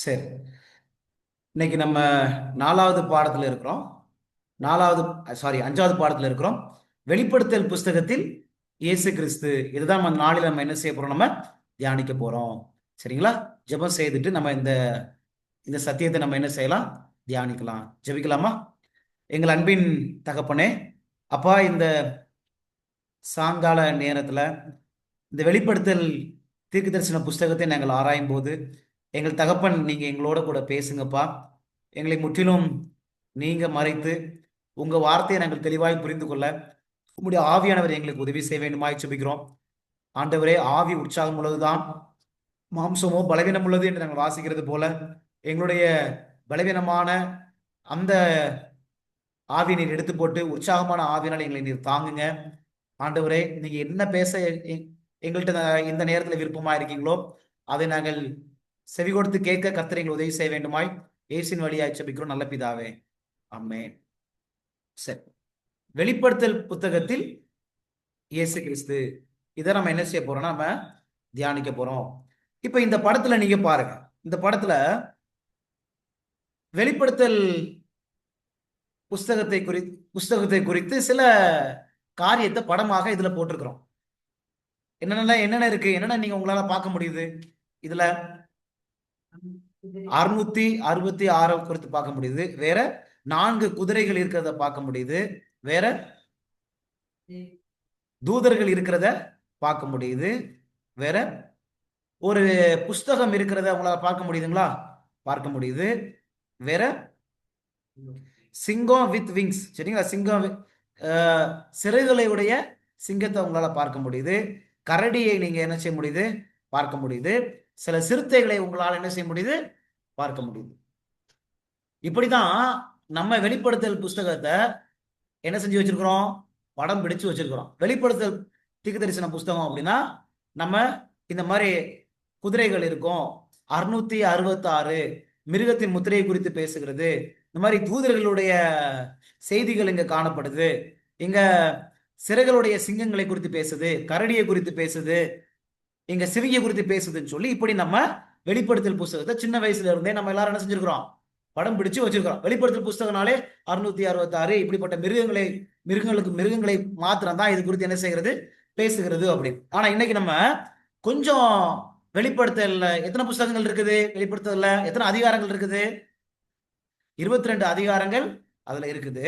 சரி. இன்னைக்கு நம்ம 4வது பாடத்துல இருக்கிறோம். 4வது சாரி 5வது பாடத்துல இருக்கிறோம். வெளிப்படுத்தல் புஸ்தகத்தில் இயேசு கிறிஸ்து. இதுதான் நம்ம நாளில் நம்ம என்ன செய்ய போறோம்? நம்ம தியானிக்க போறோம். சரிங்களா? ஜெபம் செய்துட்டு நம்ம இந்த இந்த சத்தியத்தை நம்ம என்ன செய்யலாம்? தியானிக்கலாம். ஜெபிக்கலாமா? எங்கள் அன்பின் தகப்பனே, அப்பா, இந்த சாயங்கால நேரத்துல இந்த வெளிப்படுத்தல் தீர்க்கதரிசன புஸ்தகத்தை நாங்கள் ஆராயும் போது எங்கள் தகப்பன் நீங்க எங்களோட கூட பேசுங்கப்பா. எங்களை முற்றிலும் நீங்க மறைத்து உங்க வார்த்தையை நாங்கள் தெளிவாய் புரிந்து கொள்ள உங்களுடைய ஆவியானவர் எங்களுக்கு உதவி செய்ய வேண்டுமாய் ஜெபிக்கிறோம். ஆண்டவரே, ஆவி உற்சாகம் உள்ளதுதான், மாம்சமோ பலவீனம் உள்ளது என்று நாங்கள் வாசிக்கிறது போல எங்களுடைய பலவீனமான அந்த ஆவி நீர் எடுத்து போட்டு உற்சாகமான ஆவியினால் எங்களை நீர் தாங்குங்க. ஆண்டவரே, நீங்க என்ன பேச எங்கள்கிட்ட இந்த நேரத்தில் விருப்பமா இருக்கீங்களோ அதை நாங்கள் செவி கொடுத்து கேட்க கர்த்தர் எங்களை உதவி செய்ய வேண்டுமாய் இயேசுவின் வழியாய் ஜெபிக்கிறோம் நல்ல பிதாவே. ஆமென். சரி. வெளிப்படுத்தல் புத்தகத்தில் இயேசு கிறிஸ்து. இதை நம்ம என்ன செய்ய போறோம்னா நம்ம தியானிக்க போறோம். இப்ப இந்த படத்துல நீங்க பாருங்க. இந்த படத்துல வெளிப்படுத்தல் புஸ்தகத்தை குறித்து சில காரியத்தை படமாக இதுல போட்டிருக்கிறோம். என்னென்ன இருக்கு, என்னென்ன நீங்க உங்களால பார்க்க முடியுது இதுல? 666 குறித்து பார்க்க முடியுது. வேற 4 குதிரைகள் இருக்கிறத பார்க்க முடியுது. வேற தூதர்கள் இருக்கிறத பார்க்க முடியுது. வேற ஒரு புஸ்தகம் இருக்கிறத உங்களால பார்க்க முடியுதுங்களா? பார்க்க முடியுது. வேற சிங்கம் வித் விங்ஸ், சரிங்களா? சிங்கம் சிறகுகளை உடைய சிங்கத்தை உங்களால பார்க்க முடியுது. கரடியை நீங்க என்ன செய்ய முடியுது? பார்க்க முடியுது. சில சிறுத்தைகளை உங்களால் என்ன செய்ய முடியுது? பார்க்க முடியுது. இப்படிதான் நம்ம வெளிப்படுத்தல் புஸ்தகத்தை என்ன செஞ்சு வச்சிருக்கிறோம்? படம் பிடிச்சு வச்சிருக்கிறோம். வெளிப்படுத்தல் தீர்க்கதரிசன புஸ்தகம் அப்படின்னா நம்ம இந்த மாதிரி குதிரைகள் இருக்கும், 666 மிருகத்தின் முத்திரையை குறித்து பேசுகிறது, இந்த மாதிரி தூதர்களுடைய செய்திகள் இங்க காணப்படுது, இங்க சிறைகளுடைய சிங்கங்களை குறித்து பேசுது, கரடியை குறித்து பேசுது, இங்க சிவிகை குறித்து பேசுதுன்னு சொல்லி இப்படி நம்ம வெளிப்படுத்தல் புஸ்தகத்தை சின்ன வயசுல இருந்தே நம்ம எல்லாரும் என்ன செஞ்சிருக்கிறோம்? படம் பிடிச்சு வச்சிருக்கிறோம். வெளிப்படுத்தல் புஸ்தகனாலே 666 இப்படிப்பட்ட மிருகங்களை மாத்திரம் தான் இது குறித்து என்ன செய்கிறது? பேசுகிறது அப்படின்னு. ஆனா இன்னைக்கு நம்ம கொஞ்சம் வெளிப்படுத்தல எத்தனை புஸ்தகங்கள் இருக்குது? வெளிப்படுத்தல எத்தனை அதிகாரங்கள் இருக்குது? 22 அதிகாரங்கள் அதுல இருக்குது.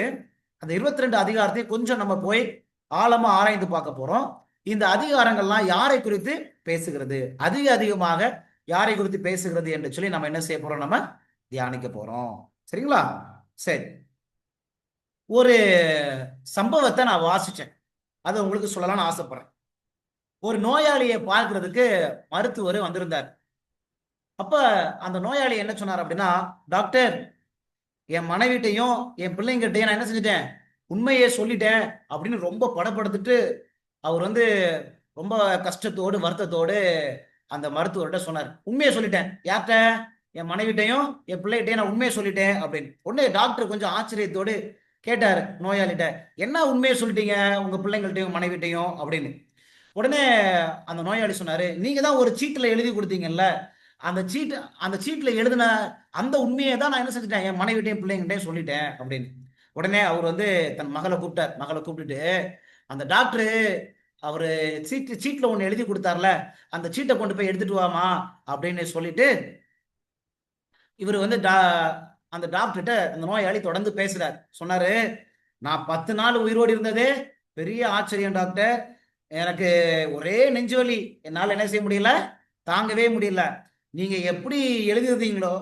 அந்த 22 அதிகாரத்தை கொஞ்சம் நம்ம போய் ஆழமா ஆராய்ந்து பார்க்க போறோம். இந்த அதிகாரங்கள்லாம் யாரை குறித்து பேசுகிறது, அதிகமாக யாரை குறித்து பேசுகிறது என்று சொல்லி நம்ம என்ன செய்ய போறோம்? நம்ம தியானிக்க போறோம். சரிங்களா? சரி. ஒரு சம்பவத்தை நான் வாசிச்சேன், அதை உங்களுக்கு சொல்லலாம்னு ஆசைப்படுறேன். ஒரு நோயாளியை பார்க்கறதுக்கு மருத்துவர் வந்திருந்தார். அப்ப அந்த நோயாளி என்ன சொன்னார் அப்படின்னா, டாக்டர், என் மனைவிட்டையும் என் பிள்ளைங்கிட்டையும் நான் என்ன செஞ்சுட்டேன்? உண்மையே சொல்லிட்டேன் அப்படின்னு ரொம்ப படப்படுத்திட்டு அவர் ரொம்ப கஷ்டத்தோடு வருத்தத்தோடு அந்த மருத்துவர்கிட்ட சொன்னார். உண்மையை சொல்லிட்டேன். யார்கிட்ட? என் மனைவிட்டையும் என் பிள்ளைகிட்டையும் நான் உண்மையை சொல்லிட்டேன் அப்படின்னு. உடனே டாக்டர் கொஞ்சம் ஆச்சரியத்தோடு கேட்டார் நோயாளிகிட்ட, என்ன உண்மையை சொல்லிட்டீங்க உங்க பிள்ளைங்கள்ட்டையும் மனைவிட்டையும் அப்படின்னு. உடனே அந்த நோயாளி சொன்னாரு, நீங்க தான் ஒரு சீட்டுல எழுதி கொடுத்தீங்கல்ல, அந்த சீட்டுல எழுதின அந்த உண்மையை தான் நான் என்ன செஞ்சுட்டேன்? என் மனைவிட்டையும் பிள்ளைங்கிட்டையும் சொல்லிட்டேன் அப்படின்னு. உடனே அவர் தன் மகளை கூப்பிட்டார். மகளை கூப்பிட்டுட்டு, அந்த டாக்டரு அவரு சீட்ல ஒண்ணு எழுதி கொடுத்தார்ல, அந்த சீட்டை கொண்டு போய் எடுத்துட்டு வாமா அப்படின்னு சொல்லிட்டு இவர் அந்த டாக்டர்கிட்ட அந்த நோயாளி தொடர்ந்து பேசுறார். சொன்னாரு, நான் 10 நாள் உயிரோடு இருந்ததே பெரிய ஆச்சரியம் டாக்டர். எனக்கு ஒரே நெஞ்சு வலி, என்னால் என்ன செய்ய முடியல, தாங்கவே முடியல. நீங்க எப்படி எழுதியிருந்தீங்களோ,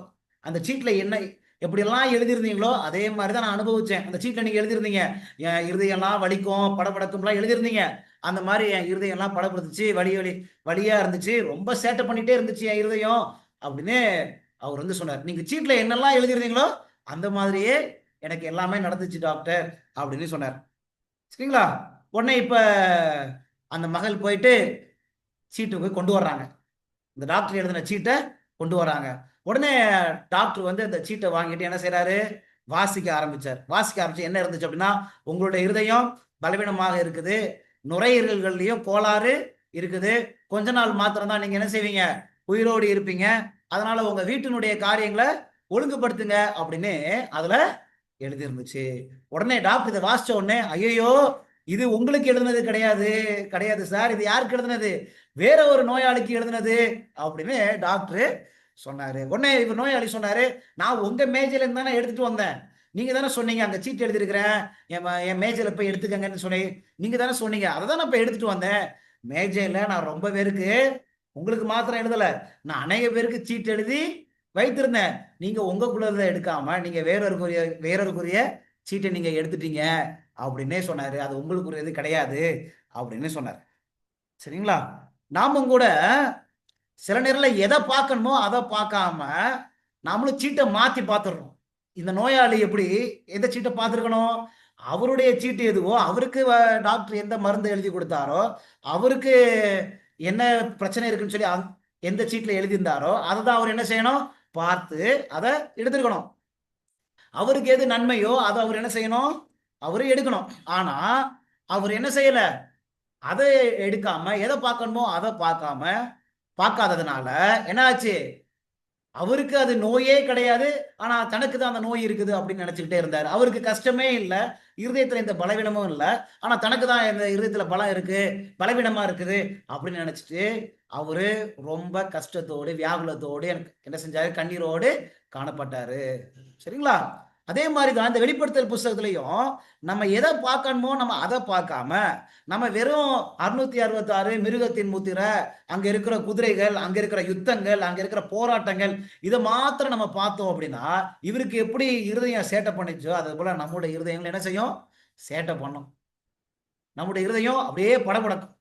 அந்த சீட்ல என்ன எப்படியெல்லாம் எழுதியிருந்தீங்களோ அதே மாதிரி தான் நான் அனுபவிச்சேன். அந்த சீட்ல நீங்க எழுதியிருந்தீங்க, என் இருதயம்லாம் வலிக்கும் படபடக்கும்லாம் எழுதியிருந்தீங்க. அந்த மாதிரி என் இருதயம்லாம் படப்படுத்துச்சு, வலியா இருந்துச்சு, ரொம்ப சேட்டை பண்ணிட்டே இருந்துச்சு என் இருதயம் அப்படின்னு அவர் சொன்னார். நீங்க சீட்ல என்னெல்லாம் எழுதியிருந்தீங்களோ அந்த மாதிரியே எனக்கு எல்லாமே நடந்துச்சு டாக்டர் அப்படின்னு சொன்னார். சரிங்களா? உடனே இப்ப அந்த மகள் போயிட்டு சீட்டுக்கு கொண்டு வர்றாங்க. இந்த டாக்டர் எழுதின சீட்டை கொண்டு வராங்க. உடனே டாக்டர் அந்த சீட்டை வாங்கிட்டு என்ன செய்யறாரு? வாசிக்க ஆரம்பிச்சு என்ன இருந்துச்சு அப்படின்னா, உங்களுடைய இருதயம் பலவீனமாக இருக்குது, நுரையீரல்கள்லயும் கோளாறு இருக்குது, கொஞ்ச நாள் மாத்திரம் தான் நீங்க என்ன செய்வீங்க? உயிரோடு இருப்பீங்க. அதனால உங்க வீட்டினுடைய காரியங்களை ஒழுங்குபடுத்துங்க அப்படின்னு அதுல எழுதி இருந்துச்சு. உடனே டாக்டர் இதை வாசிச்ச உடனே, ஐயோ இது உங்களுக்கு எழுதுனது கிடையாது, கிடையாது சார், இது யாருக்கு எழுதுனது, வேற ஒரு நோயாளிக்கு எழுதுனது அப்படின்னு டாக்டர் சொன்னாரு. உடனே இவர் நோயாளி சொன்னாரு, நான் உங்க மேஜையில இருந்து தானே எடுத்துட்டு வந்தேன், நீங்க தானே சொன்னீங்க அங்க சீட் எழுதிருக்கிறேன், என் மேஜையில போய் எடுத்துக்கங்கன்னு சொன்னி நீங்க தானே சொன்னீங்க, அதை தான் நான் இப்ப எடுத்துட்டு வந்தேன். மேஜையில நான் ரொம்ப பேருக்கு, உங்களுக்கு மாத்திரம் எழுதல, நான் அநேக பேருக்கு சீட் எழுதி வைத்திருந்தேன். நீங்க உங்களுக்குள்ளதை எடுக்காம நீங்க வேறொருக்குரிய சீட்டை நீங்க எடுத்துட்டீங்க அப்படின்னே சொன்னாரு. அது உங்களுக்குரியது கிடையாது அப்படின்னு சொன்னார். சரிங்களா? நாமும் கூட சில நேரத்துல எதை பார்க்கணுமோ அதை பார்க்காம நாமளும் சீட்டை மாத்தி பார்த்துடுறோம். இந்த நோயாளி எப்படி எந்த சீட்டை பார்த்துருக்கணும், அவருடைய சீட்டு எதுவோ, அவருக்கு டாக்டர் எந்த மருந்து எழுதி கொடுத்தாரோ, அவருக்கு என்ன பிரச்சனை இருக்குன்னு சொல்லி எந்த சீட்ல எழுதியிருந்தாரோ அதை தான் அவர் என்ன செய்யணும், பார்த்து அதை எடுத்துருக்கணும். அவருக்கு எது நன்மையோ அதை அவர் என்ன செய்யணும், அவரு எடுக்கணும். ஆனா அவர் என்ன செய்யல, அதை எடுக்காம எதை பார்க்கணுமோ அதை பார்க்காததுனால என்ன ஆச்சு, அவருக்கு அது நோயே கிடையாது, ஆனா தனக்கு தான் அந்த நோய் இருக்குது அப்படின்னு நினைச்சுக்கிட்டே இருந்தாரு. அவருக்கு கஷ்டமே இல்லை, இருதயத்துல இந்த பலவீனமும் இல்லை, ஆனா தனக்கு தான் இந்த இருதயத்துல பலம் இருக்கு, பலவீனமா இருக்குது அப்படின்னு நினைச்சிட்டு அவரு ரொம்ப கஷ்டத்தோடு வியாகுலத்தோடு என்ன செஞ்சாரு, கண்ணீரோடு காணப்பட்டாரு. சரிங்களா? அதே மாதிரிதான் இந்த வெளிப்படுத்தல் புஸ்தகத்திலையும் நம்ம எதை பார்க்கணுமோ நம்ம அதை பார்க்காம நம்ம வெறும் 666 மிருகத்தின் முத்திரை, அங்க இருக்கிற குதிரைகள், அங்க இருக்கிற யுத்தங்கள், அங்க இருக்கிற போராட்டங்கள், இதை மாத்திரம் நம்ம பார்த்தோம் அப்படின்னா இவருக்கு எப்படி இருதயம் சேட்டை பண்ணிச்சோ அது போல நம்முடைய இருதயங்கள் என்ன செய்யும், சேட்டை பண்ணும். நம்முடைய இருதயம் அப்படியே படபடக்கும்.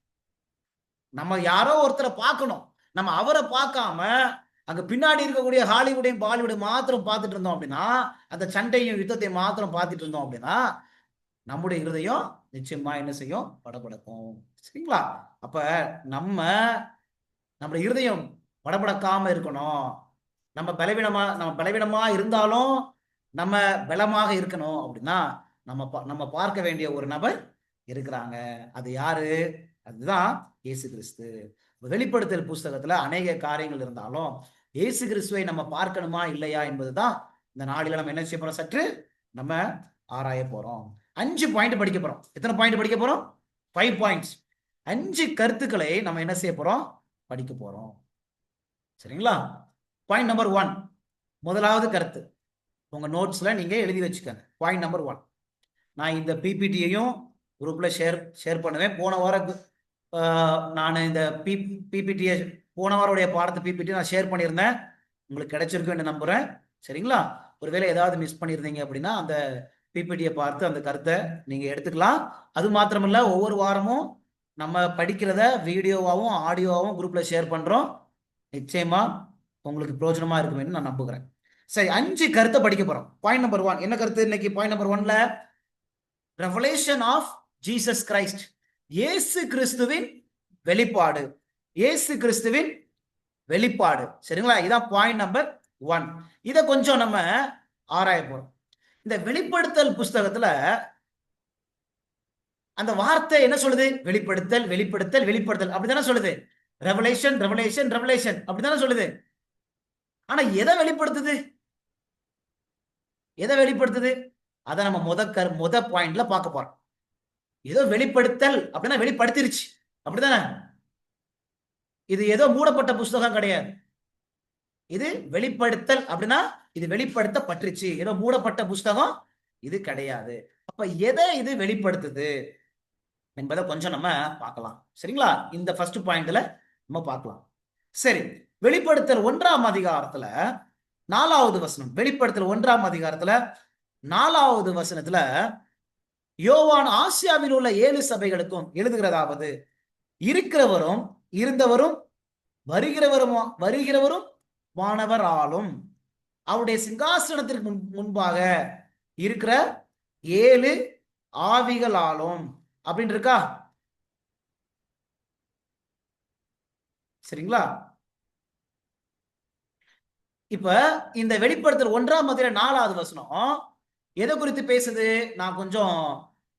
நம்ம யாரோ ஒருத்தரை பார்க்கணும், நம்ம அவரை பார்க்காம அங்க பின்னாடி இருக்கக்கூடிய ஹாலிவுடையும் பாலிவுடையும் மாத்திரம் பார்த்துட்டு இருந்தோம் அப்படின்னா, அந்த சண்டையும் யுத்தத்தையும் மாத்திரம் பார்த்துட்டு இருந்தோம் அப்படின்னா நம்முடைய இருதயம் நிச்சயமா என்ன செய்யும், படபடக்கும். சரிங்களா? அப்ப நம்ம இருதயம் படபடக்காம இருக்கணும். நம்ம பலவீனமா இருந்தாலும் நம்ம பலமாக இருக்கணும் அப்படின்னா நம்ம பார்க்க வேண்டிய ஒரு நபர் இருக்கிறாங்க. அது யாரு? அதுதான் இயேசு கிறிஸ்து. வெளிப்படுத்தல் புஸ்தகத்துல அநேக காரியங்கள் இருந்தாலும் இயேசு கிறிஸ்துவை நம்ம பார்க்கணுமா இல்லையா என்பதுதான் இந்த நாளில நம்ம என்ன செய்ய போறோம், சற்று நம்ம ஆராய போறோம். 5 பாயிண்ட் படிக்க போறோம். எத்தனை பாயிண்ட் படிக்க போறோம்? 5 பாயிண்ட்ஸ். 5 கருத்துக்களை நம்ம என்ன செய்ய போறோம், படிக்க போறோம். சரிங்களா? பாயிண்ட் நம்பர் 1, முதலாவது கருத்து உங்க நோட்ஸ்ல நீங்க எழுதி வச்சுக்கோங்க. பாயிண்ட் நம்பர் 1, நான் இந்த பிபிடியையும் குரூப்ல ஷேர் பண்ணுவேன். போன வாரம் நான் இந்த பிபிடியை போன வாரோடைய பாடத்தை பிபிடி நான் ஷேர் பண்ணியிருந்தேன். உங்களுக்கு கிடைச்சிருக்குன்னு நம்புறேன். சரிங்களா? ஒருவேளை ஏதாவது மிஸ் பண்ணியிருந்தீங்க அப்படின்னா அந்த பிபிடியை பார்த்து அந்த கருத்தை நீங்க எடுத்துக்கலாம். அது மாத்திரமில்ல, ஒவ்வொரு வாரமும் நம்ம படிக்கிறத வீடியோவாகவும் ஆடியோவாகவும் குரூப்ல ஷேர் பண்றோம். நிச்சயமா உங்களுக்கு பிரயோஜனமா இருக்கும்னு நான் நம்புகிறேன். சரி, 5 கருத்தை படிக்க போறோம். பாயிண்ட் நம்பர் 1 என்ன கருத்து இன்னைக்கு? பாயிண்ட் நம்பர் 1ல ரெவலேஷன் ஆஃப் ஜீசஸ் கிரைஸ்ட், இயேசு கிறிஸ்துவின் வெளிப்பாடு. இயேசு கிறிஸ்துவின் வெளிப்பாடு. சரிங்களா? இதான் பாயிண்ட் நம்பர் 1. இதை கொஞ்சம் நம்ம ஆராய போறோம். இந்த வெளிப்படுத்தல் புஸ்தகத்துல அந்த வார்த்தை என்ன சொல்லுது? வெளிப்படுத்தல் வெளிப்படுத்தல் வெளிப்படுத்தல் அப்படித்தானே சொல்லுது. ரெவலேஷன் ரெவலேஷன் ரெவலேஷன் அப்படித்தானே சொல்லுது. ஆனா எதை வெளிப்படுத்துது? எதை வெளிப்படுத்துது? அதை நம்ம முத பாயிண்ட்ல பார்க்க போறோம். ஏதோ வெளிப்படுத்தல் அப்படின்னா வெளிப்படுத்திருச்சு, அப்படித்தானே? இது ஏதோ மூடப்பட்ட புஸ்தகம் கிடையாது. இது வெளிப்படுத்தல் அப்படின்னா இது வெளிப்படுத்தப்பட்டுருச்சு, ஏதோ மூடப்பட்ட புஸ்தகம் இது கிடையாது. அப்ப எதை இது வெளிப்படுத்துது என்பதை கொஞ்சம் நம்ம பார்க்கலாம். சரிங்களா? இந்த ஃபர்ஸ்ட் பாயிண்ட்ல நம்ம பார்க்கலாம். சரி, வெளிப்படுத்தல் 1ஆம் அதிகாரத்துல 4வது வசனம். வெளிப்படுத்தல் 1ஆம் அதிகாரத்துல 4வது வசனத்துல யோவான் ஆசியாவில் உள்ள 7 சபைகளுக்கும் எழுதுகிறதாவது, இருக்கிறவரும் இருந்தவரும் வருகிறவரும் வானவராலும் அவருடைய சிங்காசனத்திற்கு முன்பாக இருக்கிற 7 ஆவிகளாலும் அப்படின்னு இருக்கா? சரிங்களா? இப்ப இந்த வெளிப்படுத்தல் 1ஆம் அதிகாரம் 4வது வசனம் எதை குறித்து பேசுது? நான் கொஞ்சம்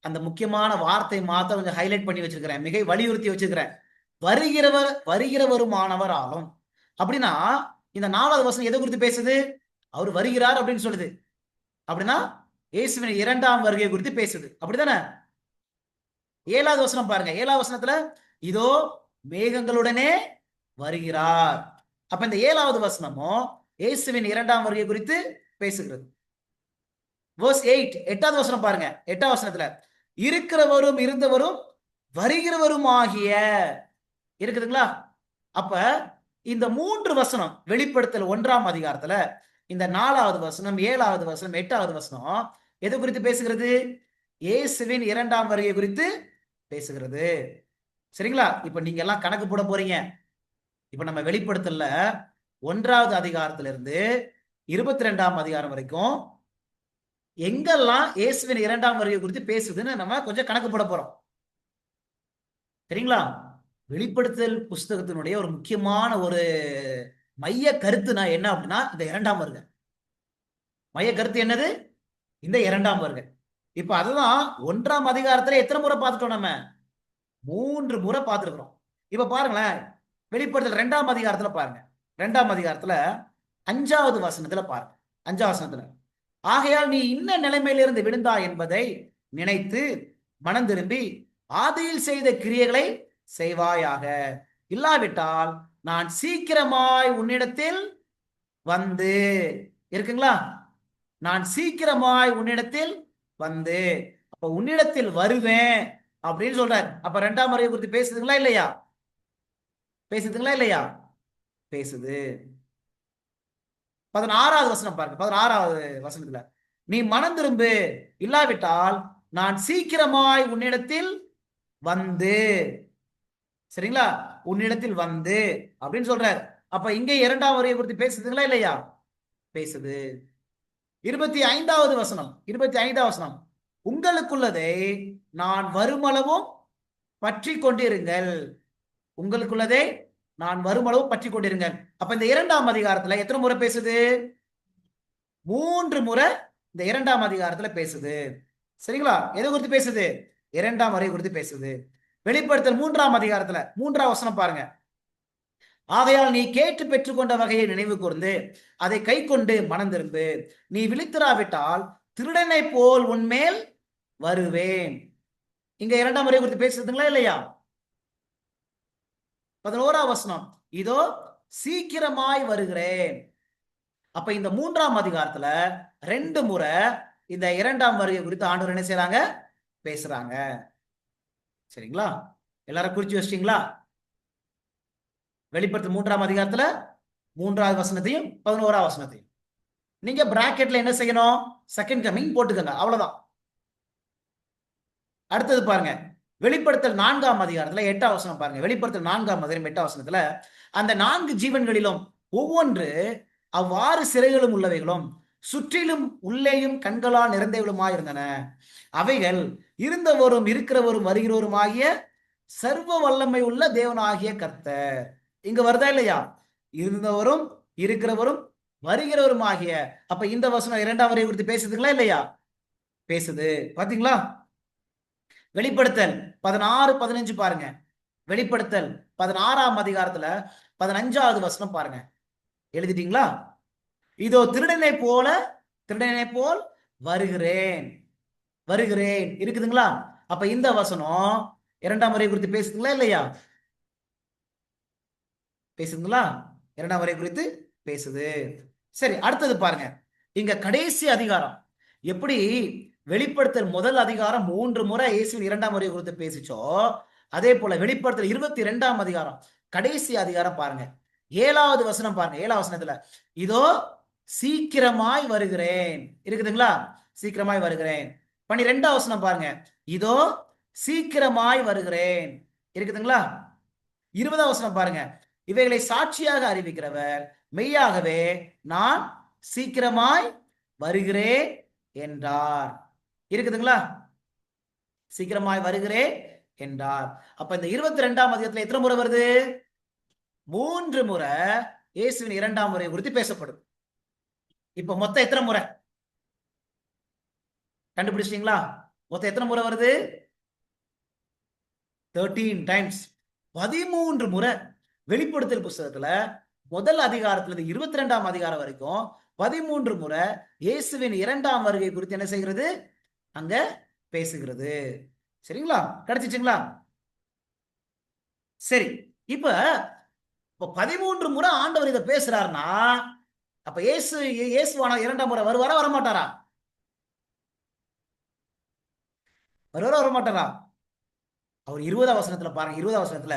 அந்த முக்கியமான வார்த்தை மாத்த கொஞ்சம் ஹைலைட் பண்ணி வச்சிருக்கிறேன், மிக வலியுறுத்தி வச்சிருக்கிறேன். வருகிறவருமானவராலும் அப்படின்னா இந்த 4வது வசனம் எதை குறித்து பேசுது? அவர் வருகிறார் அப்படின்னு சொல்லுது. அப்படின்னா இயேசுவின் 2ஆம் வருகை குறித்து பேசுது. அப்படிதானே? 7வது வசனம் பாருங்க. 7வது வசனத்துல இதோ மேகங்களுடனே வருகிறார். அப்ப இந்த 7வது வசனமும் இயேசுவின் 2ஆம் வருகை குறித்து பேசுகிறது. verse 8, 8வது வசனம் பாருங்க. 8வது வசனத்துல இருக்கிறவரும் இருந்தவரும் வருகிறவரும் ஆகிய இருக்குதுங்களா? அப்ப இந்த 3 வசனம் வெளிப்படுத்தல் 1ஆம் அதிகாரத்துல இந்த 4வது வசனம், 7வது வசனம், 8வது வசனம் எது குறித்து பேசுகிறது? இயேசுவின் 2ஆம் வருகை குறித்து பேசுகிறது. சரிங்களா? இப்ப நீங்க எல்லாம் கணக்கு போட போறீங்க. இப்ப நம்ம வெளிப்படுத்தல 1வது அதிகாரத்துல இருந்து 22ஆம் அதிகாரம் வரைக்கும் எங்கெல்லாம் இயேசுவின் 2ஆம் வருகை குறித்து பேசுதுன்னு நம்ம கொஞ்சம் கணக்கு போட போறோம். சரிங்களா? வெளிப்படுத்தல் புஸ்தகத்தினுடைய ஒரு முக்கியமான ஒரு மைய கருத்துனா என்ன அப்படின்னா இந்த 2ஆம் வருகை. மைய கருத்து என்னது? இந்த 2ஆம் வருகை. இப்ப அதுதான் 1ஆம் அதிகாரத்துல எத்தனை முறை பார்த்துட்டோம்? நம்ம 3 முறை பார்த்துருக்கிறோம். இப்ப பாருங்களேன், வெளிப்படுத்தல் 2ஆம் அதிகாரத்துல பாருங்க. 2ஆம் அதிகாரத்துல 5வது வசனத்துல பாருங்க. 5வது வசனத்துல ஆகையால் நீ இன்ன நிலைமையிலிருந்து விழுந்தா என்பதை நினைத்து மனம் திரும்பி ஆதியில் செய்த கிரியைகளை செய்வாயாக, இல்லாவிட்டால் நான் சீக்கிரமாய் உன்னிடத்தில் வந்து இருக்குங்களா? நான் சீக்கிரமாய் உன்னிடத்தில் வந்து, அப்ப உன்னிடத்தில் வருவேன் அப்படின்னு சொல்றாரு. அப்ப 2ஆம் வருகை குறித்து பேசுதுங்களா இல்லையா? பேசுதுங்களா இல்லையா? பேசுது. 16வது வசனம் பாருங்க. 16வது வசனத்துல நீ மனம் திரும்பு, இல்லாவிட்டால் நான் சீக்கிரமாய் உன்னிடத்தில் வந்து, சரிங்களா? உன்னிடத்தில் வந்து அப்படின்னு சொல்றாரு. அப்ப இங்க 2ஆம் வருகை குறித்து பேசுதுங்களா இல்லையா? பேசுது. 25வது வசனம், 25வது வசனம் உங்களுக்குள்ளதை நான் வருமளவும் பற்றி கொண்டிருங்கள். உங்களுக்குள்ளதை நான் வருமளவும் பற்றி கொண்டிருங்கள். அப்ப இந்த 2ஆம் அதிகாரத்துல எத்தனை முறை பேசுது? 3 முறை இந்த 2ஆம் அதிகாரத்துல பேசுது. சரிங்களா? எதை குறித்து பேசுது? 2ஆம் வருகை குறித்து பேசுது. வெளிப்படுத்தல் 3ஆம் அதிகாரத்துல 3ஆம் வசனம் பாருங்க. ஆகையால் நீ கேட்டு பெற்றுக்கொண்ட வகையை நினைவு கூர்ந்து அதை கை கொண்டு மனம் திரும்பு. நீ விழித்திராவிட்டால் திருடனை போல் உன்மேல் வருவேன். இங்க 2ஆம் வருகை குறித்து பேசுறதுங்களா இல்லையா? 11ஆம் வசனம் இதோ சீக்கிரமாய் வருகிறேன். அப்ப இந்த 3ஆம் அதிகாரத்துல 2 முறை இந்த 2ஆம் வருகை குறித்து ஆண்டவர் என்ன செய்றாங்க? பேசுறாங்க. சரிங்களா? எல்லாரும் குறிச்சு வச்சிட்டீங்களா? வெளிப்படுத்தல் 3ஆம் அதிகாரத்துல 3வது வசனத்தையும் 11ஆம் வசனத்தையும் நீங்க பிராக்கெட்ல என்ன செய்யணும்? செகண்ட் கமிங் போட்டுக்கங்க, அவ்வளவுதான். அடுத்தது பாருங்க, வெளிப்படுத்தல் 4ஆம் அதிகாரத்துல 8ஆம் வசனம் பாருங்க. வெளிப்படுத்தல் 4ஆம் அதிகாரம் 8ஆம் வசனத்துல அந்த 4 ஜீவன்களிலும் ஒவ்வொன்று அவ்வாறு சிறைகளும் உள்ளவைகளும் சுற்றிலும் உள்ளேயும் கண்களால் நிறைந்தவளுமாய் இருந்தன. அவைகள் இருந்தவரும் இருக்கிறவரும் வருகிறவரும் ஆகிய சர்வ வல்லமை உள்ள தேவனாகிய கர்த்தர். இங்க வருதா இல்லையா? இருந்தவரும் இருக்கிறவரும் வருகிறவரும் ஆகிய. அப்ப இந்த வசனம் 2ஆம் வருகை குறித்து பேசுதுங்களா இல்லையா? பேசுது. பாத்தீங்களா? வெளிப்படுத்தல் 16, 15 பாருங்க. வெளிப்படுத்தல் 16ஆம் அதிகாரத்துல 15வது வசனம் பாருங்க. எழுதிட்டீங்களா? இதோ திருடனை போல் வருகிறேன். வருகிறேன் இருக்குதுங்களா? அப்ப இந்த வசனம் 2ஆம் வருகை குறித்து பேசுதுங்களா இல்லையா? பேசுதுங்களா? 2ஆம் வருகை குறித்து பேசுது. சரி, அடுத்தது பாருங்க. இங்க கடைசி அதிகாரம் எப்படி வெளிப்படுத்தல் முதல் அதிகாரம் 3 முறை இயேசுவின் 2ஆம் வருகை குறித்து பேசிச்சோ, அதே போல வெளிப்படுத்தல் 22ஆம் அதிகாரம் கடைசி அதிகாரம் பாருங்க. 7வது வசனம் பாருங்க. 7ஆம் வசனத்துல இதோ சீக்கிரமாய் வருகிறேன் இருக்குதுங்களா? சீக்கிரமாய் வருகிறேன். 12ஆம் வசனம் பாருங்க. இதோ சீக்கிரமாய் வருகிறேன் இருக்குதுங்களா? 20ஆம் வசனம் பாருங்க. இவைகளை சாட்சியாக அறிவிக்கிறவர் மெய்யாகவே நான் சீக்கிரமாய் வருகிறேன் என்றார். இருக்குதுங்களா? சீக்கிரமாய் வருகிறேன் என்றார். அப்ப இந்த 22ஆம் அதிகாரத்துல எத்தனை முறை வருது? 3 முறை இயேசுவின் 2ஆம் வருகை குறித்து பேசப்படும். இப்ப மொத்தம் எத்தனை முறை கண்டுபிடிச்சிட்டீங்களா? மொத்தம் எத்தனை முறை வருது? 13 டைம்ஸ். 13 முறை வெளிப்படுத்தல் புஸ்தகத்துல முதல் அதிகாரத்துல இருந்து 22ஆம் அதிகாரம் வரைக்கும் 13 முறை இயேசுவின் 2ஆம் வருகை குறித்து என்ன செய்கிறது? அங்க பேசுகிறது. சரிங்களா? கிடைச்சிச்சுங்களா? சரி. இப்ப 13 முறை ஆண்டவர் இதை பேசுறாருன்னா, அப்ப இயேசுவான 2ஆம் முறை வருவாரா வரமாட்டாரா? வருவாரா வரமாட்டாரா? அவர் 20ஆம் வசனத்துல பாருங்க. 20ஆம் வசனத்துல,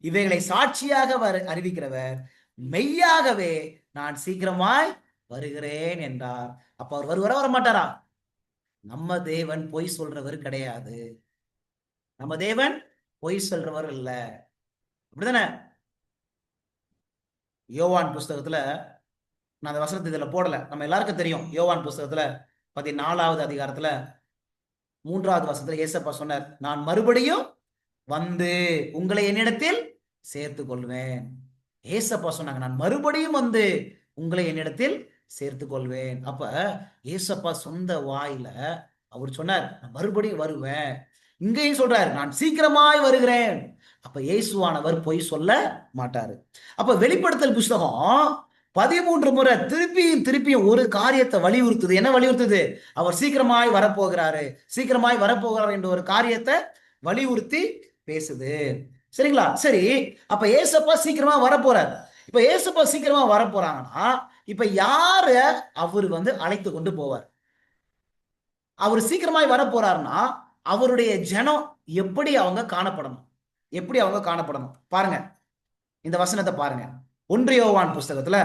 இவைகளை சாட்சியாக அறிவிக்கிறவர் மெய்யாகவே நான் சீக்கிரமாய் வருகிறேன் என்றார். அப்ப அவர் வருவாரா வரமாட்டாரா? நம்ம தேவன் பொய் சொல்றவர் கிடையாது. நம்ம தேவன் பொய் சொல்றவர் இல்ல. அப்படிதானே? யோவான் புஸ்தகத்துல, நான் அந்த வசனத்தை இதுல போடல, நம்ம எல்லாருக்கும் தெரியும். யோவான் புஸ்தகத்துல 14ஆவது அதிகாரத்துல 3ஆவது வசனத்துல ஏசப்பா சொன்னார், நான் மறுபடியும் வந்து உங்களை என்னிடத்தில் சேர்த்துக் கொள்வேன். ஏசப்பா சொன்னாங்க, நான் மறுபடியும் வந்து உங்களை என்னிடத்தில் சேர்த்துக் கொள்வேன். அப்ப ஏசப்பா சொந்த வாயில அவர் சொன்னார், நான் மறுபடியும் வருவேன். இங்கேயும் சொல்றாரு, நான் சீக்கிரமாய் வருகிறேன். அப்ப இயேசுவானவர் பொய் சொல்ல மாட்டாரு. அப்ப வெளிப்படுத்தல் புஸ்தகம் 13 முறை திருப்பியும் திருப்பியும் ஒரு காரியத்தை வலியுறுத்துது. என்ன வலியுறுத்துது? அவர் சீக்கிரமாய் வரப்போகிறாரு, சீக்கிரமாய் வரப்போகிறார் என்ற ஒரு காரியத்தை வலியுறுத்தி பேசுது. சரிங்களா? சரி. அப்ப ஏசப்பா சீக்கிரமா வரப்போறார். இப்ப ஏசப்பா சீக்கிரமா வரப்போறாங்கன்னா, இப்ப யார அவர் அழைத்து கொண்டு போவார்? அவர் சீக்கிரமாய் வரப்போறாருன்னா, அவருடைய ஜனம் எப்படி அவங்க காணப்படணும்? எப்படி அவங்க காணப்படணும்? பாருங்க, இந்த வசனத்தை பாருங்க. 1 யோவான் புஸ்தகத்துல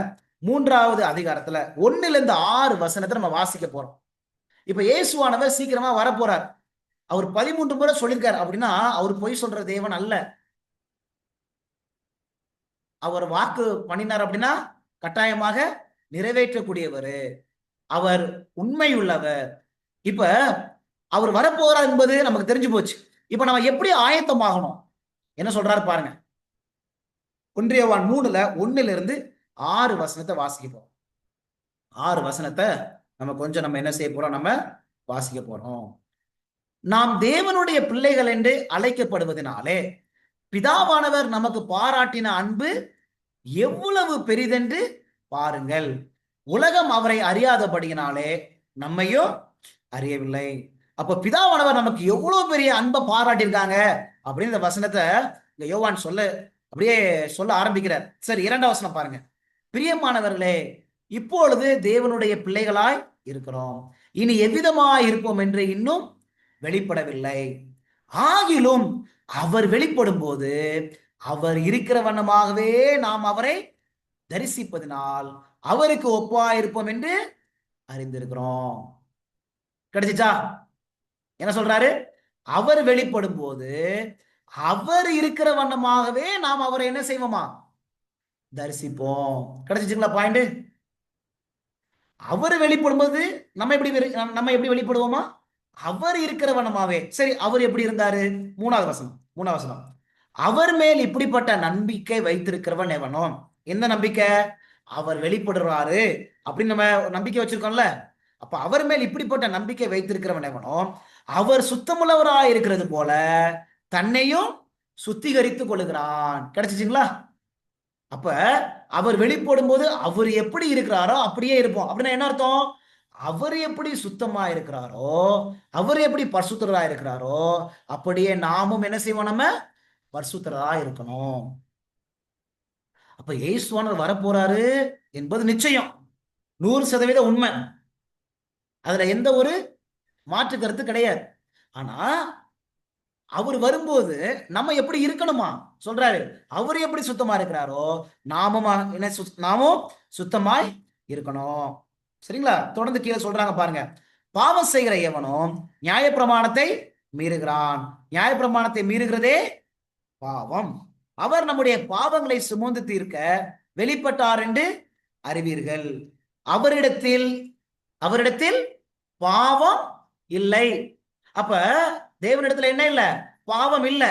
3ஆவது அதிகாரத்துல 1ல இருந்து 6 வசனத்தை நம்ம வாசிக்க போறோம். இப்ப இயேசுவானவர் சீக்கிரமா வரப்போறார். அவர் 13 முறை சொல்லியிருக்காரு. அப்படின்னா அவர் பொய் சொல்ற தேவன் அல்ல. அவர் வாக்கு பண்ணினார் அப்படின்னா கட்டாயமாக நிறைவேற்றக்கூடியவர். அவர் உண்மை உள்ளவர். இப்ப அவர் வரப்போறார் என்பது நமக்கு தெரிஞ்சு போச்சு. இப்ப நம்ம எப்படி ஆயத்தமாகணும்? என்ன சொல்றாரு பாருங்க. 1 யோவான் 3ல 1ல இருந்து 6 வசனத்தை வாசிக்க 6 வசனத்தை நம்ம என்ன செய்ய போறோம்? நம்ம வாசிக்க போறோம். நாம் தேவனுடைய பிள்ளைகள் என்று அழைக்கப்படுவதனாலே பிதாவானவர் நமக்கு பாராட்டின அன்பு எவ்வளவு பெரிதென்று பாருங்கள். உலகம் அவரை அறியாதபடியினாலே நம்மையும் அறியவில்லை. அப்ப பிதாவானவர் நமக்கு எவ்வளவு பெரிய அன்பை பாராட்டியிருக்காங்க அப்படின்னு இந்த வசனத்தை இந்த யோவான் அப்படியே சொல்ல ஆரம்பிக்கிறார். சரி, 2ஆம் வசனம் பாருங்க. பிரியமானவர்களே, இப்பொழுது தேவனுடைய பிள்ளைகளாய் இருக்கிறோம், இனி எவ்விதமாய் இருப்போம் என்று இன்னும் வெளிப்படவில்லை. ஆகிலும் அவர் வெளிப்படும் போது அவர் இருக்கிற வண்ணமாகவே நாம் அவரை தரிசிப்பதனால் அவருக்கு ஒப்பாயிருப்போம் என்று அறிந்திருக்கிறோம். கிடைச்சிச்சா? என்ன சொல்றாரு? அவர் வெளிப்படும் போது அவர் இருக்கிற வண்ணமாகவே நாம் அவரை என்ன செய்வோமா? தரிசிப்போம். கிடைச்சிச்சுங்களா பாயிண்ட்? அவர் வெளிப்படும் போது நம்ம எப்படி வெளிப்படுவோமா? அவர் இருக்கிற வண்ணமாவே. சரி, அவர் எப்படி இருந்தாரு? 3ஆவது வசனம். அவர் மேல் இப்படிப்பட்ட நம்பிக்கை வைத்திருக்கிறவன் எவனோ? எந்த நம்பிக்கை? அவர் வெளிப்படுறாரு அப்படின்னு நம்ம நம்பிக்கை வச்சிருக்கோம்ல. அப்ப அவர் மேல் இப்படிப்பட்ட நம்பிக்கை வைத்திருக்கிறவன் எவனோ அவர் சுத்தமுள்ளவராய் இருக்கிறது போல தன்னையும் சுத்திகரித்துக் கொள்ளுகிறான். கிடைச்சிச்சுங்களா? அப்ப அவர் வெளிப்படும் போது அவர் எப்படி இருக்கிறாரோ அப்படியே இருப்போம். அப்படின்னா என்ன அர்த்தம்? அவர் எப்படி சுத்தமா இருக்கிறாரோ, அவர் எப்படி பரிசுத்தரா இருக்கிறாரோ அப்படியே நாமும் என்ன செய்வோம்? நம்ம பரிசுத்தரா இருக்கணும். அப்ப இயேசுவானவர் வரப்போறாரு என்பது நிச்சயம், 100% உண்மை. அதுல எந்த ஒரு மாற்று கருத்து கிடையாது. ஆனா அவர் வரும்போது நம்ம எப்படி இருக்கணுமா சொல்றாரு? அவர் எப்படி சுத்தமா இருக்கிறாரோ நாமும் சுத்தமாய் இருக்கணும். சரிங்களா? தொடர்ந்து கீழே சொல்றாங்க பாருங்க. பாவம் செய்கிற எவனும் நியாயப்பிரமாணத்தை மீறுகிறான், நியாயப்பிரமாணத்தை மீறுகிறதே பாவம். அவர் நம்முடைய பாவங்களை சுமந்து தீர்க்க வெளிப்பட்டார் என்று அறிவீர்கள். அவரிடத்தில் பாவம் இல்லை. அப்ப தேவனிடத்துல என்ன இல்ல? பாவம் இல்ல.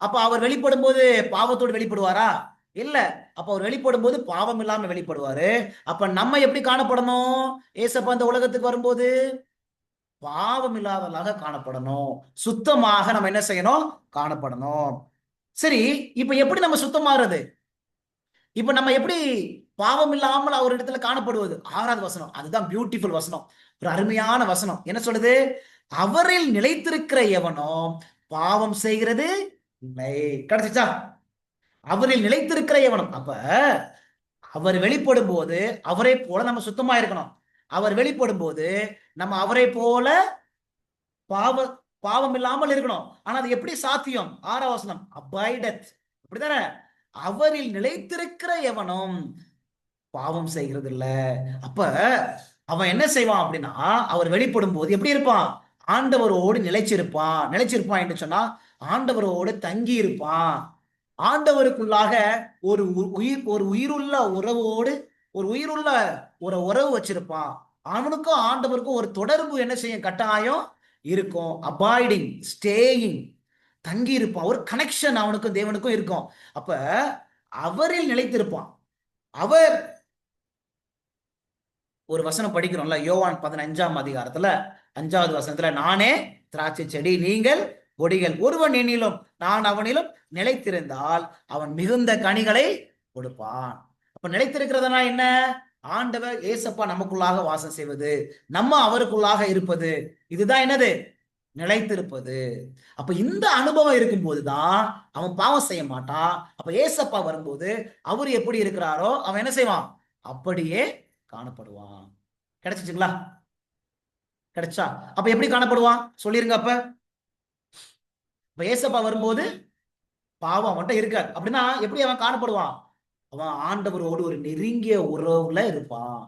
அப்ப அவர் வெளிப்படும் போது பாவத்தோடு வெளிப்படுவாரா? இல்ல. அப்ப அவர் வெளிப்படும் போது பாவம் இல்லாம வெளிப்படுவாரு. அப்ப நம்ம எப்படி காணப்படணும்? ஏசப்பா இந்த உலகத்துக்கு வரும்போது பாவம் இல்லாதவர்களாக காணப்படணும், சுத்தமாக நம்ம என்ன செய்யணும்? காணப்படணும். சரி, இப்ப எப்படி நம்ம சுத்தமாகிறது? இப்ப நம்ம எப்படி பாவம் இல்லாமல் அவர் இடத்துல காணப்படுவது. 6வது வசனம், அதுதான் பியூட்டிஃபுல் வசனம், ஒரு அருமையான வசனம். என்ன சொல்லுது? அவரில் நிலைத்திருக்கிற எவனோ பாவம் செய்கிறது இல்லை. கிடைச்சிச்சா? அவரில் நிலைத்திருக்கிற எவனும். அப்ப அவர் வெளிப்படும் போது அவரை போல நம்ம சுத்தமா இருக்கணும். அவர் வெளிப்படும் போது நம்ம அவரை போல பாவ பாவம் இல்லாமல் இருக்கணும். ஆனா அது எப்படி சாத்தியம்? 6வது வசனம், அபைடத், அப்படிதானே? அவரில் நிலைத்திருக்கிற எவனும் பாவம் செய்கிறது இல்ல. அப்ப அவன் என்ன செய்வான் அப்படின்னா, அவர் வெளிப்படும் போது எப்படி இருப்பான்? ஆண்டவரோடு நிலைச்சிருப்பான். நிலைச்சிருப்பான் என்று சொன்னா ஆண்டவரோடு தங்கி இருப்பான். ஆண்டவருக்குள்ளாக ஒரு உயிருள்ள உறவோடு ஒரு உயிருள்ள ஒரு உறவு வச்சிருப்பான். அவனுக்கும் ஆண்டவருக்கும் ஒரு தொடர்பு என்ன செய்யும்? கட்டாயம் இருக்கும். அபாய்டிங், ஸ்டேயிங், தங்கி இருப்பான். ஒரு கனெக்ஷன் அவனுக்கும் தேவனுக்கும் இருக்கும். அப்ப அவரில் நிலைத்திருப்பான். அவர் ஒரு வசனம் படிக்கிறோம்ல, யோவான் 15ஆம் அதிகாரத்துல 5வது வசனத்துல, நானே திராட்சை செடி, நீங்கள் கொடிகள், ஒருவன் என்னிலும் நான் அவனிலும் நிலைத்திருந்தால் அவன் மிகுந்த கனிகளை கொடுப்பான். அப்ப நிலைத்திருக்கிறதுனா என்ன? ஆண்டவர் ஏசப்பா நமக்குள்ளாக வாசம் செய்வது, நம்ம அவருக்குள்ளாக இருப்பது, இதுதான் என்னது? நிலைத்திருப்பது. அப்ப இந்த அனுபவம் இருக்கும் போதுதான் அவன் பாவம் செய்ய மாட்டான். அப்ப ஏசப்பா வரும்போது அவர் எப்படி இருக்கிறாரோ அவன் என்ன செய்வான்? அப்படியே காணப்படுவான். கிடைச்சிச்சுங்களா? கிடைச்சா? அப்ப எப்படி காணப்படுவான் சொல்லிருங்க. அப்ப ஏசப்பா வரும்போது பாவம் அவன்கிட்ட இருக்காது. அப்படின்னா எப்படி அவன் காணப்படுவான்? அவன் ஆண்டவரோடு ஒரு நெருங்கிய உறவுல இருப்பான்.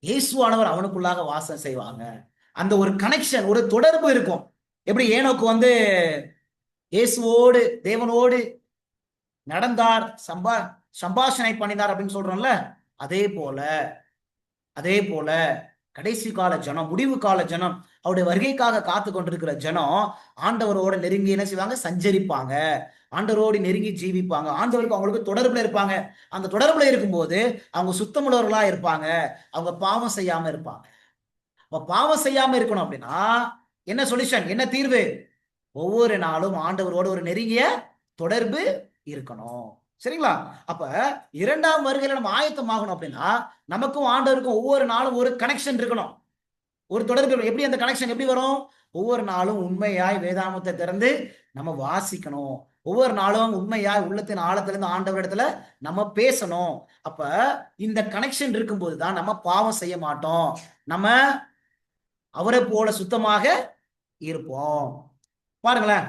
இயேசுவானவர் அவனுக்குள்ளாக வாசம் செய்வாங்க. அந்த ஒரு கனெக்ஷன், ஒரு தொடர்பு இருக்கும். எப்படி ஏனோக்கு இயேசுவோடு தேவனோடு நடந்தார், சம்பாஷணை பண்ணினார் அப்படின்னு சொல்றோம்ல, அதே போல அதே போல கடைசி கால ஜனம், முடிவு கால ஜனம், அவருடைய வருகைக்காக காத்து கொண்டிருக்கிற ஜனம் ஆண்டவரோட நெருங்கி என்ன செய்வாங்க? சஞ்சரிப்பாங்க. ஆண்டவரோடு நெருங்கி ஜீவிப்பாங்க. ஆண்டவருக்கு அவங்களுக்கு தொடர்புல இருப்பாங்க. அந்த தொடர்புல இருக்கும்போது அவங்க சுத்தமுள்ளவர்களா இருப்பாங்க. அவங்க பாவம் செய்யாம இருப்பாங்க. அப்ப பாவம் செய்யாம இருக்கணும் அப்படின்னா என்ன சொல்யூஷன், என்ன தீர்வு? ஒவ்வொரு நாளும் ஆண்டவரோட ஒரு நெருங்கிய தொடர்பு இருக்கணும். சரிங்களா? அப்ப 2ஆம் வருகையில நம்ம ஆயத்தமாகணும் அப்படின்னா நமக்கும் ஆண்டவருக்கும் ஒவ்வொரு நாளும் ஒரு கனெக்ஷன் இருக்கணும், ஒரு தொடர்பு. எப்படி அந்த கனெக்ஷன் எப்படி வரும்? ஒவ்வொரு நாளும் உண்மையாய் வேதாமத்தை திறந்து நம்ம வாசிக்கணும். ஒவ்வொரு நாளும் உண்மையாய் உள்ளத்தின் ஆழத்திலிருந்து ஆண்டவரிடத்துல நம்ம பேசணும். அப்ப இந்த கனெக்ஷன் இருக்கும்போது தான் நம்ம பாவம் செய்ய மாட்டோம். நம்ம அவரை போல சுத்தமாக இருப்போம். பாருங்களேன்,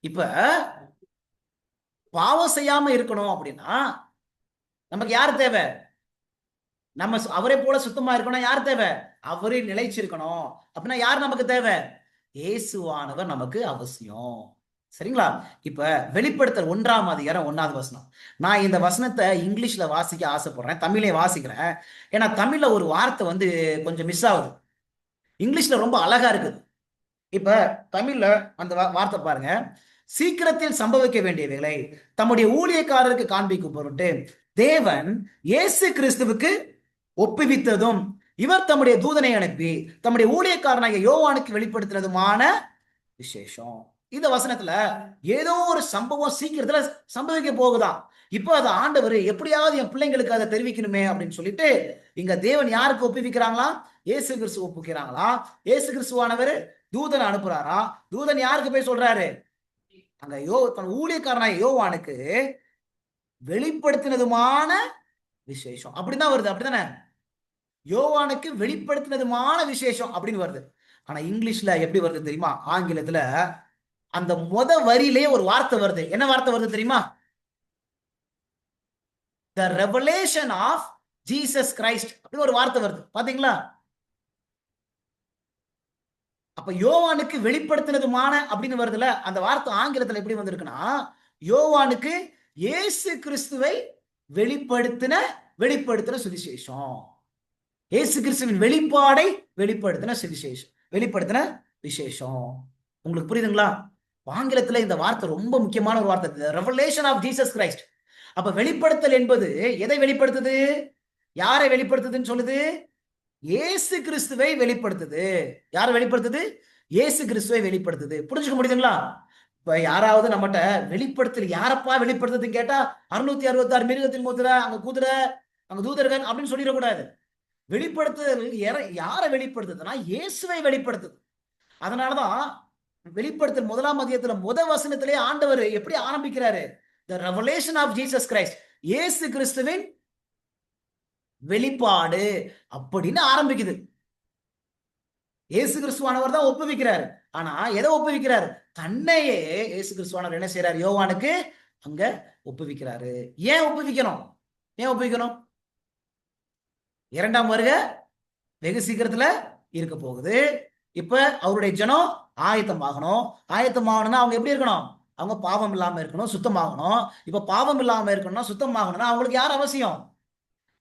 இப்ப பாவம் செய்யாம இருக்கணும் அப்படின்னா நமக்கு யார் தேவை? நம்ம அவரை போல சுத்தமா இருக்கணும். யார் தேவை? அவரே நிலைச்சிருக்கணும். அப்படின்னா யார் நமக்கு தேவை? இயேசுவானவர் நமக்கு அவசியம். சரிங்களா? இப்ப வெளிப்படுத்தல் 1ஆம் அதிகாரம் 1வது வசனம். நான் இந்த வசனத்தை இங்கிலீஷ்ல வாசிக்க ஆசைப்படுறேன், தமிழே வாசிக்கிறேன். ஏன்னா தமிழ்ல ஒரு வார்த்தை கொஞ்சம் மிஸ் ஆகுது. இங்கிலீஷ்ல ரொம்ப அழகா இருக்குது. இப்ப தமிழ்ல அந்த வார்த்தை பாருங்க. சீக்கிரத்தில் சம்பவிக்க வேண்டியவைகளை தம்முடைய ஊழியக்காரருக்கு காண்பிக்கும் பொருட்டு தேவன் இயேசு கிறிஸ்துவுக்கு ஒப்புவித்ததும் இவர் தம்முடைய தூதனை அனுப்பி தம்முடைய ஊழியக்காரனாகிய யோவானுக்கு வெளிப்படுத்தினதுமான விசேஷம். இந்த வசனத்துல ஏதோ ஒரு சம்பவம் சீக்கிரத்துல சம்பவிக்க போகுதான். இப்போ அது ஆண்டவர் எப்படியாவது என் பிள்ளைங்களுக்கு அதை தெரிவிக்கணுமே அப்படின்னு சொல்லிட்டு இங்க தேவன் யாருக்கு ஒப்புவிக்கிறாங்களா? இயேசு கிறிஸ்து ஒப்புக்கிறாங்களா? இயேசு கிறிஸ்துவானவர் தூதனை அனுப்புறாரா? தூதன் யாருக்கு போய் சொல்றாரு? அங்க தன் ஊழியக்காரனாய யோவானுக்கு வெளிப்படுத்தினதுமான விசேஷம் அப்படிதான் வருது. அப்படித்தானே? யோவானுக்கு வெளிப்படுத்தினதுமான விசேஷம் அப்படின்னு வருது. ஆனா இங்கிலீஷ்ல எப்படி வருது தெரியுமா? ஆங்கிலத்துல அந்த வரியிலே ஒரு வார்த்தை வருது. என்ன வார்த்தை வருது தெரியுமா? The revelation of Jesus Christ அப்படின்னு ஒரு வார்த்தை வருது. பாத்தீங்களா? அப்ப யோவானுக்கு வெளிப்படுத்தினதுமான அப்படின்னு வருதுல, அந்த வார்த்தை ஆங்கிலத்துல எப்படி வந்திருக்குன்னா, யோவானுக்கு இயேசு கிறிஸ்துவை வெளிப்படுத்தின சுவிசேஷம். இயேசு கிறிஸ்துவின் வெளிப்பாடை வெளிப்படுத்தின விசேஷம். உங்களுக்கு புரியுதுங்களா? ஆங்கிலத்துல இந்த வார்த்தை ரொம்ப முக்கியமான ஒரு வார்த்தை, ரெவலேஷன் ஆஃப் ஜீசஸ் கிரைஸ்ட். அப்ப வெளிப்படுத்தல் என்பது எதை வெளிப்படுத்துது? யாரை வெளிப்படுத்துதுன்னு சொல்லுது? இயேசு கிறிஸ்துவை வெளிப்படுத்துது. யாரை வெளிப்படுத்துது? இயேசு கிறிஸ்துவை வெளிப்படுத்துது. புரிஞ்சுக்க முடியுதுங்களா? இப்ப யாராவது நம்மகிட்ட வெளிப்படுத்தல் யாரப்பா வெளிப்படுத்துறதுன்னு கேட்டா 666 மிருகத்தின் முத்திரை, அங்க குதிரை, அங்க தூதர்கள் அப்படின்னு சொல்லிடக்கூடாது. வெளிப்படுத்துதல் யாரை வெளிப்படுத்துதுன்னா இயேசுவை வெளிப்படுத்துது. அதனாலதான் வெளிப்படுத்தல் 1ஆம் அதிகாரத்துல வசனத்திலே ஆண்டவர் எப்படி ஆரம்பிக்கிறாரு? The revelation of Jesus Christ, இயேசு கிறிஸ்துவின் வெளிப்பாடு அப்படின்னு ஆரம்பிக்குது. இயேசு கிறிஸ்துவானவர் தான் ஒப்புவிக்கிறாரு. ஆனா எதை ஒப்புவிக்கிறாரு? தன்னையே இயேசு கிறிஸ்துவானவர் என்ன செய்யறாரு? யோவானுக்கு அங்க ஒப்புவிக்கிறாரு. ஏன் ஒப்புவிக்கணும்? ஏன் ஒப்புவிக்கணும்? 2ஆம் வருகை வெகு சீக்கிரத்துல இருக்க போகுது. இப்ப அவருடைய ஜனம் ஆயத்தமாகணும். ஆயத்தமாகணும்னா அவங்க எப்படி இருக்கணும்? அவங்க பாவம் இல்லாம இருக்கணும், சுத்தமாகணும். இப்ப பாவம் இல்லாம இருக்கணும்னா, சுத்தமாகணும்னா அவங்களுக்கு யார் அவசியம்?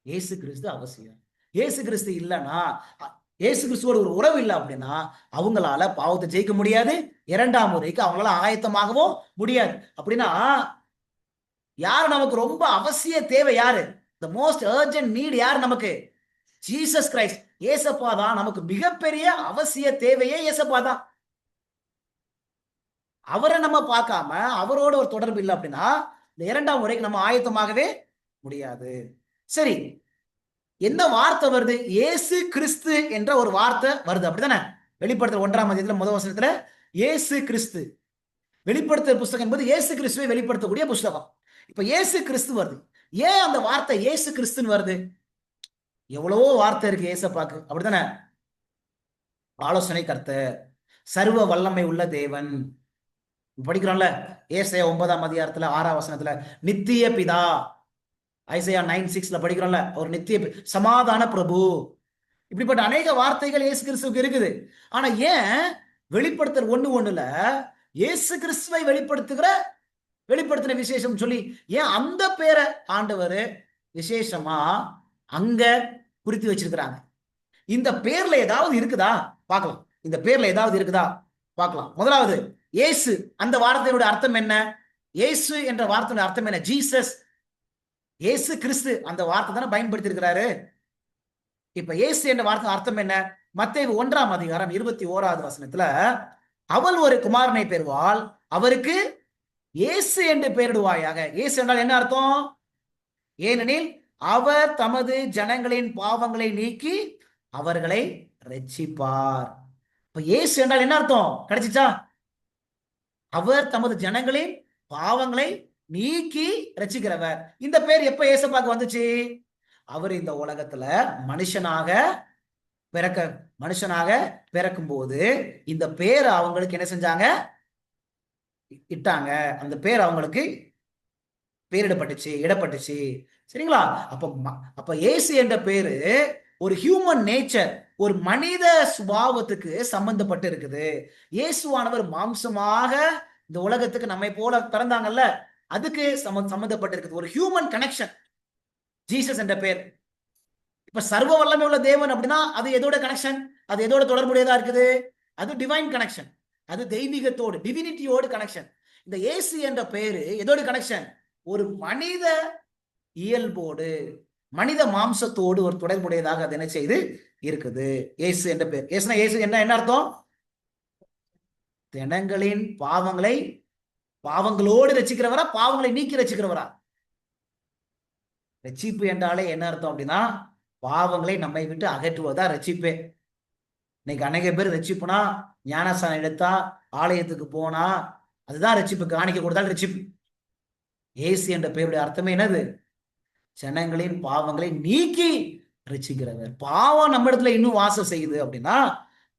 இயேசு கிறிஸ்து அவசியம். இயேசு கிறிஸ்து இல்லைன்னா, இயேசு கிறிஸ்துவோட ஒரு உறவு இல்லை அப்படின்னா அவங்களால பாவத்தை ஜெயிக்க முடியாது. 2ஆம் முறைக்கு அவங்களால ஆயத்தமாகவும் முடியாது. அப்படின்னா யார் நமக்கு ரொம்ப அவசிய தேவை? யாரு? த மோஸ்ட் அர்ஜென்ட் நீட் யார் நமக்கு? ஜீசஸ் கிரைஸ்ட், ஏசப்பா தான் நமக்கு மிகப்பெரிய அவசிய தேவையே. ஏசப்பா தான். அவரை நம்ம பார்க்காம அவரோட ஒரு தொடர்பு இல்லை அப்படின்னா இந்த 2ஆம் முறைக்கு நம்ம ஆயத்தமாகவே முடியாது. சரி, எந்த வார்த்தை வருது? இயேசு கிறிஸ்து என்ற ஒரு வார்த்தை வருது, அப்படித்தானே? வெளிப்படுத்தல் 1ஆம் அதிகாரத்துல முதல் வசனத்துல இயேசு கிறிஸ்து. வெளிப்படுத்தல் புஸ்தகம் என்பது இயேசு கிறிஸ்துவை வெளிப்படுத்தக்கூடிய புஸ்தகம். இப்ப இயேசு கிறிஸ்து வருது. ஏன் அந்த வார்த்தை இயேசு கிறிஸ்துன்னு வருது? எவ்வளவோ வார்த்தை இருக்கு ஏசப்பாக்கு, அப்படித்தானே? ஆலோசனை கர்த்தர், சர்வ வல்லமை உள்ள தேவன் படிக்கிறோம்ல. ஏசாயா 9ஆம் அதிகாரத்துல 6ஆம் வசனத்துல நித்திய பிதா, ஐசையா 9:6 படிக்கிறோம்ல, ஒரு நித்திய சமாதான பிரபு. இப்படிப்பட்ட அநேக வார்த்தைகள் இயேசு கிறிஸ்துவுக்கு இருக்குது. ஆனா ஏன் வெளிப்படுத்தல் 1:1ல இயேசு கிறிஸ்துவை வெளிப்படுத்தின விசேஷம் சொல்லி ஏன் அந்த பேரை ஆண்டவர் விசேஷமா அங்க குறித்து வச்சிருக்கிறாங்க? இந்த பேர்ல ஏதாவது இருக்குதா பார்க்கலாம். இந்த பேர்ல ஏதாவது இருக்குதா பார்க்கலாம். முதலாவது இயேசு, அந்த வார்த்தையோட அர்த்தம் என்ன? இயேசு என்ற வார்த்தையோட அர்த்தம் என்ன? ஜீசஸ், இயேசு கிறிஸ்து, அந்த வார்த்தை தானே பயன்படுத்தி இருக்கிறாரு. இப்ப இயேசு என்ற வார்த்தை அர்த்தம் என்ன? மத்தேயு 1ஆம் அதிகாரம் 21வது வசனத்துல அவள் ஒரு குமாரனை பெறுவாள், அவருக்கு இயேசு என்று பெயரிடுவாயாக. இயேசு என்றால் என்ன அர்த்தம்? ஏனெனில் அவர் தமது ஜனங்களின் பாவங்களை நீக்கி அவர்களை ரட்சிப்பார். இப்ப இயேசு என்றால் என்ன அர்த்தம்? கிடைச்சிச்சா? அவர் தமது ஜனங்களின் பாவங்களை நீக்கி ரட்சிக்கிறவர். இந்த பேர் எப்ப ஏசப்பாக்கு வந்துச்சு? அவர் இந்த உலகத்துல மனுஷனாக பிறக்கும் போது இந்த பேர் அவங்களுக்கு என்ன செஞ்சாங்க? இட்டாங்க. அந்த பேர் அவங்களுக்கு இடப்பட்டுச்சு. சரிங்களா? அப்ப இயேசு என்ற பேரு ஒரு ஹியூமன் நேச்சர், ஒரு மனித சுபாவத்துக்கு சம்பந்தப்பட்டு இருக்குது. இயேசுவானவர் மாம்சமாக இந்த உலகத்துக்கு நம்மை போல பிறந்தாங்கல்ல, அதுக்கு சம்பந்தப்பட்டு இருக்குது. ஒரு ஹியூமன் கனெக்ஷன் ஜீசஸ் என்ற பேர். இப்ப சர்வ வல்லமை உள்ள தேவன் அப்படின்னா அது எதோட கனெக்ஷன்? அது எதோட தொடர்புடையதா இருக்குது? அது டிவைன் கனெக்ஷன், அது தெய்வீகத்தோடு, டிவினிட்டியோடு கனெக்ஷன். இந்த இயேசு என்ற பேரு எதோடு கனெக்ஷன்? ஒரு மனித இயல்போடு, மனித மாம்சத்தோடு ஒரு தொடர்புடையதாக அது என்ன செய்து இருக்குது. இயேசு என்ற பேர். இயேசு என்ன அர்த்தம்? ஜனங்களின் பாவங்களோடு ரட்சிக்கிறவரா, பாவங்களை நீக்கி ரட்சிக்கிறவரா? ரட்சிப்பு என்றாலே என்ன அர்த்தம் அப்படின்னா பாவங்களை நம்மை விட்டு அகற்றுவதா ரட்சிப்பே. இன்னைக்கு அநேக பேர் ரட்சிப்புனா ஞானஸ்தானம் எடுத்தா, ஆலயத்துக்கு போனா அதுதான் ரட்சிப்பு, காணிக்க கொடுத்தால் ரட்சிப்பு. இயேசு என்ற பெயருடைய அர்த்தமே என்னது? ஜனங்களின் பாவங்களை நீக்கி ரட்சிக்கிறவர். பாவம் நம்ம இடத்துல இன்னும் வாசம் செய்யுது அப்படின்னா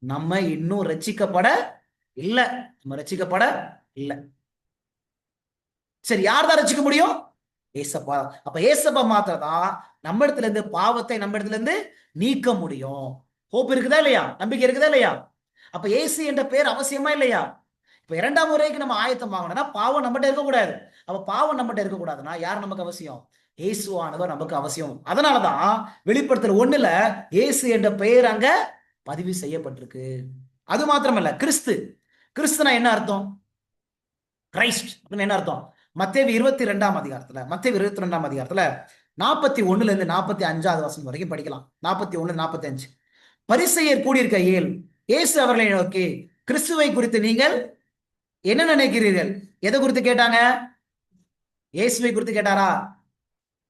நம்ம இன்னும் ரட்சிக்கப்பட இல்லை. சரி, யார் தான் ரட்சிக்க முடியும்? ஏசப்பா. அப்ப ஏசப்பா மாத்திரதான் நம்ம இடத்துல இருந்து பாவத்தை நம்ம இடத்துல இருந்து நீக்க முடியும். ஹோப் இருக்குதா இல்லையா? நம்பிக்கை இருக்குதா இல்லையா? அப்ப இயேசு என்ற பேர் அவசியமா இல்லையா? இப்ப 2ஆம் முறைக்கு நம்ம ஆயத்தமாகணும்னா பாவம் நம்மகிட்ட இருக்கக்கூடாது. அப்ப பாவம் நம்மகிட்ட இருக்கக்கூடாதுன்னா யார் நமக்கு அவசியம்? இயேசுவானவர் நமக்கு அவசியம். அதனாலதான் வெளிப்படுத்தல் 1ல இயேசு என்ற பெயர் அங்க பதிவு செய்யப்பட்டிருக்கு. அது மாத்திரமல்ல, கிறிஸ்துனா என்ன அர்த்தம்? கிரைஸ்ட் அப்படின்னு என்ன அர்த்தம்? மத்தேயு 22ஆம் அதிகாரத்துல 41ல இருந்து 45வது வசனம் வரைக்கும் படிக்கலாம். 41-45. பரிசேயர் கூடியிருக்கையில் இயேசு அவர்களை நோக்கி, கிறிஸ்துவை குறித்து நீங்கள் என்ன நினைக்கிறீர்கள்? எதை குறித்து கேட்டாங்க? இயேசுவை குறித்து கேட்டாரா?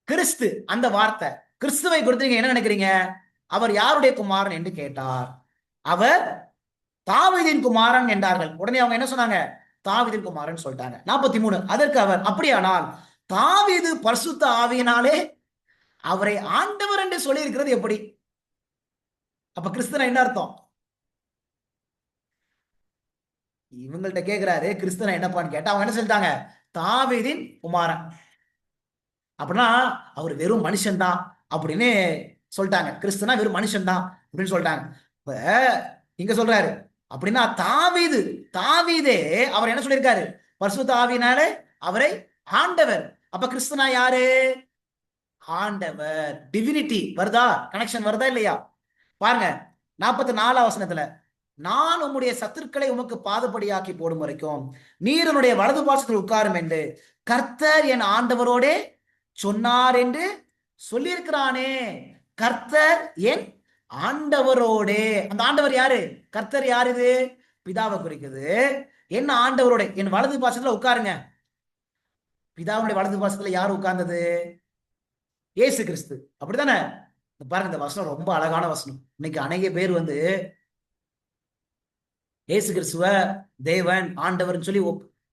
கிறிஸ்து அந்த வார்த்தை, கிறிஸ்துவை குறித்து நீங்க என்ன நினைக்கிறீங்க? அவர் யாருடைய குமாரன் என்று கேட்டார். அவர் தாவீதின் குமாரன் என்றார்கள். உடனே அவங்க என்ன சொன்னாங்க? தாவீதின் குமாரன் சொல்லிட்டாங்க. 43. அதற்கு அவர், அப்படியானால் தாவீது பரிசுத்த ஆவியினாலே அவரை ஆண்டவர் என்று சொல்லி இருக்கிறது எப்படி? அப்ப கிறிஸ்துனா என்ன அர்த்தம்? இவங்கள்ட்ட கேட்கிறாரு கிறிஸ்துனா என்னப்பான்னு கேட்டா அவங்க என்ன சொல்லிட்டாங்க? தாவீதின் குமாரன். அப்படின்னா அவர் வெறும் மனுஷன் தான் அப்படின்னு சொல்லிட்டாங்க. கிறிஸ்துனா வெறும் மனுஷன் தான் அப்படின்னு சொல்லிட்டாங்க. இப்ப இங்க சொல்றாரு, அப்படின்னா தாவீது, தாவீதே அவர் என்ன சொல்லியிருக்காரு? பரிசுத்த ஆவியினாலே அவரை ஆண்டவர். அப்ப கிறிஸ்துனா யாரு? ஆண்டவர். டிவினிட்டி வருதா? கனெக்ஷன் வருதா இல்லையா? பாருங்க 44 வசனத்துல, நான் உம்முடைய சத்துருக்களை உமக்கு பாதபடியாக்கி போடும் வரைக்கும் நீர் உன்னுடைய வலது பாசத்தில் உட்காரும் என்று கர்த்தர் என் ஆண்டவரோடே சொன்னார் என்று சொல்லியிருக்கிறானே. கர்த்தர் என் ஆண்டவரோடே. அந்த ஆண்டவர் யாரு? கர்த்தர் யாரு? இது பிதாவை குறிக்குது. என்ன ஆண்டவரோட? என் வலது பாசத்துல உட்காருங்க. பிதாவுடைய வலது பாசத்துல யாரு உட்கார்ந்தது? ஏசு கிறிஸ்து. அப்படித்தானே? பாருங்க, இந்த வசனம் ரொம்ப அழகான வசனம். இன்னைக்கு அநேக பேர் ஏசு கிறிஸ்துவ தேவன் ஆண்டவர்னு சொல்லி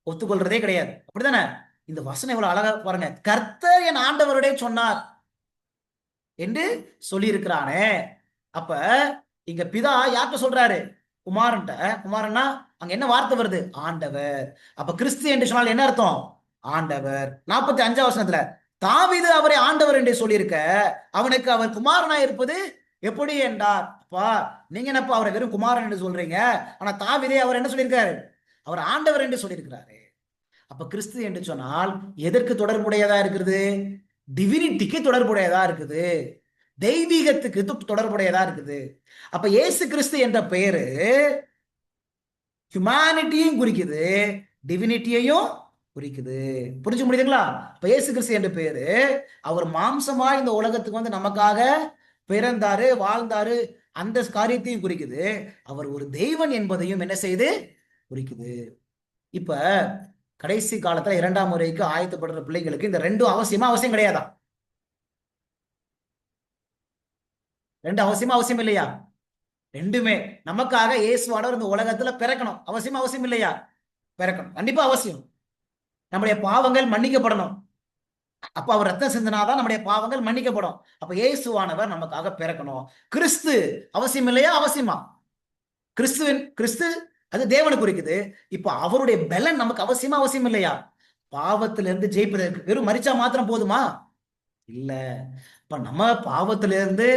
ஒத்துக்கொள்றதே கிடையாது. அப்படித்தானே? இந்த வசனம் எவ்வளவு அழகா பாருங்க. கர்த்தர் என் ஆண்டவருடைய சொன்னார் என்று சொல்லி இருக்கிறானே. அப்ப இங்க பிதா யார்கிட்ட சொல்றாரு? குமாரன்ட்ட. குமாரன்னா அங்க என்ன வார்த்தை வருது? ஆண்டவர். அப்ப கிறிஸ்து என்று சொன்னால் என்ன அர்த்தம்? ஆண்டவர். 45 வசனத்துல தாவீது அவரை ஆண்டவர் என்று சொல்லியிருக்க அவனுக்கு அவர் குமாரனா இருப்பது எப்படி என்றார். அப்பா நீங்க என்னப்பா அவரை வெறும் குமாரன் என்று சொல்றீங்க? ஆனா தாவீதே அவர் என்ன சொல்லியிருக்காரு? அவர் ஆண்டவர் என்று சொல்லியிருக்கிறாரு. அப்ப கிறிஸ்து என்று சொன்னால் எதற்கு தொடர்புடையதா இருக்கிறது? டிவினிட்டிக்கு தொடர்புடையதா இருக்குது. தெய்வீகத்துக்கு தொடர்புடையதா இருக்குது. அப்ப இயேசு கிறிஸ்து என்ற பெயரு ஹியூமானிட்டியும் குறிக்குது, டிவினிட்டியையும் குறிக்குது. புரிஞ்சு முடியுதுங்களா? இப்ப இயேசு கிறிஸ்து என்ற பேரு அவர் மாம்சமா இந்த உலகத்துக்கு நமக்காக பிறந்தாரு, வாழ்ந்தாரு, அந்த காரியத்தையும் குறிக்குது. அவர் ஒரு தெய்வன் என்பதையும் என்ன செய்து குறிக்குது. இப்ப கடைசி காலத்துல 2ஆம் முறைக்கு ஆயத்தப்படுற பிள்ளைங்களுக்கு இந்த ரெண்டும் அவசியமா? அவசியம் கிடையாதா? ரெண்டு அவசியமா? அவசியம் இல்லையா? ரெண்டுமே. நமக்காக இயேசுவானவர் இந்த உலகத்துல பிறக்கணும். அவசியமா? அவசியம் இல்லையா? பிறக்கணும், கண்டிப்பா அவசியம். நம்முடைய பாவங்கள் மன்னிக்கப்படணும். அப்ப அவர் ரத்தம் சிந்தினாதான் நம்முடைய பாவங்கள் மன்னிக்கப்படும். அப்ப இயேசுவானவர் நமக்காக பிறக்கணும். கிறிஸ்து அவசியம் இல்லையா? அவசியமா? கிறிஸ்து அது தேவனை குறிக்குது. இப்ப அவருடைய பலன் நமக்கு அவசியமா? அவசியம் இல்லையா? பாவத்திலிருந்து ஜெயிப்பதற்கு வெறும் மரிச்சா மாத்திரம் போதுமா? இல்ல. இப்ப நம்ம பாவத்திலிருந்து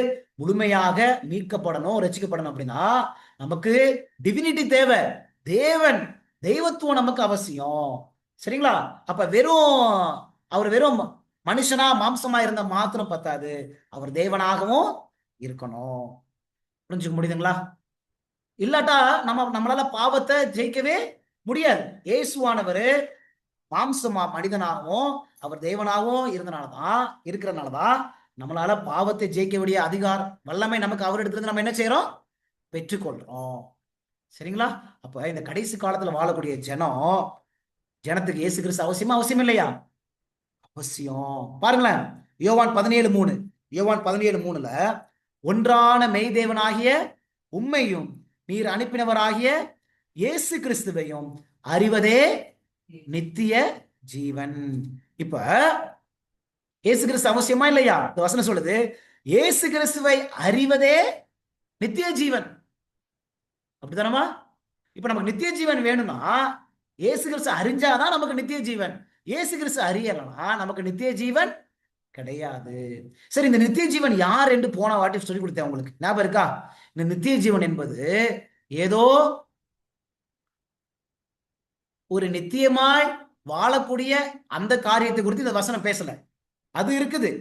முழுமையாக மீட்கப்படணும், ரசிக்கப்படணும் அப்படின்னா நமக்கு டிவினிட்டி தேவை. தேவன், தெய்வத்துவம் நமக்கு அவசியம். சரிங்களா? அப்ப அவர் வெறும் மனுஷனா மாம்சமா இருந்த மாத்திரம் பத்தாது, அவர் தேவனாகவும் இருக்கணும். புரிஞ்சுக்க முடியுதுங்களா? இல்லாட்டா நம்மளால பாவத்தை ஜெயிக்கவே முடியாது. இயேசுவானவர் மாம்சமா மனிதனாகவும் அவர் தேவனாகவும் இருக்கிறதுனாலதான் நம்மளால பாவத்தை ஜெயிக்க வேண்டிய அதிகாரம், வல்லமை நமக்கு அவர் இடத்துல நம்ம என்ன செய்யறோம்? பெற்றுக்கொள்றோம். சரிங்களா? அப்ப இந்த கடைசி காலத்துல வாழக்கூடிய ஜனத்துக்கு இயேசு கிறிஸ்து அவசியமா? அவசியம் இல்லையா? அவசியம். பாருங்களேன், யோவான் 17:3. யோவான் 17:3ல ஒன்றான மெய்தேவனாகிய உம்மையும் நீர் அனுப்பினவராகிய இயேசு கிறிஸ்துவையும் அறிவதே நித்திய ஜீவன். இப்ப இயேசு கிறிஸ்து அவசியமா இல்லையா? இந்த வசனம் சொல்லுது இயேசு கிறிஸ்துவை அறிவதே நித்திய ஜீவன். அப்படித்தானமா? இப்ப நமக்கு நித்திய ஜீவன் வேணும்னா இயேசு கிறிஸ்து அறிஞ்சாதான் நமக்கு நித்திய ஜீவன். இயேசு கிறிஸ்து அறியலனா நமக்கு நித்திய ஜீவன் கிடையாது. சரி, இந்த நித்திய ஜீவன் யார் என்று போன வாட்டி சொல்லி கொடுத்தேன் உங்களுக்கு, ஞாபகம் இருக்கா? இந்த நித்திய ஜீவன் என்பது ஏதோ ஒரு நித்தியமாய் வாழக்கூடிய அந்த காரியத்தை குறித்து இந்த வசனம் பேசல. அது இருக்குது,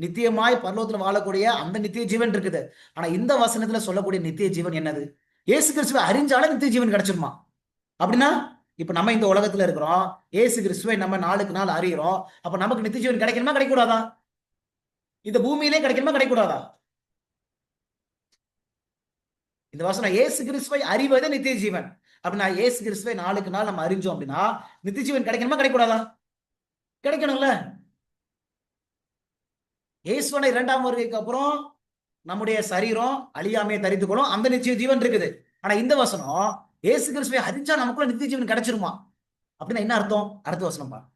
நித்தியமாய் பரலோகத்துல வாழக்கூடிய அந்த நித்திய ஜீவன் இருக்குது. ஆனா இந்த வசனத்துல சொல்லக்கூடிய நித்திய ஜீவன் என்னது? இயேசு கிறிஸ்துவை அறிஞ்சாலே நித்திய ஜீவன் கிடைச்சிருமா? அப்படின்னா இப்ப நம்ம இந்த உலகத்துல இருக்கிறோம், இயேசு கிறிஸ்துவை நம்ம நாளுக்கு நாள் அறிகிறோம். அப்ப நமக்கு நித்திய ஜீவன் கிடைக்கணுமா கிடைக்கூடாதா? இந்த பூமியிலே கிடைக்கணுமா கிடைக்கூடாதா? இந்த வசனம் இயேசு கிறிஸ்துவை அறிவதே நித்திய ஜீவன். அப்படின்னா இயேசு கிறிஸ்துவை நாளுக்கு நாள் நம்ம அறிஞ்சோம் அப்படின்னா நித்திய ஜீவன் கிடைக்கணுமா கிடைக்கூடாதா? கிடைக்கணும்ல. இயேசுவனை 2ஆம் வருகைக்கு அப்புறம் நம்முடைய சரீரம் அழியாமையை தரித்துக் கொள்ளும், அந்த நித்திய ஜீவன் இருக்குது. ஆனா இந்த வசனம் இயேசு கிறிஸ்துவை அறிஞ்சா நமக்குள்ள நித்திய ஜீவன் கிடைச்சிருமா அப்படின்னா என்ன அர்த்தம்? அடுத்த வசனம் பாருங்க.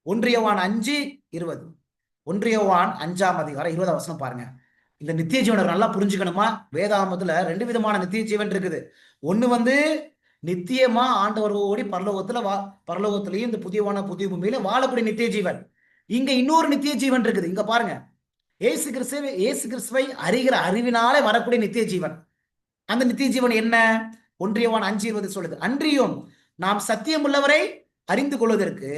1 யோவான் 5:20. 1 யோவான் 5ஆம் அதிகாரம் 20ஆம் வசனம் பாருங்க. இந்த நித்திய ஜீவனை நல்லா புரிஞ்சுக்கணுமா? வேதாகமத்துல 2 விதமான நித்திய ஜீவன் இருக்குது. ஒண்ணு வந்து நித்தியமா ஆண்டவரோடி பரலோகத்திலையும் இந்த புதிய பூமியில வாழக்கூடிய நித்திய ஜீவன். இங்க இன்னொரு நித்திய ஜீவன் இருக்குது. இங்க பாருங்க, இயேசு கிறிஸ்துவை அறிகிற அறிவினாலே வரக்கூடிய நித்திய ஜீவன். அந்த நித்திய ஜீவன் என்ன? 1 யோவான் 5:20 சொல்லுது, அன்றியும் நாம் சத்தியம் உள்ளவரை அறிந்து கொள்வதற்கு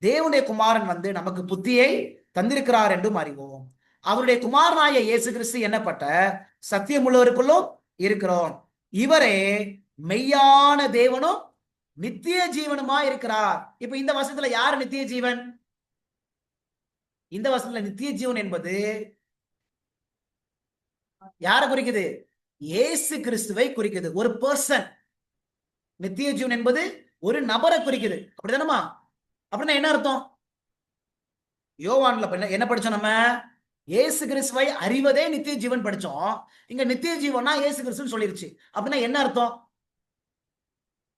தேவனுடைய குமாரன் வந்து நமக்கு புத்தியை தந்திருக்கிறார் என்றும் அறிவோம். அவருடைய குமாரனாய இயேசு கிறிஸ்து என்னப்பட்ட சத்தியம் உள்ளவருக்குள்ளும் இருக்கிறோம். இவரே மெய்யான தேவனும் நித்திய ஜீவனுமா இருக்கிறார். இப்ப இந்த வசனத்துல யாரு நித்திய ஜீவன்? இந்த வசனத்துல நித்திய ஜீவன் என்பது யாரை குறிக்குது? இயேசு கிறிஸ்துவை குறிக்குது. ஒரு பர்சன். நித்திய ஜீவன் என்பது ஒரு நபரை குறிக்குது. அப்படிதானமா? அப்படின்னா என்ன அர்த்தம்? யோவான்ல என்ன படிச்சோம் நம்ம? இயேசு கிறிஸ்துவை அறிவதே நித்திய ஜீவன் படிச்சோம். இங்க நித்திய ஜீவனா இயேசு கிறிஸ்துன்னு சொல்லிருச்சு. அப்படின்னா என்ன அர்த்தம்?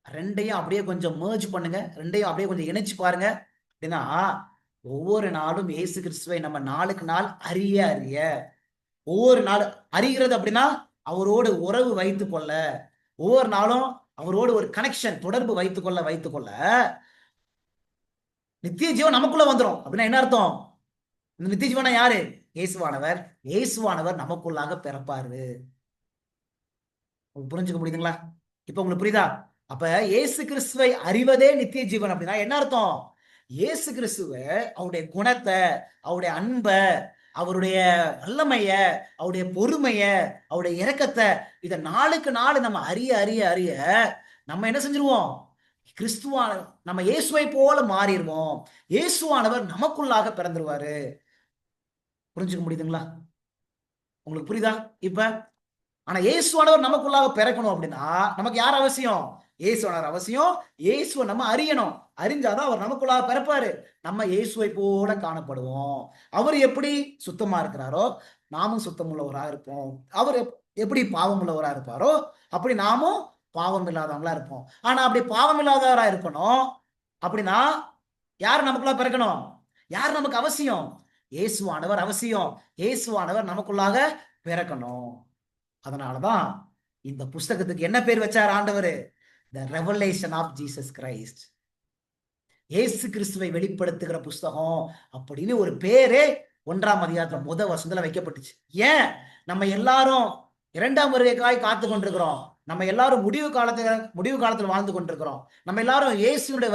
ரெண்டையும் அப்படியே கொஞ்சம் merge பண்ணுங்க, ரெண்டையும் அப்படியே கொஞ்சம் இணைச்சு பாருங்க. அப்படின்னா ஒவ்வொரு நாளும் இயேசு கிறிஸ்துவை நம்ம நாளுக்கு நாள் அறிய அறிய, ஒவ்வொரு நாள் அறிகிறது அப்படின்னா அவரோடு உறவு வைத்துக் கொள்ள, ஒவ்வொரு நாளும் அவரோடு ஒரு கனெக்ஷன் தொடர்பு வைத்துக் கொள்ள நித்திய ஜீவன் நமக்குள்ள வந்துடும். அப்படின்னா என்ன அர்த்தம்? இந்த நித்திய ஜீவனா யாரு? இயேசுவானவர் நமக்குள்ளாக பிறப்பாரு. புரிஞ்சுக்க முடியுதுங்களா? இப்ப உங்களுக்கு புரியுதா? அப்ப இயேசு கிறிஸ்துவை அறிவதே நித்திய ஜீவன் அப்படின்னா என்ன அர்த்தம்? இயேசு கிறிஸ்துவ அவருடைய குணத்தை, அவருடைய அன்பை, அவருடைய வல்லமைய, அவருடைய பொறுமைய, அவருடைய இரக்கத்தை, இதை நாளுக்கு நாள் நம்ம அறிய அறிய அறிய நம்ம என்ன செஞ்சிருவோம்? கிறிஸ்துவான நம்ம இயேசுவை போல மாறிடுவோம். இயேசுவானவர் நமக்குள்ளாக பிறந்துருவாரு. புரிஞ்சுக்க முடியுதுங்களா? உங்களுக்கு புரியுதா இப்ப? ஆனா இயேசுவானவர் நமக்குள்ளாக பிறக்கணும் அப்படின்னா நமக்கு யார் அவசியம்? இயேசுவானவர் அவசியம். இயேசுவை நம்ம அறியணும். அறிஞ்சாதான் அவர் நமக்குள்ளாக பிறப்பாரு. நம்ம இயேசுவை போல காணப்படுவோம். அவர் எப்படி சுத்தமா இருக்கிறாரோ நாமும் சுத்தம் உள்ளவராக இருப்போம். அவர் எப்படி பாவம் உள்ளவரா இருப்பாரோ அப்படி நாமும் பாவம் இல்லாதவங்களா இருப்போம். ஆனா அப்படி பாவம் இல்லாதவரா இருக்கணும் அப்படின்னா யார் நமக்குள்ள பிறக்கணும்? யார் நமக்கு அவசியம்? இயேசுவானவர் அவசியம். இயேசுவானவர் நமக்குள்ளாக பிறக்கணும். அதனாலதான் இந்த புஸ்தகத்துக்கு என்ன பேர் வச்சார் ஆண்டவர்? The Revelation of Jesus Christ. இயேசு கிறிஸ்துவை வெளிப்படுத்துகிற புஸ்தகம் அப்படின்னு ஒரு பேரே 1ஆம் அதிகாரத்துல முதல் வசனத்துல வைக்கப்பட்டுச்சு. ஏன்? நம்ம எல்லாரும் 2ஆம் வருகைக்காய் காத்து கொண்டிருக்கிறோம். நம்ம எல்லாரும் முடிவு காலத்துல வாழ்ந்து கொண்டிருக்கிறோம். நம்ம எல்லாரும் இயேசுடைய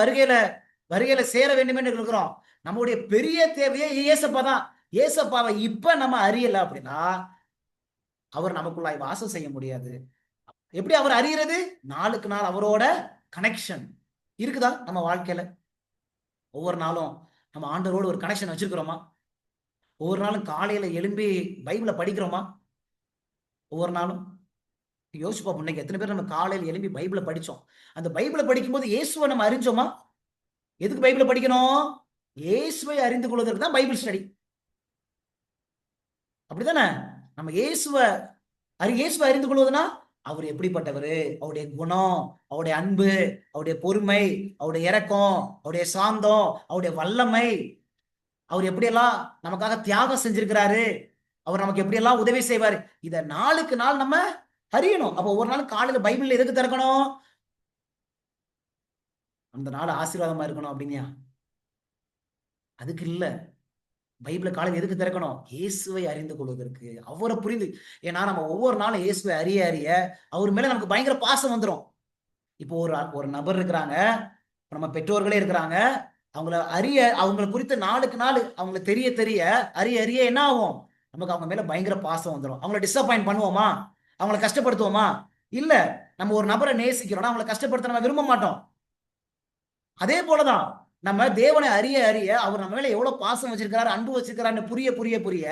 வருகையில சேர வேண்டும் என்று இருக்கிறோம். நம்முடைய பெரிய தேவையே இயேசப்பா தான். இயேசப்பாவை இப்ப நம்ம அறியல அப்படின்னா அவர் நமக்குள்ளாய் வாசம் செய்ய முடியாது. எப்படி அவர் அறியறது? நாளுக்கு நாள் அவரோட கனெக்ஷன் இருக்குதா நம்ம வாழ்க்கையில? ஒவ்வொரு நாளும் நம்ம ஆண்டவரோடு ஒரு கனெக்ஷன் வச்சிருக்கிறோமா? ஒவ்வொரு நாளும் காலையில எழும்பி பைபிளை படிக்கிறோமா? ஒவ்வொரு நாளும் யோசிச்சு பார்ப்போம். இன்னைக்கு எத்தனை பேர் நம்ம காலையில எழும்பி பைபிளை படிச்சோம்? அந்த பைபிளை படிக்கும்போது இயேசுவை நம்ம அறிஞ்சோமா? எதுக்கு பைபிளை படிக்கணும்? இயேசுவை அறிந்து கொள்வதற்கு தான் பைபிள் ஸ்டடி. அப்படித்தானே? நம்ம இயேசுவை அறிந்து கொள்வதுன்னா அவர் எப்படிப்பட்டவர், அவருடைய குணம், அவருடைய அன்பு, அவருடைய பொறுமை, அவருடைய இரக்கம், அவருடைய சாந்தம், அவருடைய வல்லமை, அவர் எப்படியெல்லாம் நமக்காக தியாகம் செஞ்சிருக்கிறாரு, அவர் நமக்கு எப்படியெல்லாம் உதவி செய்வார், இதை நாளுக்கு நாள் நம்ம அறியணும். அப்போ ஒவ்வொரு நாள் காலையில பைபிள் எதுக்கு திறக்கணும்? அந்த நாள் ஆசீர்வாதமா இருக்கணும் அப்படின்னா அதுக்கு இல்ல. பைபிளை காலையில் எதுக்கு திறக்கணும்? இயேசுவை அறிந்து கொள்வதற்கு, அவரை புரிந்து. ஏன்னா நம்ம ஒவ்வொரு நாளும் இயேசுவை அறிய அறிய அவர் மேல நமக்கு பயங்கர பாசம் வந்துடும். இப்போ ஒரு நபர் இருக்கிறாங்க, நம்ம பெற்றோர்களே இருக்கிறாங்க, அவங்களை குறித்து நாளுக்கு நாள் அவங்களை தெரிய தெரிய அறிய அறிய என்ன ஆகும்? நமக்கு அவங்க மேல பயங்கர பாசம் வந்துடும். அவங்களை டிசப்பாயிண்ட் பண்ணுவோமா? அவங்களை கஷ்டப்படுத்துவோமா? இல்ல. நம்ம ஒரு நபரை நேசிக்கிறோம்னா அவங்களை கஷ்டப்படுத்த நம்ம விரும்ப மாட்டோம். அதே போலதான் நம்ம தேவனை அறிய அறிய அவர் நம்ம மேல எவ்வளவு பாசம் வச்சிருக்கிறாரு, அன்பு வச்சிருக்கிறாரு புரிய புரிய புரிய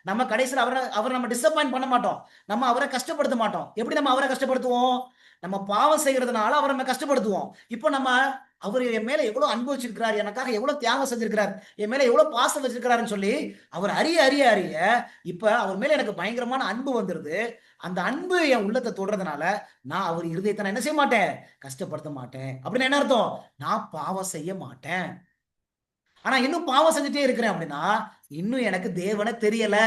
நம்ம கடைசியில் அவரை நம்ம டிசப்பாயிண்ட் பண்ண மாட்டோம். நம்ம அவரை கஷ்டப்படுத்த மாட்டோம். எப்படி நம்ம அவரை கஷ்டப்படுத்துவோம்? நம்ம பாவம் செய்யறதுனால அவரை நம்ம கஷ்டப்படுத்துவோம். இப்போ நம்ம அவர் என் மேல எவ்வளவு அன்பு வச்சிருக்கிறார், எனக்காக எவ்வளவு தியாகம் செஞ்சிருக்கிறார், என் மேல எவ்வளவு பாசம் வச்சிருக்கிறாருன்னு சொல்லி அவர் அறிய அறிய அறிய இப்ப அவர் மேல எனக்கு பயங்கரமான அன்பு வந்துருது. அந்த அன்பு என் உள்ளத்தை தொடுறதுனால நான் அவர் இருதயத்தை நான் என்ன செய்ய மாட்டேன், கஷ்டப்படுத்த மாட்டேன். அப்படின்னு என்ன அர்த்தம்? நான் பாவம் செய்ய மாட்டேன். ஆனா இன்னும் பாவம் செஞ்சுட்டே இருக்கிறேன் அப்படின்னா இன்னும் எனக்கு தேவனை தெரியல,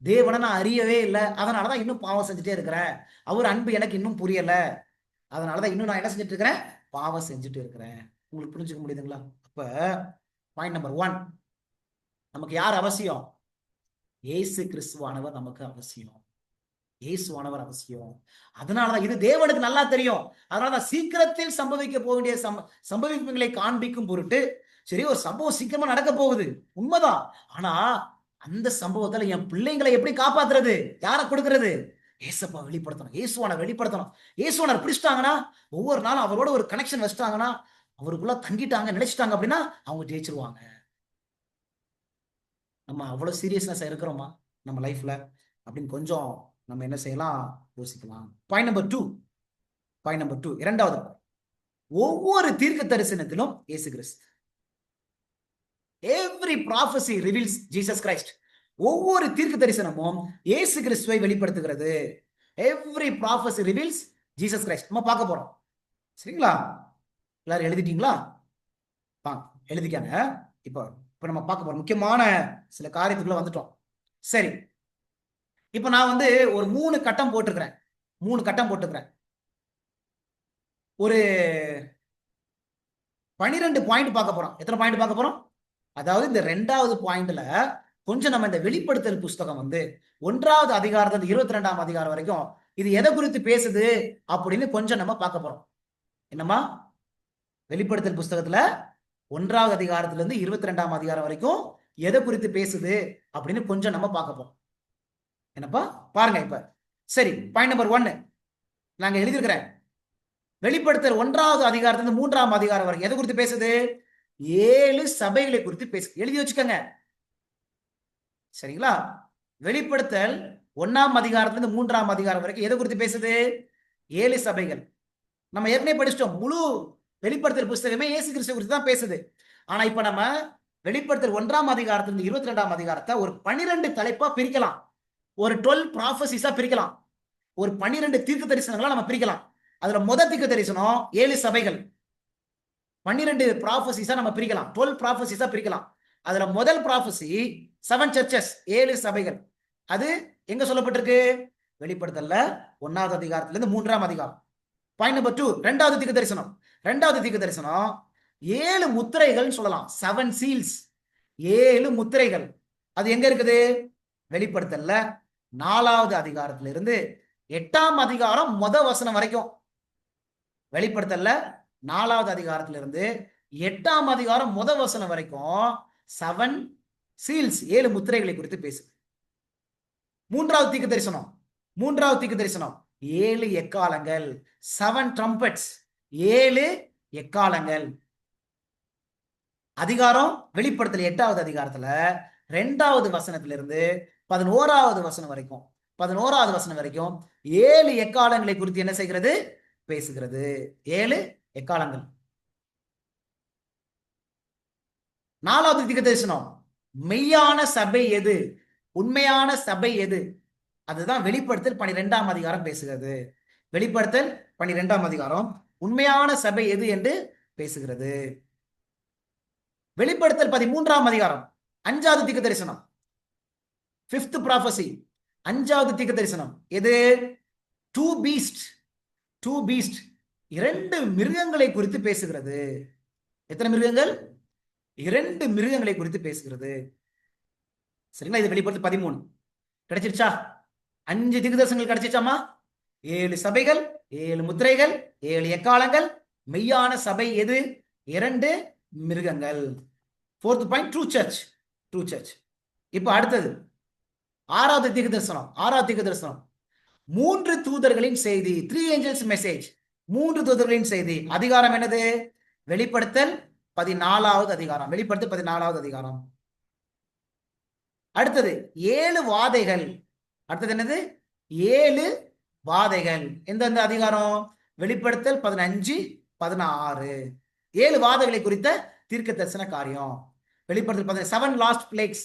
தேவனை நான் அறியவே இல்லை. அதனாலதான் இன்னும் பாவம் செஞ்சுட்டே இருக்கிறேன். அவர் அன்பு எனக்கு இன்னும் புரியல. அதனாலதான் இன்னும் நான் என்ன செஞ்சுட்டு இருக்கிறேன், பாவம் செஞ்சுட்டு இருக்கிறேன். உங்களுக்கு புரிஞ்சுக்க முடியுதுங்களா? அப்ப பாயிண்ட் நம்பர் 1, நமக்கு யார் அவசியம்? இயேசு கிறிஸ்துவானவர் நமக்கு அவசியம். இயேசுவானவர் அவசியம். அதனாலதான் இது தேவனுக்கு நல்லா தெரியும். அதனாலதான் சீக்கிரத்தில் சம்பவிக்க போக வேண்டிய சம்பவிப்புகளை காண்பிக்கும் பொருட்டு, சரி ஒரு சம்பவம் சீக்கிரமா நடக்க போகுது உண்மைதான், ஆனா அந்த சம்பவத்துல என் பிள்ளைங்களை எப்படி காப்பாத்துறது, யாரை கொடுக்கிறது? ஏசப்பா வெளிப்படுத்தணும், இயேசுவான வெளிப்படுத்தணும். இயேசுவான பிடிச்சிட்டாங்கன்னா, ஒவ்வொரு நாளும் அவரோட ஒரு கனெக்ஷன் வச்சுட்டாங்கன்னா, அவருக்குள்ள தங்கிட்டாங்க நினைச்சிட்டாங்க அப்படின்னா அவங்க ஜெயிச்சிருவாங்க. நம்ம அவ்வளவு சீரியஸ்னஸ் இருக்கிறோமா நம்ம லைஃப்ல அப்படின்னு கொஞ்சம் நம்ம என்ன செய்யலாம், யோசிக்கலாம். பாயிண்ட் நம்பர் 2, இரண்டாவது, ஒவ்வொரு தீர்க்க தரிசனத்திலும் இயேசு கிறிஸ்து. Every prophecy reveals Jesus Christ. ஒவ்வொரு தீர்க்க தரிசனமும் இயேசு கிறிஸ்துவை வெளிப்படுத்துகிறது. Every prophecy reveals Jesus Christ. நம்ம பார்க்க போறோம். சரிங்களா? எல்லாரும் எழுதிட்டீங்களா? எழுதிக்காங்க. இப்போ நம்ம பார்க்க போறோம் முக்கியமான சில காரியத்துக்குள்ள வந்துட்டோம். சரி, இப்ப நான் வந்து ஒரு 3 கட்டம் போட்டிருக்கிறேன். ஒரு 12 பாயிண்ட் பார்க்க போறோம். எத்தனை பாயிண்ட் பார்க்க போறோம்? அதாவது இந்த 2வது பாயிண்ட்ல கொஞ்சம் நம்ம இந்த வெளிப்படுத்தல் புஸ்தகம் வந்து 1வது அதிகாரத்துல 22ஆம் அதிகாரம் வரைக்கும் இது எதை குறித்து பேசுது அப்படின்னு கொஞ்சம் நம்ம பார்க்க போறோம். என்னமா? வெளிப்படுத்தல் புஸ்தகத்துல 1வது அதிகாரத்துல இருந்து 22ஆம் அதிகாரம் வரைக்கும் எதை குறித்து பேசுது அப்படின்னு கொஞ்சம் நம்ம பார்க்க போறோம். என்னப்பா பாருங்க. இப்ப சரி, பாயிண்ட் நம்பர் 1 நாங்க எழுதியிருக்கிறேன். வெளிப்படுத்தல் 1வது அதிகாரத்துல 3ஆம் அதிகாரம் வரைக்கும் எதை குறித்து பேசுது? 7 சபைகளை குறித்து பேசு. எழுதி வச்சுக்கோங்க. சரிங்களா? வெளிப்படுத்தல் 1ஆம் அதிகாரத்துல 3ஆம் அதிகாரம் வரைக்கும் எதை குறித்து பேசுது? 7 சபைகள். நம்ம ஏற்கனவே படிச்சிட்டோம். முழு வெளிப்படுத்தல் புஸ்தகமே இயேசு கிறிஸ்து குறித்து தான் பேசுது. ஆனா இப்ப நம்ம வெளிப்படுத்தல் 1ஆம் அதிகாரத்துல 22ஆம் அதிகாரத்தை ஒரு 12 தலைப்பா பிரிக்கலாம். ஒரு 12 ப்ராஃபசிஸா பிரிக்கலாம். ஒரு 12 தீர்க்க தரிசனங்களா நம்ம பிரிக்கலாம். அதுல முதல் தீர்க்க தரிசனம் 7 சபைகள். 12 ப்ராஃபசிஸா நம்ம பிரிக்கலாம். 12 ப்ராஃபசிஸா பிரிக்கலாம். அதுல முதல் ப்ராஃபசி 7 சர்ச்சஸ், 7 சபைகள். அது எங்க சொல்லப்பட்டிருக்கு? வெளிப்படுத்தல்ல 1வது அதிகாரத்துல இருந்து 3ஆம் அதிகாரம். பாயிண்ட் நம்பர் 2, 2வது தீர்க்க தரிசனம். 2வது தீர்க்க தரிசனம் 7 முத்திரைகள் சொல்லலாம். 7 சீல்ஸ், 7 முத்திரைகள். அது எங்க இருக்குது? வெளிப்படுத்தல்ல 4வது அதிகாரத்துல இருந்து 8ஆம் அதிகாரம் வசனம் வரைக்கும். வெளிப்படுத்தல்ல 4வது அதிகாரத்துல இருந்து 8ஆம் அதிகாரம் வசனம் வரைக்கும் 7 சீல்ஸ், 7 முத்திரைகளை குறித்து பேசு. 3வது தீர்க்க தரிசனம் 7 எக்காலங்கள், 7 ட்ரம்பட்ஸ், 7 எக்காலங்கள். அதிகாரம் வெளிப்படுத்தல் 8வது அதிகாரத்துல 2வது வசனத்திலிருந்து 11வது வசனம் வரைக்கும் 7 எக்காலங்களை குறித்து என்ன செய்கிறது? பேசுகிறது. 7 எக்காலங்கள். 4வது தீர்க்க தரிசனம் மெய்யான சபை எது, உண்மையான சபை எது? அதுதான் வெளிப்படுத்தல் 12ஆம் அதிகாரம் பேசுகிறது. வெளிப்படுத்தல் 12ஆம் அதிகாரம் உண்மையான சபை எது என்று பேசுகிறது. வெளிப்படுத்தல் 13ஆம் அதிகாரம் 5வது தீர்க்க தரிசனம், 5th prophecy, 5வது தீர்க்க தரிசனம் எது? 2 beast, 2 மிருகங்களை குறித்து பேசுகிறது. எத்தனை மிருகங்கள்? 2 மிருகங்களை குறித்து பேசுகிறது. சரிங்களா? இது வெளிப்படுத்தல் 13 கிடைச்சிருச்சா? 5 தீர்க்க தரிசனங்கள் கிடைச்சிச்சாமா? 7 சபைகள், 7 முத்திரைகள், 7 எக்காலங்கள். மெய்யான சபை எது? 2 மிருகங்கள். 4th point true search. இப்ப அடுத்தது 6வது தீர்க்க தரிசனம் 3 தூதர்களின் செய்தி, 3 angels message, 3 தூதர்களின் செய்தி. அதிகாரம் என்னது? வெளிப்படுத்தல் 14வது அதிகாரம். அடுத்தது 7 வாதைகள். அடுத்தது என்னது? 7 வாதைகள். எந்தெந்த அதிகாரம்? வெளிப்படுத்தல் 15, 16. 7 வாதைகளை குறித்த தீர்க்க தரிசன காரியம். வெளிப்படுத்தல் 7 லாஸ்ட் பிளேக்ஸ்,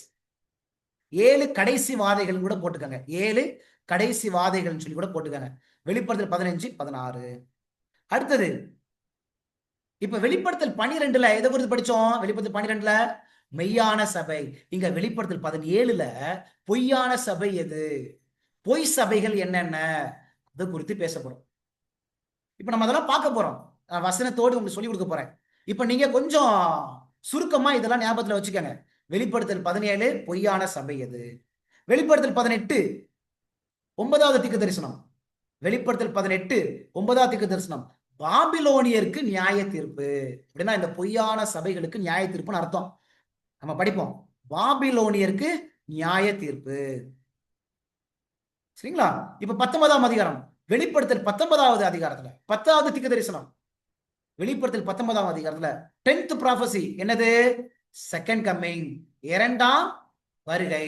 7 கடைசி வாதைகள் கூட போட்டுக்கங்க. 7 கடைசி வாதைகள் சொல்லி கூட போட்டுக்கங்க. வெளிப்படுத்தல் 15, 16. அடுத்தது இப்ப வெளிப்படுத்தல் 12ல எதை குறித்து படிச்சோம்? வெளிப்படுத்தல் 12ல மெய்யான சபை. இங்க வெளிப்படுத்தல் 17ல பொய்யான சபை எது, பொய் சபைகள் என்னென்ன, அது குறித்து பேசப்படும். இப்ப நம்ம அதெல்லாம் பார்க்க போறோம். வசனத்தோடு உங்களுக்கு சொல்லி கொடுக்க போறேன். இப்ப நீங்க கொஞ்சம் சுருக்கமா இதெல்லாம் ஞாபகத்துல வச்சுக்கோங்க. வெளிப்படுத்தல் 17 பொய்யான சபை எது. வெளிப்படுத்தல் 18 9வது தீர்க்க தரிசனம். வெளிப்படுத்தல் 18 9வது தீர்க்க தரிசனம் பாபிலோனியருக்கு நியாய தீர்ப்பு. அப்படின்னா இந்த பொய்யான சபைகளுக்கு நியாய தீர்ப்புன்னு அர்த்தம். நம்ம படிப்போம். பாபிலோனியருக்கு நியாய தீர்ப்பு. சரிங்களா? இப்ப 19ஆம் அதிகாரம். வெளிப்படுத்தல் 19வது அதிகாரத்துல 10வது தீர்க்க தரிசனம். வெளிப்படுத்தல் 19ஆம் அதிகாரத்துல 10th prophecy என்னது? செகண்ட் கம்மிங், இரண்டாம் வருகை.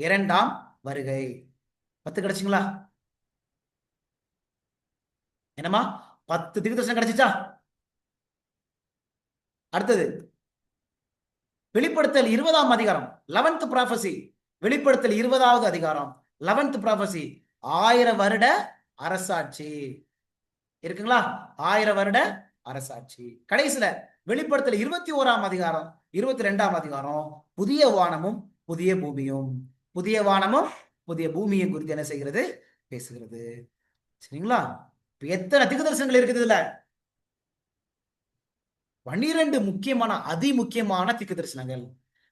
இரண்டாம் வருகை. 10 கிடைச்சுங்களா? என்னமா 10 தீர்க்க தரிசனம் கிடைச்சிச்சா? அடுத்தது வெளிப்படுத்தல் 20ஆம் அதிகாரம் 11th prophecy. வெளிப்படுத்தல் 20வது அதிகாரம் 11th prophecy 1000 வருட அரசாட்சி இருக்குங்களா? 1000 வருட அரசாட்சி. கடைசியில வெளிப்படுத்தல் 21ஆம் அதிகாரம் 22ஆம் அதிகாரம் புதிய வானமும் புதிய பூமியும். புதிய வானமும் புதிய பூமியும் குறித்து என்ன செய்கிறது? பேசுகிறது. சரிங்களா? எத்தனை தீர்க்க தரிசனங்கள் இருக்குது இதுல? 12 முக்கியமான அதி முக்கியமான தீர்க்க தரிசனங்கள்.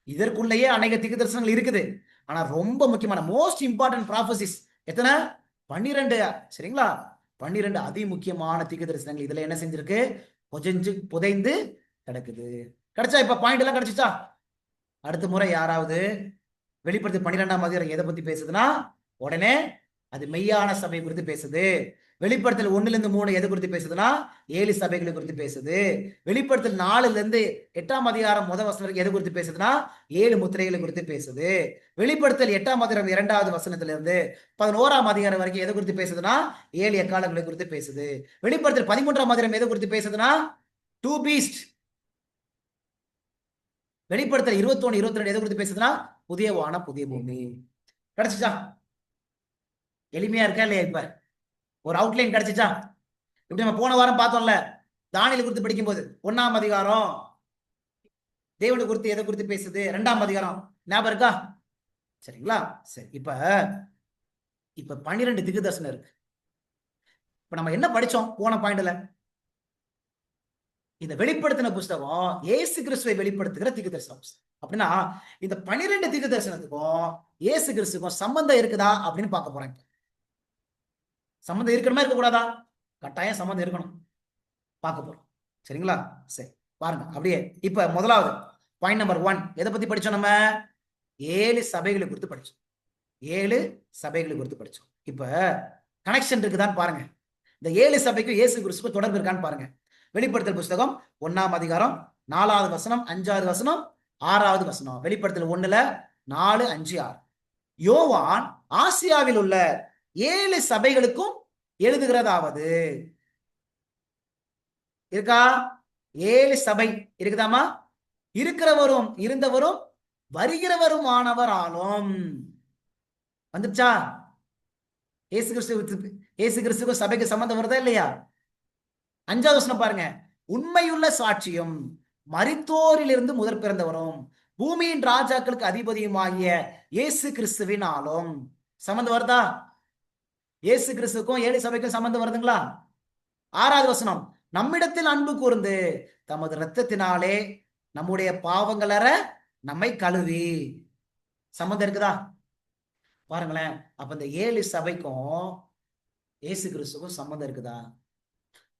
இதற்குள்ளேயே அநேக தீர்க்க தரிசனங்கள் இருக்குது. ஆனா ரொம்ப முக்கியமான மோஸ்ட் இம்பார்ட்டன்ட் ப்ராபசிஸ் எத்தனை? 12. சரிங்களா? 12 அதி முக்கியமான தீர்க்க தரிசனங்கள் இதுல என்ன செஞ்சிருக்கு? புதைந்து கிடக்குது. கிடைச்சா? இப்ப பாயிண்ட் எல்லாம் கிடைச்சிச்சா? அடுத்த முறை யாராவது வெளிப்படுத்தி 12ஆம் அதிகாரம் எதை பத்தி பேசுதுன்னா உடனே அது மெய்யான சபை குறித்து பேசுது. வெளிப்படுத்தல் 1-3 எது குறித்து பேசுதுன்னா 7 சபைகளை குறித்து பேசுது. வெளிப்படுத்தல் 4-8ஆம் அதிகாரம் முதல் வசனம் வரைக்கும் எது குறித்து பேசுதுன்னா 7 முத்திரைகளை குறித்து பேசுது. வெளிப்படுத்தல் 8ஆம் அதிகாரம் 2வது வசனத்திலிருந்து 11ஆம் அதிகாரம் வரைக்கும் எது குறித்து பேசுதுன்னா 7 எக்காலங்களை குறித்து பேசுது. வெளிப்படுத்தல் 13ஆம் அதிகாரம் எது குறித்து பேசுதுன்னா 2 பீஸ்ட். வெளிப்படுத்தல் 21, 22 எது குறித்து பேசுதுன்னா புதிய வான புதிய பூமி. கிடைச்சிச்சா? எளிமையா இருக்கா இல்லையா? இப்ப ஒரு அவுட்லைன் கிடைச்சிச்சா? இப்படி நம்ம போன வாரம் பார்த்தோம்ல, தானியேல் குறித்து படிக்கும் போது 1ஆம் அதிகாரம் தேவனை குறித்து எதை குறித்து பேசுது? 2ஆம் அதிகாரம் ஞாபகம் இருக்கா? சரிங்களா? சரி. இப்ப 12 தீர்க்க தரிசனம் இருக்கு. இப்ப நம்ம என்ன படிச்சோம் போன பாயிண்ட்ல? இந்த வெளிப்படுத்தின புஸ்தகம் இயேசு கிறிஸ்துவை வெளிப்படுத்துகிற தீர்க்க தரிசனம். அப்படின்னா இந்த 12 தீர்க்க தரிசனத்துக்கும் இயேசு கிறிஸ்துக்கும் சம்பந்தம் இருக்குதா அப்படின்னு பார்க்க போறேன். சம்பந்தம் இருக்கணுமா இருக்க கூடாதா? கட்டாயம் சம்பந்தம் இருக்கணும். பார்க்க போறோம். சரிங்களா? சரி, பாருங்க அப்படியே. இப்ப முதலாவது பாயிண்ட் நம்பர் 1 எதை பத்தி படிச்சோம்? நம்ம 7 சபைகளை குறித்து படிச்சோம். 7 சபைகளை குறித்து படிச்சோம். இப்ப கனெக்ஷன் இருக்குதான்னு பாருங்க. இந்த 7 சபைக்கும் இயேசு கிறிஸ்துக்கும் தொடர்பு இருக்கான்னு பாருங்க. வெளிப்படுத்தல் புஸ்தகம் 1ஆம் அதிகாரம் 4வது வசனம், 5வது வசனம், 6வது வசனம். வெளிப்படுத்தல் 1ல 4, 5, 6. யோவான் ஆசியாவில் உள்ள 7 சபைகளுக்கும் எழுதுகிறதாவது இருக்கா? 7 சபை இருக்குதாமா? இருக்கிறவரும் இருந்தவரும் வருகிறவருமானவர் ஆளும். வந்துச்சா? இயேசு கிறிஸ்துக்கு சபைக்கு சம்பந்தம் வருதா இல்லையா? 5வது வசனம் பாருங்க. உண்மையுள்ள சாட்சியும் மரித்தோரிலிருந்து முதற் பிறந்தவரும் பூமியின் ராஜாக்களுக்கு அதிபதியுமாகிய இயேசு கிறிஸ்துவின் ஆளும். சம்பந்தம் வருதா? இயேசு கிறிஸ்துக்கும் 7 சபைக்கும் சம்பந்தம் வருதுங்களா? 6வது வசனம். நம்மிடத்தில் அன்பு கூர்ந்து தமது இரத்தத்தினாலே நம்முடைய பாவங்களற நம்மை கழுவி. சம்பந்தம் இருக்குதா? பாருங்களேன். அப்ப இந்த 7 சபைக்கும் இயேசு கிறிஸ்துக்கும் சம்பந்தம் இருக்குதா?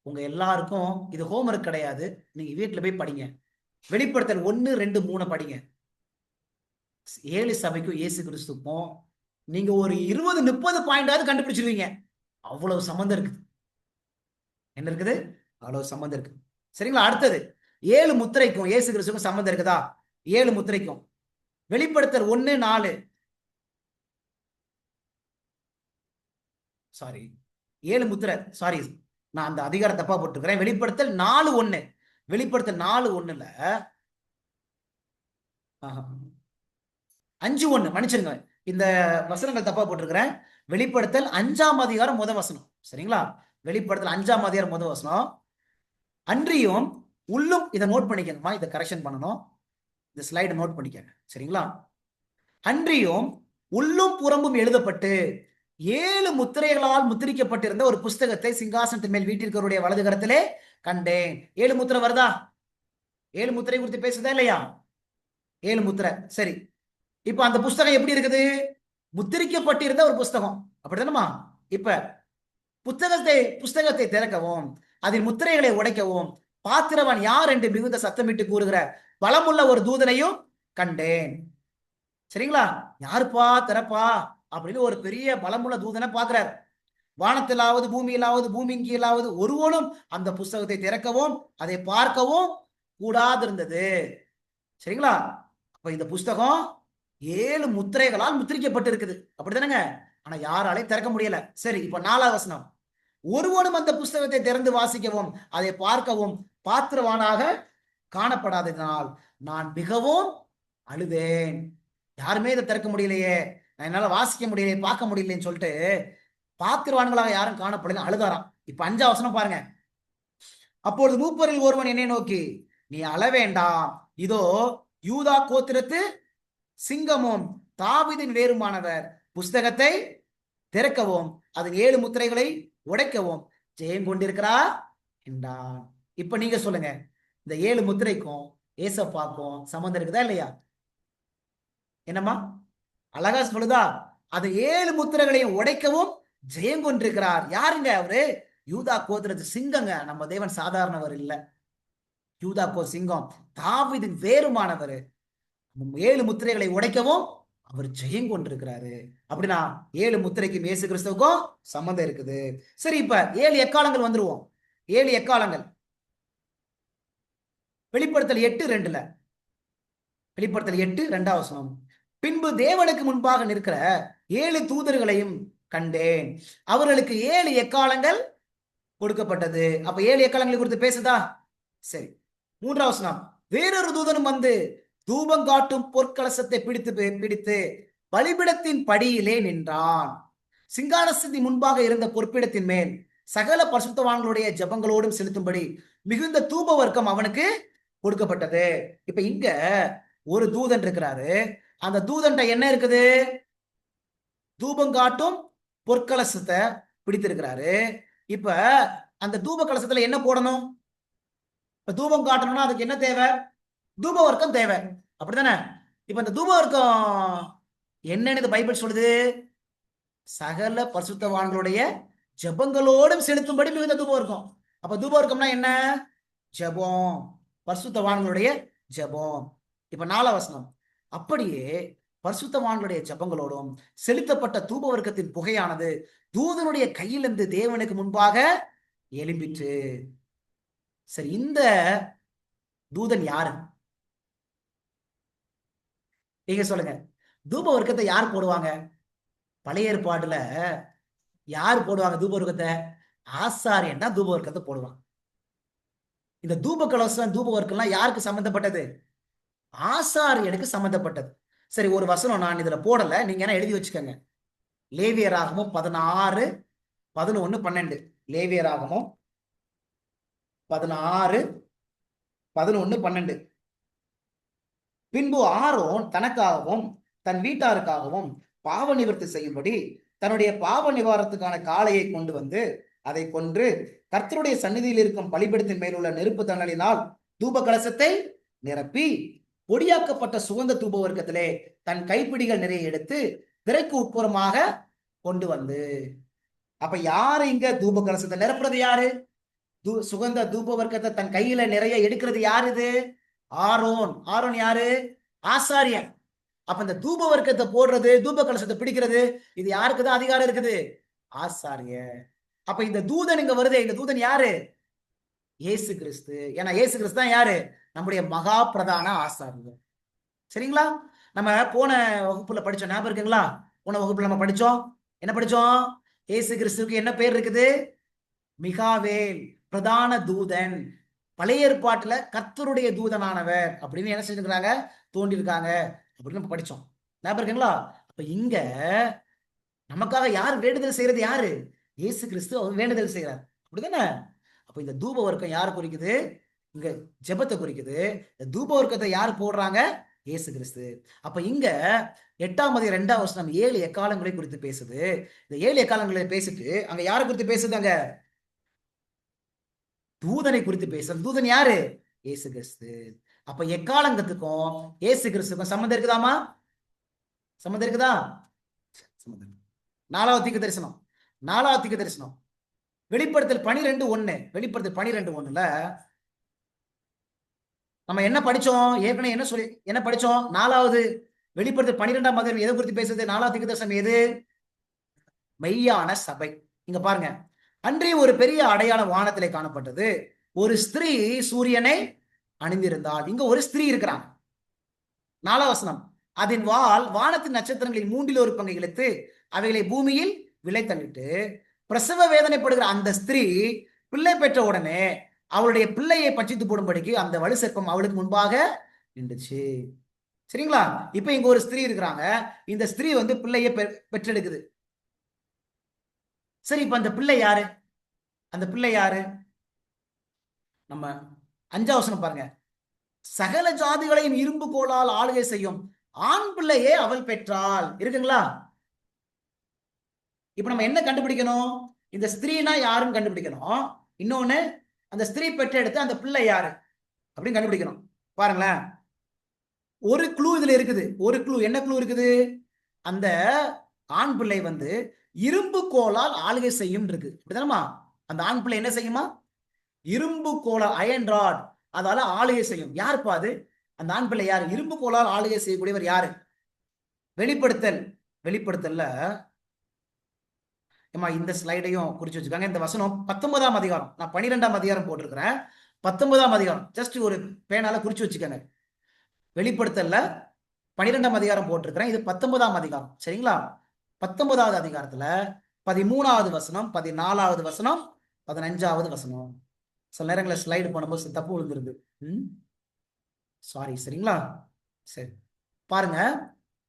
உங்க எல்லாருக்கும் இது ஹோம்ஒர்க் கிடையாது. நீங்க வீட்டுல போய் படிங்க. வெளிப்படுத்தல் 1, 2, 3 படிங்க. 7 சபைக்கும் இயேசு கிறிஸ்துக்கும் நீங்க ஒரு 20, 30 பாயிண்டாவது கண்டுபிடிச்சிருவீங்க. அவ்வளவு சம்பந்தம் இருக்குது. என்ன இருக்குது? அவ்வளவு சம்பந்தம் இருக்கு. சரிங்களா? அடுத்தது 7 முத்திரைக்கும் இயேசு கிறிஸ்துக்கும் சம்பந்தம் இருக்குதா? 7 முத்திரைக்கும். வெளிப்படுத்தல் 1, 4 சாரி 7 முத்திரை, சாரி, நான் அந்த அதிகாரம் தப்பா போட்டுக்கிறேன். வெளிப்படுத்தல் 4:1. வெளிப்படுத்தல் 4:1ல 5:1, மன்னிச்சிருங்க, இந்த வசனங்கள் தப்பா போட்டிருக்கிறேன். வெளிப்படுத்தல் 5ஆம் அதிகாரம் முதல் வசனம். சரிங்களா? வெளிப்படுத்தல் 5ஆம் அதிகாரம் முதல் வசனம். அன்றியும் உள்ளும், இதை நோட் பண்ணிக்கணுமா, இதை கரெக்ஷன் பண்ணணும். இந்த ஸ்லைடு நோட் பண்ணிக்கங்க. சரிங்களா? அன்றியும் உள்ளும் புறம்பும் எழுதப்பட்டு 7 முத்திரைகளால் முத்திரிக்கப்பட்டிருந்த ஒரு புஸ்தகத்தை சிங்காசனத்தின் மேல் வீட்டிற்கருடைய வலது கரத்திலே கண்டேன். 7 முத்திரை வருதா? 7 முத்திரை குறித்து பேசுதா இல்லையா? 7 முத்திரை. சரி, இப்ப அந்த புஸ்தகம் எப்படி இருக்குது? முத்திரிக்கப்பட்டிருந்த ஒரு புஸ்தகம், அப்படித்தானமா? இப்ப புஸ்தகத்தை திறக்கவும் அதில் முத்திரைகளை உடைக்கவும் பாத்திரவன் யார் என்று மிகுந்த சத்தமிட்டு கூறுகிற பலமுள்ள ஒரு தூதனையும் கண்டேன். சரிங்களா? யாருப்பா திறப்பா அப்படின்னு ஒரு பெரிய பலமுள்ள தூதனை பார்க்கிறார். வானத்திலாவது பூமியிலாவது பூமியின் கீழாவது ஒருவனும் அந்த புஸ்தகத்தை திறக்கவும் அதை பார்க்கவும் கூடாது இருந்தது. சரிங்களா? அப்ப இந்த புஸ்தகம் 7 முத்திரைகளால் முத்திரிக்கப்பட்டிருக்குது, அப்படித்தானங்க? ஆனா யாராலையும் திறக்க முடியல. சரி, இப்ப 4ஆவது வசனம். ஒருவனும் அந்த புஸ்தகத்தை திறந்து வாசிக்கவும் அதை பார்க்கவும் பாத்திரவானாக காணப்படாததினால் நான் மிகவும் அழுதேன். யாருமே இதை திறக்க முடியலையே, நான் என்னால வாசிக்க முடியலையே, பார்க்க முடியலன்னு சொல்லிட்டு பாத்திரவான்களாக யாரும் காணப்படல, அழுதாராம். இப்ப 5ஆம் வசனம் பாருங்க. அப்பொழுது மூப்பரில் ஒருவன் என்னை நோக்கி, நீ அழ வேண்டாம், இதோ யூதா கோத்திரத்து சிங்கமும் தாவீதின் வேறுமானவர் புஸ்தகத்தை திறக்கவும் அதன் 7 முத்திரைகளை உடைக்கவும் ஜெயம் கொண்டிருக்கிறார் என்றான். இப்ப நீங்க சொல்லுங்க, இந்த 7 முத்திரைக்கும் ஏசப்பாக்கும் சம்பந்தம் இருக்குதா இல்லையா? என்னம்மா அழகா சொல்லுதா? அது 7 முத்திரைகளையும் உடைக்கவும் ஜெயம் கொண்டிருக்கிறார். யாருங்க அவரு? யூதா கோத்திரத்து சிங்கங்க. நம்ம தேவன் சாதாரணவர் இல்ல. யூதா கோ சிங்கம், தாவீதின் வேறுமானவர். 7 முத்திரைகளை உடைக்கவும் அவர் ஜெயம் கொண்டிருக்கிறாரு. அப்படின்னா 7 முத்திரைக்கும் இயேசு கிறிஸ்துவுக்கும் சம்பந்தம் இருக்குது. சரி, இப்ப 7 எக்காலங்கள் வந்துருவோம். 7 எக்காலங்கள் வெளிப்படுத்தல் 8:2. வெளிப்படுத்தல் 8:2 வசனம். பின்பு தேவனுக்கு முன்பாக நிற்கிற 7 தூதர்களையும் கண்டேன், அவர்களுக்கு 7 எக்காலங்கள் கொடுக்கப்பட்டது. அப்ப 7 எக்காலங்களை குறித்து பேசுதா? சரி, 3ஆம் வசனம். வேறொரு தூதனும் வந்து தூபம் காட்டும் பொற்கலசத்தை பிடித்து பலிபிடத்தின் படியிலே நின்றான். சிங்காசனத்தின் முன்பாக இருந்த பொற்பிடத்தின் மேல் சகல பரிசுத்தவான்களுடைய ஜெபங்களோடும் செலுத்தும்படி மிகுந்த தூப வர்க்கம் அவனுக்கு கொடுக்கப்பட்டது. இப்ப இங்க ஒரு தூதன் இருக்கிறாரு. அந்த தூதன்ட்ட என்ன இருக்குது? தூபம் காட்டும் பொற்கலசத்தை பிடித்திருக்கிறாரு. இப்ப அந்த தூப கலசத்துல என்ன போடணும்? இப்ப தூபம் காட்டணும்னா அதுக்கு என்ன தேவை? தூப வர்க்கம் தேவை, அப்படித்தானே? இப்ப இந்த தூப வர்க்கம் என்னன்னு பைபிள் சொல்லுது? சகல பரிசுத்தவான்களுடைய ஜெபங்களோடும் செலுத்தும்படி மிகுந்த தூபம் இருக்கும். அப்ப தூப வர்க்கம்னா என்ன? ஜெபம், பரிசுத்தவான்களுடைய ஜெபம். இப்ப 4ஆம் வசனம். அப்படியே பரிசுத்தவான்களுடைய ஜெபங்களோடும் செலுத்தப்பட்ட தூப வர்க்கத்தின் புகையானது தூதனுடைய கையிலிருந்து தேவனுக்கு முன்பாக எழும்பிற்று. சரி, இந்த தூதன் யாரு? நீங்க சொல்லுங்க. தூப வர்க்கத்தை யார் போடுவாங்க? பழைய ஏற்பாடுல யார் போடுவாங்க தூப வர்க்கத்தை? ஆசாரியன் தான் தூப வர்க்கத்தை போடுவான். இந்த தூப கலசம் தூப வர்க்கம்லாம் யாருக்கு சம்பந்தப்பட்டது? ஆசாரியனுக்கு சம்பந்தப்பட்டது. சரி, ஒரு வசனம் நான் இதுல போடல, நீங்க என்ன எழுதி வச்சுக்கோங்க. லேவியராகமும் 16, 11, 12. லேவியராகமும் 16, 11, 12. பின்பு ஆரோன் தனக்காகவும் தன் வீட்டாருக்காகவும் பாவ நிவர்த்தி செய்யும்படி தன்னுடைய பாவ நிவாரணத்துக்கான காளையை கொண்டு வந்து அதை கொன்று கர்த்தருடைய சந்நிதியில் இருக்கும் பலிபீடத்தின் மேலுள்ள நெருப்பு தணலினால் தூப கலசத்தை நிரப்பி பொடியாக்கப்பட்ட சுகந்த தூப வர்க்கத்திலே தன் கைப்பிடிகள் நிறைய எடுத்து திரைக்கு உட்புறமாக கொண்டு வந்து. அப்ப யாரு இங்க தூப கலசத்தை நிரப்புறது? யாரு? சுகந்த தூப வர்க்கத்தை தன் கையில நிறைய எடுக்கிறது யாரு? இது ஆரோன். ஆரோன் யாரு? ஆசாரியன். அப்ப இந்த தூப வர்க்கத்தை போடுறது, தூப கலசத்தை பிடிக்கிறது, இது யாருக்குதான் அதிகாரம் இருக்குது? ஆசாரிய. அப்ப இந்த தூதன் இங்க வருது. இந்த தூதன் யாரு? இயேசு கிறிஸ்து. ஏன்னா இயேசு கிறிஸ்து தான் யாரு? நம்முடைய மகா பிரதான ஆசாரியர். சரிங்களா? நம்ம போன வகுப்புல படிச்சோம், ஞாபகம் இருக்குங்களா? போன வகுப்புல நம்ம படிச்சோம், என்ன படிச்சோம்? இயேசு கிறிஸ்துவுக்கு என்ன பேர் இருக்குது? மிகாவேல், பிரதான தூதன். பழைய ஏற்பாட்டுல கர்த்தருடைய தூதனானவர் அப்படின்னு என்ன செஞ்சிருக்காங்க? தோண்டிருக்காங்க அப்படின்னு நம்ம படிச்சோம். ஞாபகம் இருக்குங்களா? அப்ப இங்க நமக்காக யார் வேண்டுதல் செய்யறது? யாரு? இயேசு கிறிஸ்து அவர் வேண்டுதல் செய்யறார். அப்படிதானே? அப்ப இந்த தூப வர்க்கம் யாரை குறிக்குது? இங்க ஜெபத்தை குறிக்குது. இந்த தூப வர்க்கத்தை யார் போடுறாங்க? இயேசு கிறிஸ்து. அப்ப இங்க 8ஆம் அதிகாரம் 2ஆம் வசனம் 7 எக்காலங்களை குறித்து பேசுது. இந்த 7 எக்காலங்களை பேசிட்டு அங்க யாரை குறித்து பேசுது? அங்க தூதனை குறித்து பேசுறது. தூதன் யாரு? இயேசு கிறிஸ்து. அப்ப எக்காலங்கத்துக்கும் இயேசு கிறிஸ்துக்கும் சம்பந்தம் இருக்குதாமா? சம்பந்தம் இருக்குதா? சம்பந்தம். 4வது தீர்க்க தரிசனம். 4வது தீர்க்க தரிசனம் வெளிப்படுத்தல் 12:1. வெளிப்படுத்தல் 12:1ல நம்ம என்ன படிச்சோம்? ஏற்கனவே என்ன படிச்சோம்? 4வது வெளிப்படுத்தல் 12ஆம் அதிகாரம் எதை குறித்து பேசுது? 4வது தீர்க்க தரிசனம் எது? மெய்யான சபை. இங்க பாருங்க. அன்றைய ஒரு பெரிய அடையாளம் வானத்திலே காணப்பட்டது. ஒரு ஸ்திரீ சூரியனை அணிந்திருந்தாள். இங்க ஒரு ஸ்திரீ இருக்கிறான். 4வது வசனம். அதன் வால் வானத்தின் நட்சத்திரங்களில் 1/3 பங்கை இழுத்து அவைகளை பூமியில் விலை தள்ளிட்டு பிரசவ வேதனைப்படுகிற அந்த ஸ்திரீ பிள்ளை பெற்ற உடனே அவளுடைய பிள்ளையை பட்சித்து போடும்படிக்கு அந்த வலு சர்ப்பம் அவளுக்கு முன்பாக நின்றுச்சு. சரிங்களா? இப்ப இங்க ஒரு ஸ்திரீ இருக்கிறாங்க. இந்த ஸ்திரீ வந்து பிள்ளையை பெற்றெடுக்குது. சரி, இப்ப அந்த பிள்ளை யாரு? அந்த பிள்ளை யாரு? நம்ம 5ஆம் வசனம் பாருங்க. சகல ஜாதிகளையும் இரும்பு கோலால் ஆளுகை செய்யும் ஆண் பிள்ளையே அவள் பெற்றாள். இருக்குங்களா? இப்ப நம்ம என்ன கண்டுபிடிக்கணும்? இந்த ஸ்திரீனா யாருன்னு கண்டுபிடிக்கணும். இன்னொன்னு, அந்த ஸ்திரீ பெற்றெடுத்து அந்த பிள்ளை யாரு அப்படின்னு கண்டுபிடிக்கணும். பாருங்களேன், ஒரு க்ளூ இதுல இருக்குது. ஒரு க்ளூ. என்ன க்ளூ இருக்குது? அந்த ஆண் பிள்ளை வந்து இரும்பு கோலால் ஆளுகை செய்யும் இருக்கு. அப்படிதானமா? அந்த ஆண் பிள்ளை என்ன செய்யுமா? இரும்பு கோலால், அயன் ராட், அதால ஆளுகை செய்யும். யாருப்பா அது? அந்த ஆண் பிள்ளை யாரு? இரும்பு கோலால் ஆளுகை செய்யக்கூடியவர் யாரு? வெளிப்படுத்தல். வெளிப்படுத்தல்ல இந்த ஸ்லைடையும் குறிச்சு வச்சுக்காங்க. இந்த வசனம் 19ஆம் அதிகாரம். நான் 12ஆம் அதிகாரம் போட்டிருக்கிறேன். 19ஆம் அதிகாரம் ஜஸ்ட் ஒரு பேனால குறிச்சு வச்சுக்கோங்க. வெளிப்படுத்தல்ல 12ஆம் அதிகாரம் போட்டிருக்கிறேன். இது 19ஆம் அதிகாரம். சரிங்களா? 19வது அதிகாரத்துல 13வது வசனம், 14வது வசனம், 15வது வசனம். சில நேரங்களில் ஸ்லைடு பண்ணும்போது தப்பு விழுந்துருது. சாரி. சரிங்களா? சரி, பாருங்க.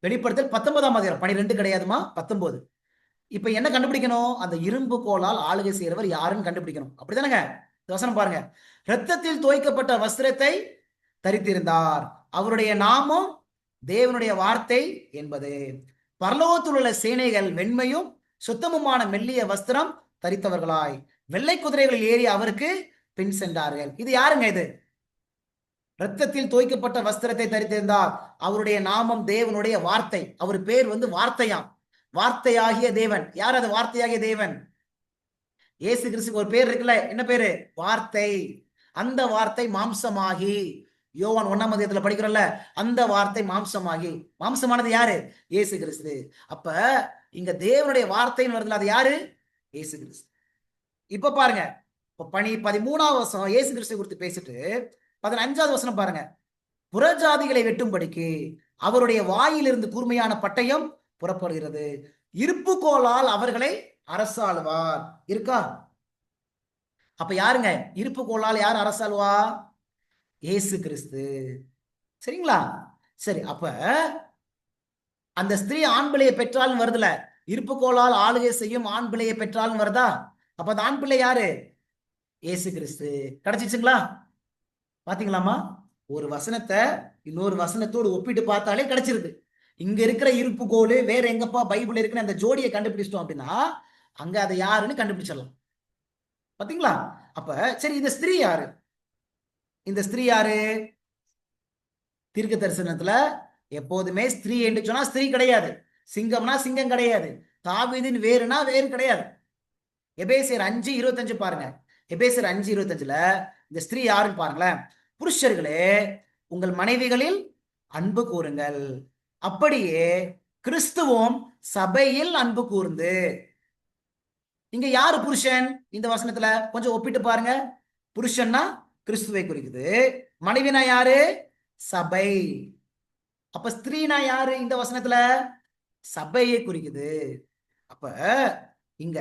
வெளிப்படுத்தல் 19ஆம் அதிகாரம், 12 கிடையாதுமா, 19. இப்ப என்ன கண்டுபிடிக்கணும்? அந்த இரும்பு கோலால் ஆளுகை செய்யறவர் யாருன்னு கண்டுபிடிக்கணும். அப்படிதானங்க? வசனம் பாருங்க. இரத்தத்தில் தோய்க்கப்பட்ட வஸ்திரத்தை தரித்திருந்தார். அவருடைய நாமம் தேவனுடைய வார்த்தை என்பது. பரலோகத்தில் உள்ள சேனைகள் வெண்மையும் சுத்தமுமான மெல்லிய வஸ்திரம் தரித்தவர்களாய் வெள்ளை குதிரைகளில் ஏறி அவருக்கு பின் சென்றார்கள். இது யாருங்க? இது இரத்தத்தில் தோய்க்கப்பட்ட வஸ்திரத்தை தரித்திருந்தார். அவருடைய நாமம் தேவனுடைய வார்த்தை. அவர் பேர் வந்து வார்த்தையாம். வார்த்தையாகிய தேவன். யார் அது வார்த்தையாகிய தேவன்? இயேசு கிறிஸ்துக்கு ஒரு பேர் இருக்குல்ல. என்ன பேரு? வார்த்தை. அந்த வார்த்தை மாம்சமாகி, யோவான் 1ஆம் அதிகாரத்துல படிக்கிறோம்ல, அந்த வார்த்தை மாம்சமாகி. மாம்சமானது யாரு? இயேசு கிறிஸ்து. அப்ப இங்க தேவனுடைய வார்த்தைன்னு வருதுல, அது யாரு? இயேசு கிறிஸ்து. இப்ப பாருங்க, இப்ப 13ஆம் வசனம் இயேசு கிறிஸ்து குறித்து பேசிட்டு 15வது வசனம் பாருங்க. புறஜாதிகளை வெட்டும்படிக்கு அவருடைய வாயிலிருந்து கூர்மையான பட்டயம் புறப்படுகிறது. இருப்பு கோலால் அவர்களை அரசாளுவார். இருக்கா? அப்ப யாருங்க இருப்பு கோலால் யார் அரசாளுவா? இயேசு கிறிஸ்து. சரிங்களா? சரி, அப்ப அந்த ஸ்திரீ ஆண் பிள்ளையை பெற்றாலும் வருதுல, இருப்பு கோலால் ஆளுகை செய்யும் ஆண் பிள்ளையை பெற்றாலும் வருதா? அப்ப அந்த ஆண் பிள்ளை யாரு? இயேசு கிறிஸ்து. கிடைச்சிச்சுங்களா? பாத்தீங்களாமா? ஒரு வசனத்தை இன்னொரு வசனத்தோடு ஒப்பிட்டு பார்த்தாலே கிடைச்சிருது. இங்க இருக்கிற இருப்பு கோல் வேற எங்கப்பா பைபிள் இருக்குன்னு அந்த ஜோடியை கண்டுபிடிச்சிட்டோம் அப்படின்னா அங்க அதை யாருன்னு கண்டுபிடிச்சிடலாம். பாத்தீங்களா? அப்ப சரி, இந்த ஸ்திரீ யாரு? இந்த ஸ்திரீ யாரு? தீர்க்க தரிசனத்துல எப்போதுமே ஸ்திரீ என்று சொன்னா ஸ்திரீ கிடையாது, சிங்கம்னா சிங்கம் கிடையாது, தாவீதின் வேறுனா வேறு கிடையாது. எபேசியர் 5:25 பாருங்க. எபேசியர் 5:25ல இந்த ஸ்திரீ யாருன்னு பாருங்களேன். புருஷர்களே உங்கள் மனைவிகளில் அன்பு கூறுங்கள், அப்படியே கிறிஸ்துவும் சபையில் அன்பு கூர்ந்து. இங்க யாரு புருஷன்? இந்த வசனத்துல கொஞ்சம் ஒப்பிட்டு பாருங்க. புருஷன்னா கிறிஸ்துவை குறிக்குது, மனைவினா யாரு? சபை. அப்ப ஸ்திரீனா யாரு? இந்த வசனத்துல சபையை குறிக்குது. அப்ப இங்க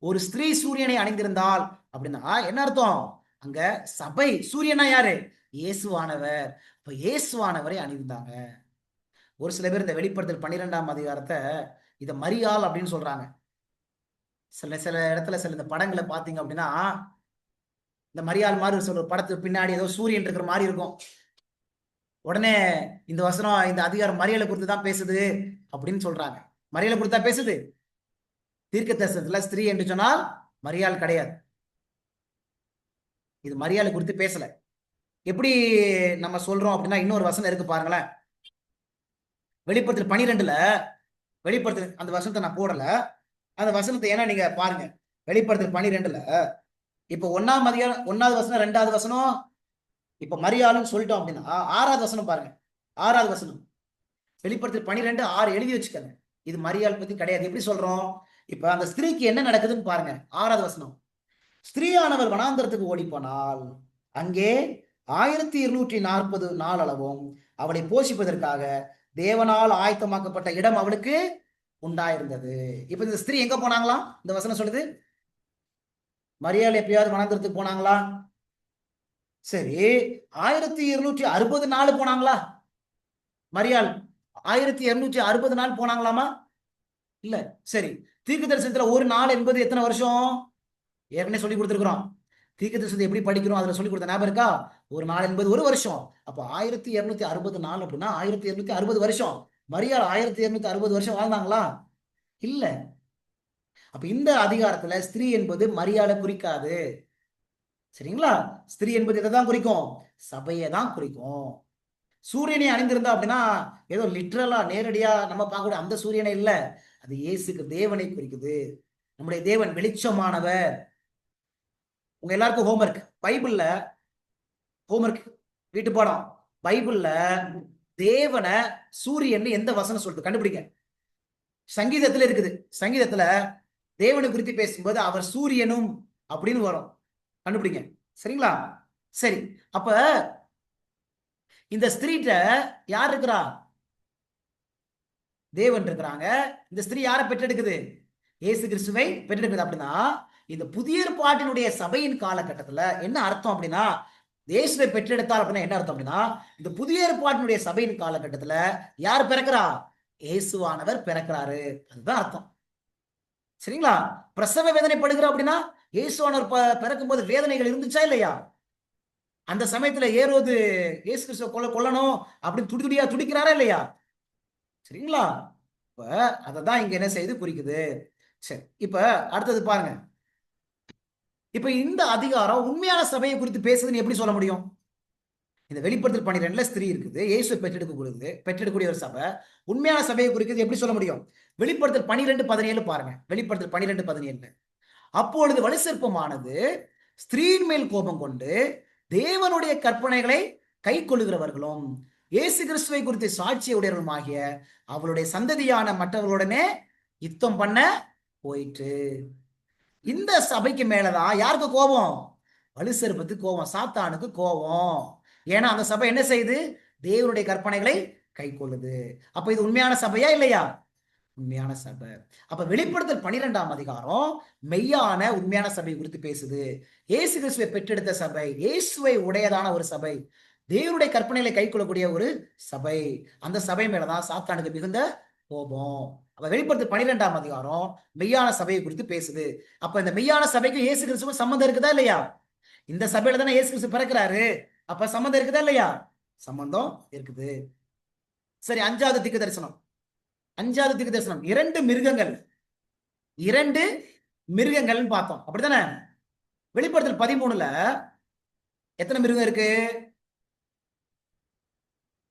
ஒரு ஸ்திரீ சூரியனை அணிந்திருந்தால் அப்படின்னா என்ன அர்த்தம்? அங்க சபை சூரியனா யாரு? இயேசுவானவர். இப்ப இயேசுவானவரை அணிந்தாங்க. ஒரு சில பேர் இந்த வெளிப்படுத்தல் 12ஆம் அதிகாரத்தை இத மரியாள் அப்படின்னு சொல்றாங்க. சில சில இடத்துல சில இந்த படங்களை பாத்தீங்க அப்படின்னா இந்த மரியாள் மாதிரி சொல்ற படத்துக்கு பின்னாடி ஏதோ சூரியன் இருக்கிற மாதிரி இருக்கும். உடனே இந்த வசனம் இந்த அதிகாரம் மரியாதை குறித்து தான் பேசுது அப்படின்னு சொல்றாங்க. மரியாதை குறித்தா பேசுது? தீர்க்க தரிசனத்துல ஸ்திரீ என்று சொன்னால் மரியாள் கிடையாது. இது மரியாதை குறித்து பேசல. எப்படி நம்ம சொல்றோம் அப்படின்னா இன்னொரு வசனம் இருக்கு பாருங்களேன். வெளிப்படுத்தல் 12ல வெளிப்படுத்தல் அந்த வசனத்தை நான் போடல. அந்த வசனத்தை ஏன்னா நீங்க பாருங்க. வெளிப்படுத்தல் 12ல இப்ப 1ஆம் அதிகாரம் 1வது வசனம் 2வது வசனம் இப்ப மரியாளுன்னு சொல்லிட்டோம் அப்படின்னா 6வது வசனம் பாருங்க. 6வது வசனம் வெளிப்படுத்தல் 12:6 எழுதி வச்சுக்கங்க. இது மரியாள் பத்தி கிடையாது. எப்படி சொல்றோம்? இப்ப அந்த ஸ்திரீக்கு என்ன நடக்குதுன்னு பாருங்க. 6வது வசனம் ஸ்திரீயானவர் வனாந்தரத்துக்கு ஓடி போனால் அங்கே 1240 நாள் அளவும் அவளை போஷிப்பதற்காக தேவனால் ஆயத்தமாக்கப்பட்ட இடம் அவளுக்கு உண்டாயிருந்தது. இப்ப இந்த ஸ்திரீ எங்க போனாங்களாம்? இந்த வசனம் சொல்லுது மரியாள் எப்பயாவது வனாந்தரத்துக்கு போனாங்களா? சரி, 1260 நாள் போனாங்களா? மரியாள் 1260 நாள் போனாங்களாமா? இல்ல. சரி, தீர்க்க தரிசனத்துல ஒரு நாள் என்பது எத்தனை வருஷம்? ஏற்கனவே சொல்லி கொடுத்துருக்கிறோம். தீர்க்க தரிசனத்தை எப்படி படிக்கிறோம் அதுல சொல்லி கொடுத்த ஞாபகம் இருக்கா? ஒரு நாள் என்பது ஒரு வருஷம். அப்ப 1260 நாள் அப்படின்னா 1260 வருஷம். மரியாள் 1260 வருஷம் வாழ்ந்தாங்களா? இல்ல. அப்ப இந்த அதிகாரத்துல ஸ்திரீ என்பது மரியாதை குறிக்காது. சரிங்களா? ஸ்திரீ என்பது இதை தான் குறிக்கும், சபையை தான் குறிக்கும். சூரியனை அணிந்திருந்தா அப்படின்னா ஏதோ லிட்ரலா நேரடியா நம்ம பார்க்கக்கூடிய அந்த சூரியனை இல்ல, அது இயேசுக்கு தேவனை குறிக்குது. நம்முடைய தேவன் வெளிச்சமானவர். உங்க எல்லாருக்கும் ஹோம்ஒர்க். பைபிள்ல ஹோம்ஒர்க் வீட்டு பாடம். பைபிள்ல தேவனை சூரியன் எந்த வசனம் சொல்றது கண்டுபிடிங்க. சங்கீதத்துல இருக்குது. சங்கீதத்துல தேவனை குறித்து பேசும்போது அவர் சூரியனும் அப்படின்னு வரும். கண்டுபிடிங்க. சரிங்களா? சரி, அப்ப இந்த ஸ்திரீட்ட யார் இருக்கிறா? தேவன் இருக்கிறாங்க. இந்த ஸ்திரீ யாரை பெற்றெடுக்குது? இயேசு கிறிஸ்துவை பெற்றெடுக்குது. அப்படின்னா இந்த புதிய ஏற்பாட்டினுடைய சபையின் காலகட்டத்துல என்ன அர்த்தம் அப்படின்னா இயேசுவை பெற்றெடுத்தார் அப்படின்னா என்ன அர்த்தம் அப்படின்னா இந்த புதிய ஏற்பாட்டினுடைய சபையின் காலகட்டத்துல யார் பிறக்கிறா? இயேசுவானவர் பிறக்கிறாரு. அதுதான் அர்த்தம். சரிங்களா? பிரசவ வேதனைப்படுகிற அப்படின்னா இயேசுவானவர் பிறக்கும் போது வேதனைகள் இருந்துச்சா இல்லையா? அந்த சமயத்துல ஏரோது இயேசு கிறிஸ்துவ கொல்லணும் அப்படின்னு துடிதுடியா துடிக்கிறாரா இல்லையா? சரிங்களா? இப்ப அததான் இங்க என்ன செய்து குறிக்குது. சரி, இப்ப அடுத்தது பாருங்க. இப்ப இந்த அதிகாரம் உண்மையான சபையை குறித்து பேசுதுன்னு எப்படி சொல்ல முடியும்? இந்த வெளிப்படுத்தல் 12ல ஸ்திரீ இருக்குது, இயேசு பெற்றெடுக்கக்கூடிய ஒரு சபை. உண்மையான சபையை குறிக்கிறது எப்படி சொல்ல முடியும்? வெளிப்படுத்தல் 12:17 பாருங்க. வெளிப்படுத்தல் 12:17 அப்பொழுது வலுசற்பமானது ஸ்திரீயின் மேல் கோபம் கொண்டு தேவனுடைய கற்பனைகளை கை கொள்ளுகிறவர்களும் இயேசு கிறிஸ்துவை குறித்து சாட்சிய உடையவர்களுமாகிய அவளுடைய சந்ததியான மற்றவர்களுடனே யுத்தம் பண்ண போயிற்று. இந்த சபைக்கு மேலதான் யாருக்கு கோபம்? வலுசற்பத்துக்கு கோபம், சாத்தானுக்கு கோபம். ஏன்னா அந்த சபை என்ன செய்யுது? தேவனுடைய கற்பனைகளை கை கொள்ளுது. அப்ப இது உண்மையான சபையா இல்லையா? உண்மையான சபை. அப்ப வெளிப்படுத்தல் 12ஆம் அதிகாரம் மெய்யான உண்மையான சபை குறித்து பேசுது. இயேசு கிறிஸ்துவை பெற்றெடுத்த சபை, இயேசுவை உடையதான ஒரு சபை, தேவனுடைய கற்பனைகளை கை கொள்ளக்கூடிய ஒரு சபை. அந்த சபை மேலதான் சாத்தானுக்கு மிகுந்த கோபம். அப்ப வெளிப்படுத்தல் 12ஆம் அதிகாரம் மெய்யான சபையை குறித்து பேசுது. அப்ப இந்த மெய்யான சபைக்கு இயேசு கிறிஸ்துவும் சம்மந்தம் இருக்குதா இல்லையா? இந்த சபையில தானே இயேசு கிறிஸ்து பிறக்கிறாரு. அப்ப சம்மந்தம் இருக்குதா இல்லையா? சம்பந்தம் இருக்குது. சரி, 5வது தீர்க்க தரிசனம். 5வது தீர்க்க தரிசனம் இரண்டு மிருகங்கள் பார்த்தோம். அப்படித்தானே? வெளிப்படுத்தல் 13ல எத்தனை மிருகம் இருக்கு?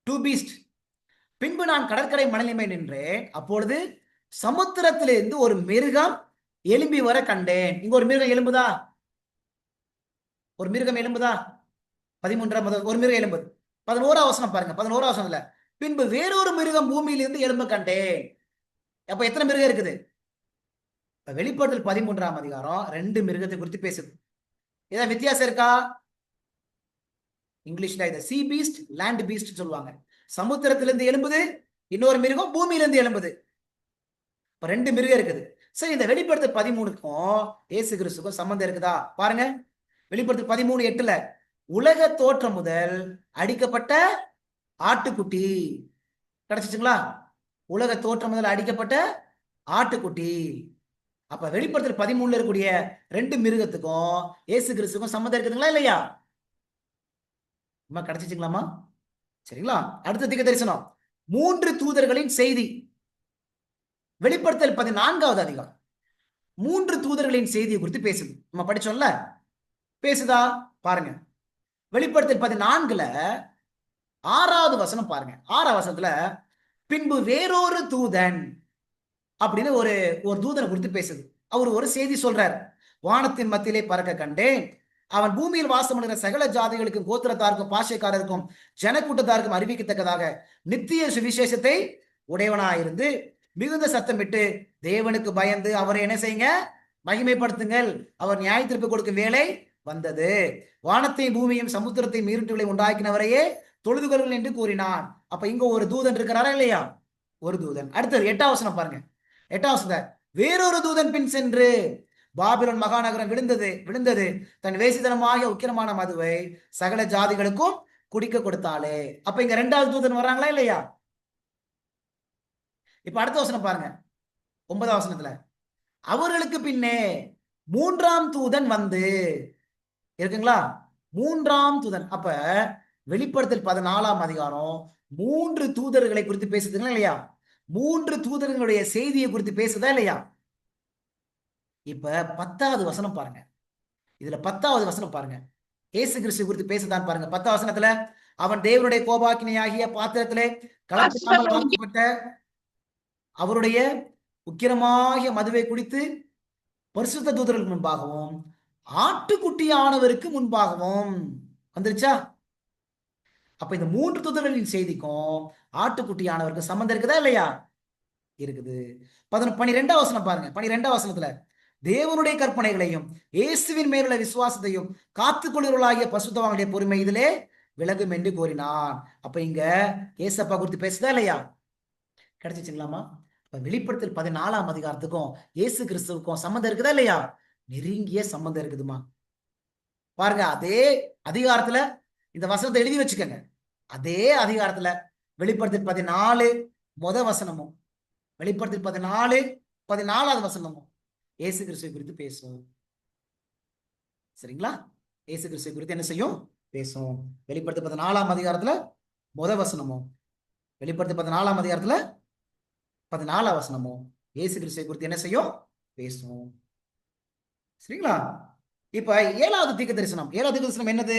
2 பீஸ்ட். பின்பு நான் கடற்கரை மணலிமை நின்றேன், அப்பொழுது சமுத்திரத்திலிருந்து ஒரு மிருகம் எலும்பி வர கண்டேன். இங்க ஒரு மிருகம் எலும்புதா? ஒரு மிருகம் எலும்புதா? 13ஆம் ஒரு மிருகம் எலும்புது. 11ஆம் வசனம் பாருங்க. 11ஆம் வசனத்துல பின்பு வேறொரு மிருகம் பூமியிலிருந்து எலும்ப கண்டேன். அப்ப எத்தனை மிருகம் இருக்குது? வெளிப்படுத்தல் 13ஆம் அதிகாரம் 2 மிருகத்தை குறித்து பேசுது. ஏதாவது வித்தியாசம் இருக்கா? இங்கிலீஷ்ல இதை சீ பீஸ்ட், லேண்ட் பீஸ்ட் சொல்லுவாங்க. சமுத்திரத்திலிருந்து எழும்புது, இன்னொரு மிருகம் பூமியிலிருந்து எழும்புது. இப்ப 2 மிருகம் இருக்குது. சரி, இந்த வெளிப்படுத்தல் 13க்கும் இயேசு கிறிஸ்துக்கும் சம்பந்தம் இருக்குதா பாருங்க. வெளிப்படுத்தல் 13:8 உலக தோற்றம் முதல் அடிக்கப்பட்ட ஆட்டுக்குட்டி. கிடைச்சிச்சுங்களா? உலக தோற்றம் முதல் அடிக்கப்பட்ட ஆட்டுக்குட்டி. அப்ப வெளிப்படுத்தல் 13 இருக்கக்கூடிய 2 மிருகத்துக்கும் இயேசு கிறிஸ்துக்கும் சம்மந்தம் இருக்குதுங்களா இல்லையா? கிடைச்சிச்சுங்களாமா? சரிங்களா? அடுத்த தீர்க்க தரிசனம் 3 தூதர்களின் செய்தி. வெளிப்படுத்தல் 14வது அதிகாரம் 3 தூதர்களின் செய்தியை குறித்து பேசுது. நம்ம படிச்சோம்ல, பேசுதா பாருங்க. வெளிப்படுத்தல் 14ல 6வது வசனம் பாருங்க. 6வது வசனத்துல பின்பு வேறொரு தூதன் அப்படின்னு ஒரு ஒரு தூதனை குறித்து பேசுது. அவர் ஒரு செய்தி சொல்றார். வானத்தின் மத்தியிலே பறக்க கண்டேன். அவன் பூமியில் வாசம் பண்ணுகிற சகல ஜாதிகளுக்கும் கோத்திரத்தாருக்கும் பாஷைக்காரருக்கும் ஜனக்கூட்டத்தாருக்கும் அறிவிக்கத்தக்கதாக நித்திய சுவிசேஷத்தை உடையவனாயிருந்து மிகுந்த சத்தமிட்டு தேவனுக்கு பயந்து அவரை என்ன செய்யுங்க? மகிமைப்படுத்துங்கள். அவர் நியாய தீர்ப்பு கொடுக்கும் வேலை வந்தது. வானத்தையும் பூமியும் சமுத்திரத்தையும் இருட்டுகளை உண்டாக்கினவரையே தொழுதுகொள்கள் என்று கூறினான். அப்ப இங்க ஒரு தூதன் இருக்கிறாரா இல்லையா? ஒரு தூதன். அடுத்தது 8வது வசனம் பாருங்க. 8வது வசனம் வேறொரு தூதன் பின் சென்று பாபிலோன் மகாநகரம் விழுந்தது தன் வேசித்தனமாகிய உக்கிரமான மதுவை சகல ஜாதிகளுக்கும் குடிக்க கொடுத்தாளே. அப்ப இங்க 2வது தூதன் வர்றாங்களா இல்லையா? இப்ப அடுத்த வசனம் பாருங்க. 9வது வசனத்துல அவர்களுக்கு பின்னே 3ஆம் தூதன் வந்து இருக்குங்களா? 3ஆம் தூதன். அப்ப வெளிப்படுத்தல் 14ஆம் அதிகாரம் 3 தூதர்களை குறித்து பேசுதுங்களா இல்லையா? 3 தூதர்களுடைய செய்தியை குறித்து பேசுதா இல்லையா? இப்ப 10வது வசனம் பாருங்க. இதுல 10வது வசனம் பாருங்க. இயேசு கிறிஸ்து குறித்து பேசுதான் பாருங்க. 10வது வசனத்துல அவன் தேவனுடைய கோபாக்கினையாகிய பாத்திரத்திலே கலப்பில்லாமல் வாங்கப்பட்ட அவருடைய உக்கிரமாகிய மதுவை குடித்து பரிசுத்த தூதர்களுக்கு முன்பாகவும் ஆட்டுக்குட்டியானவருக்கு முன்பாகவும் வந்துருச்சா? அப்ப இந்த 3 தூதர்களின் செய்திக்கும் ஆட்டுக்குட்டியானவருக்கு சம்பந்தம் இருக்குதா இல்லையா? இருக்குது. 12வது வசனம் பாருங்க. 12வது வசனத்துல தேவனுடைய கற்பனைகளையும் இயேசுவின் மேலுள்ள விசுவாசத்தையும் காத்துக்கொள்கிறவர்களாகிய பரிசுத்தவான்களுடைய பொறுமை இதிலே விலகும் என்று கூறினான். அப்ப இங்க ஏசப்பா குறித்து பேசுதா இல்லையா? கிடைச்சிச்சுங்களாமா? வெளிப்படுத்தல் 14ஆம் அதிகாரத்துக்கும் இயேசு கிறிஸ்துவுக்கும் சம்பந்தம் இருக்குதா இல்லையா? நெருங்கிய சம்பந்தம் இருக்குதுமா. பாருங்க, அதே அதிகாரத்துல இந்த வசனத்தை எழுதி வச்சுக்கோங்க. அதே அதிகாரத்துல வெளிப்படுத்தல் 14 முதல் வசனமும் வெளிப்படுத்தல் 14 வசனமும் இயேசு கிறிஸ்துவை குறித்து பேசும். சரிங்களா? இயேசு கிறிஸ்துவை குறித்து என்ன செய்யும்? பேசும். வெளிப்படுத்தல் 14ஆம் அதிகாரத்துல முதல் வசனமும் வெளிப்படுத்தல் 14ஆம் அதிகாரத்துல 14 வசனமும் இயேசு கிறிஸ்துவை குறித்து என்ன செய்யும்? பேசும். சரிங்களா? இப்ப 7வது தீர்க்க தரிசனம். 7வது தீர்க்க தரிசனம் என்னது?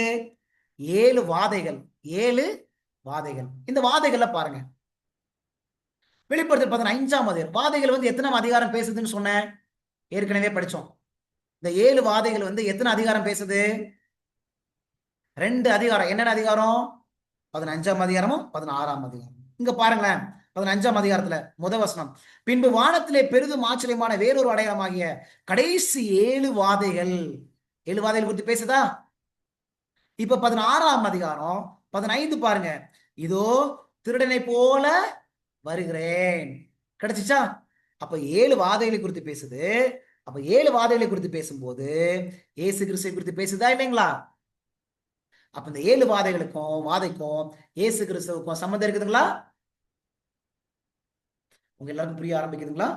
7 வாதைகள். 7 வாதைகள். இந்த வாதைகள்ல பாருங்க. வெளிப்படுத்தல் 15ஆம் அதிகாரம். வாதைகள் வந்து எத்தனை அதிகாரம் பேசுதுன்னு சொன்னேன்? ஏற்கனவே படிச்சோம். இந்த 7 வாதைகள் வந்து எத்தனை அதிகாரம் பேசுது? 2 அதிகாரம். என்னென்ன அதிகாரம்? 15ஆம் அதிகாரமும் 16ஆம் அதிகாரம். இங்க பாருங்களேன். 15ஆம் அதிகாரத்துல முதல் வசனம் பின்பு வானத்திலே பெரிதும் ஆச்சரியமான வேறொரு அடையாளமாகிய கடைசி 7 வாதைகள். 7 வாதைகள் குறித்து பேசுதா? இப்ப 16ஆம் அதிகாரம் 15 பாருங்க. இதோ திருடனை போல வருகிறேன். கிடைச்சிச்சா? அப்ப 7 வாதைகளை குறித்து பேசுது. அப்ப 7 வாதைகளை குறித்து பேசும்போது இயேசு கிறிஸ்துவை குறித்து பேசுதா இல்லைங்களா? அப்ப இந்த 7 வாதைக்கும் இயேசு கிறிஸ்துவுக்கும் சம்பந்தம் இருக்குதுங்களா? உங்க எல்லாருக்கும் புரிய ஆரம்பிக்குதுங்களா?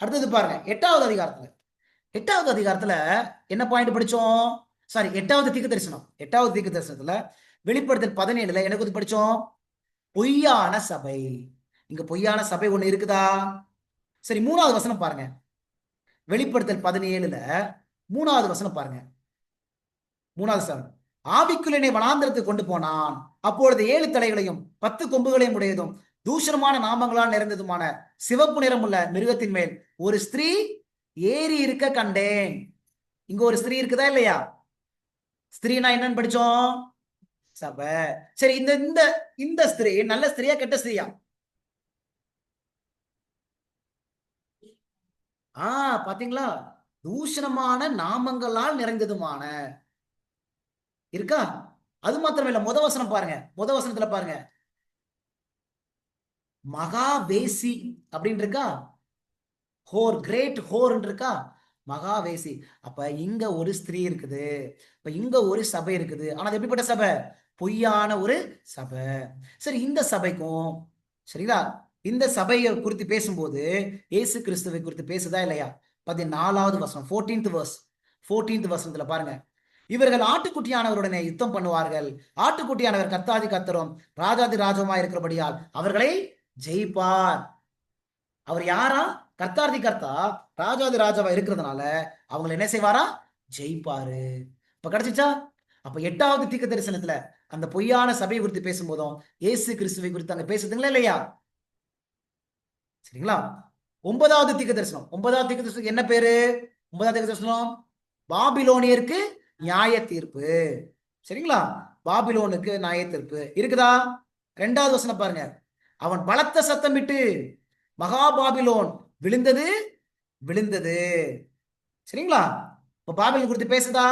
அடுத்தது பாருங்க. 8வது அதிகாரத்துல என்ன பாயிண்ட் படிச்சோம்? சாரி, 8வது தீர்க்க தரிசனம். 8வது தீர்க்க தரிசனத்துல வெளிப்படுத்தல் 17ல என்ன குறித்து படிச்சோம்? பொய்யான சபை. இங்க பொய்யான சபை ஒண்ணு இருக்குதா? சரி, 3வது வசனம் பாருங்க. வெளிப்படுத்தல் 17ல 3வது வசனம் பாருங்க. 3வது வசனம் ஆவிக்குள்ளே வனாந்திரத்துக்கு கொண்டு போனான். அப்பொழுது 7 தலைகளையும் 10 கொம்புகளையும் உடையதும் தூஷணமான நாமங்களால் நிறைந்ததுமான சிவப்பு நிறமுள்ள மிருகத்தின் மேல் ஒரு ஸ்திரீ ஏறி இருக்க கண்டேன். இங்க ஒரு ஸ்திரீ இருக்குதா இல்லையா? ஸ்திரீனா என்னன்னு படிச்சோம்? சபை. சரி, இந்த இந்த இந்த ஸ்திரீ நல்ல ஸ்திரீயா கெட்ட ஸ்திரீயா? பாத்தீங்களா? தூஷணமான நாமங்களால் நிறைந்ததுமான இருக்கா? அது மாத்திரம் இல்ல. முத வசனம் பாருங்க. முத வசனத்துல பாருங்க, மகா வேசி அப்படின்னு இருக்கா? ஹோர், கிரேட் ஹோர் இருக்கா, மகாவேசி. அப்ப இங்க ஒரு ஸ்திரீ இருக்குது, இப்ப இங்க ஒரு சபை இருக்குது. ஆனா அது எப்படிப்பட்ட சபை? பொய்யான ஒரு சபை. சரி, இந்த சபைக்கும், சரிங்களா, இந்த சபையை குறித்து பேசும்போது இயேசு கிறிஸ்துவை குறித்து பேசுதா இல்லையா? 14வது வசனம், 14th verse, 14th வசனத்துல பாருங்க. இவர்கள் ஆட்டுக்குட்டியானவருடனே யுத்தம் பண்ணுவார்கள், ஆட்டுக்குட்டியானவர் கர்த்தாதி கர்த்தரும் ராஜாதி ராஜவுமா இருக்கிறபடியால் அவர்களை ஜெயிப்பார். அவர் யாரா? கர்த்தாதி கர்த்தா, ராஜாதி ராஜாவா இருக்கிறதுனால அவங்களை என்ன செய்வாரா? ஜெயிப்பாரு. இப்ப கிடைச்சிச்சா? அப்ப 8வது தீர்க்க தரிசனத்துல அந்த பொய்யான சபையை குறித்து பேசும்போதும் இயேசு கிறிஸ்துவை குறித்து அங்க பேசுதுங்களா இல்லையா? சரிங்களா? 9வது தீர்க்க தரிசனம், 9வது தீர்க்க தரிசனம் என்ன பேரு? 9வது தீர்க்க தரிசனம் பாபிலோனியருக்கு நியாய தீர்ப்பு. சரிங்களா? பாபிலோனுக்கு நியாய தீர்ப்பு இருக்குதா? 2வது வசனம் பாருங்க. அவன் பலத்த சத்தமிட்டு மகா பாபிலோன் விழுந்தது விழுந்தது. சரிங்களா? இப்ப பாபிலோன் குறித்து பேசுதா?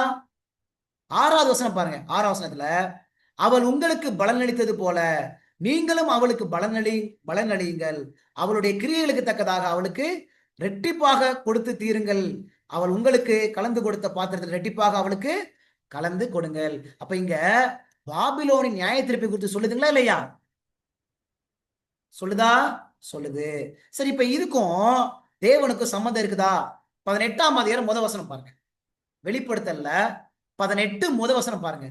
6வது வசனம் பாருங்க. 6வது வசனத்துல அவள் உங்களுக்கு பலனளித்தது போல நீங்களும் அவளுக்கு பலனளியுங்கள், அவளுடைய கிரியைகளுக்கு தக்கதாக அவளுக்கு ரெட்டிப்பாக கொடுத்து தீருங்கள், அவள் உங்களுக்கு கலந்து கொடுத்த பாத்திரத்தில் ரெட்டிப்பாக அவளுக்கு கலந்து கொடுங்கள். அப்ப இங்க பாபிலோனின் நியாய தீர்ப்பை குறித்து சொல்லுதுங்களா இல்லையா? சொல்லுதா? சொல்லுது. சரி, இப்ப இதுக்கும் தேவனுக்கும் சம்மந்தம் இருக்குதா? 18ஆம் அதிகாரம் முதல் வசனம் பாருங்க. வெளிப்படுத்தல்ல 18 முதல் வசனம் பாருங்க.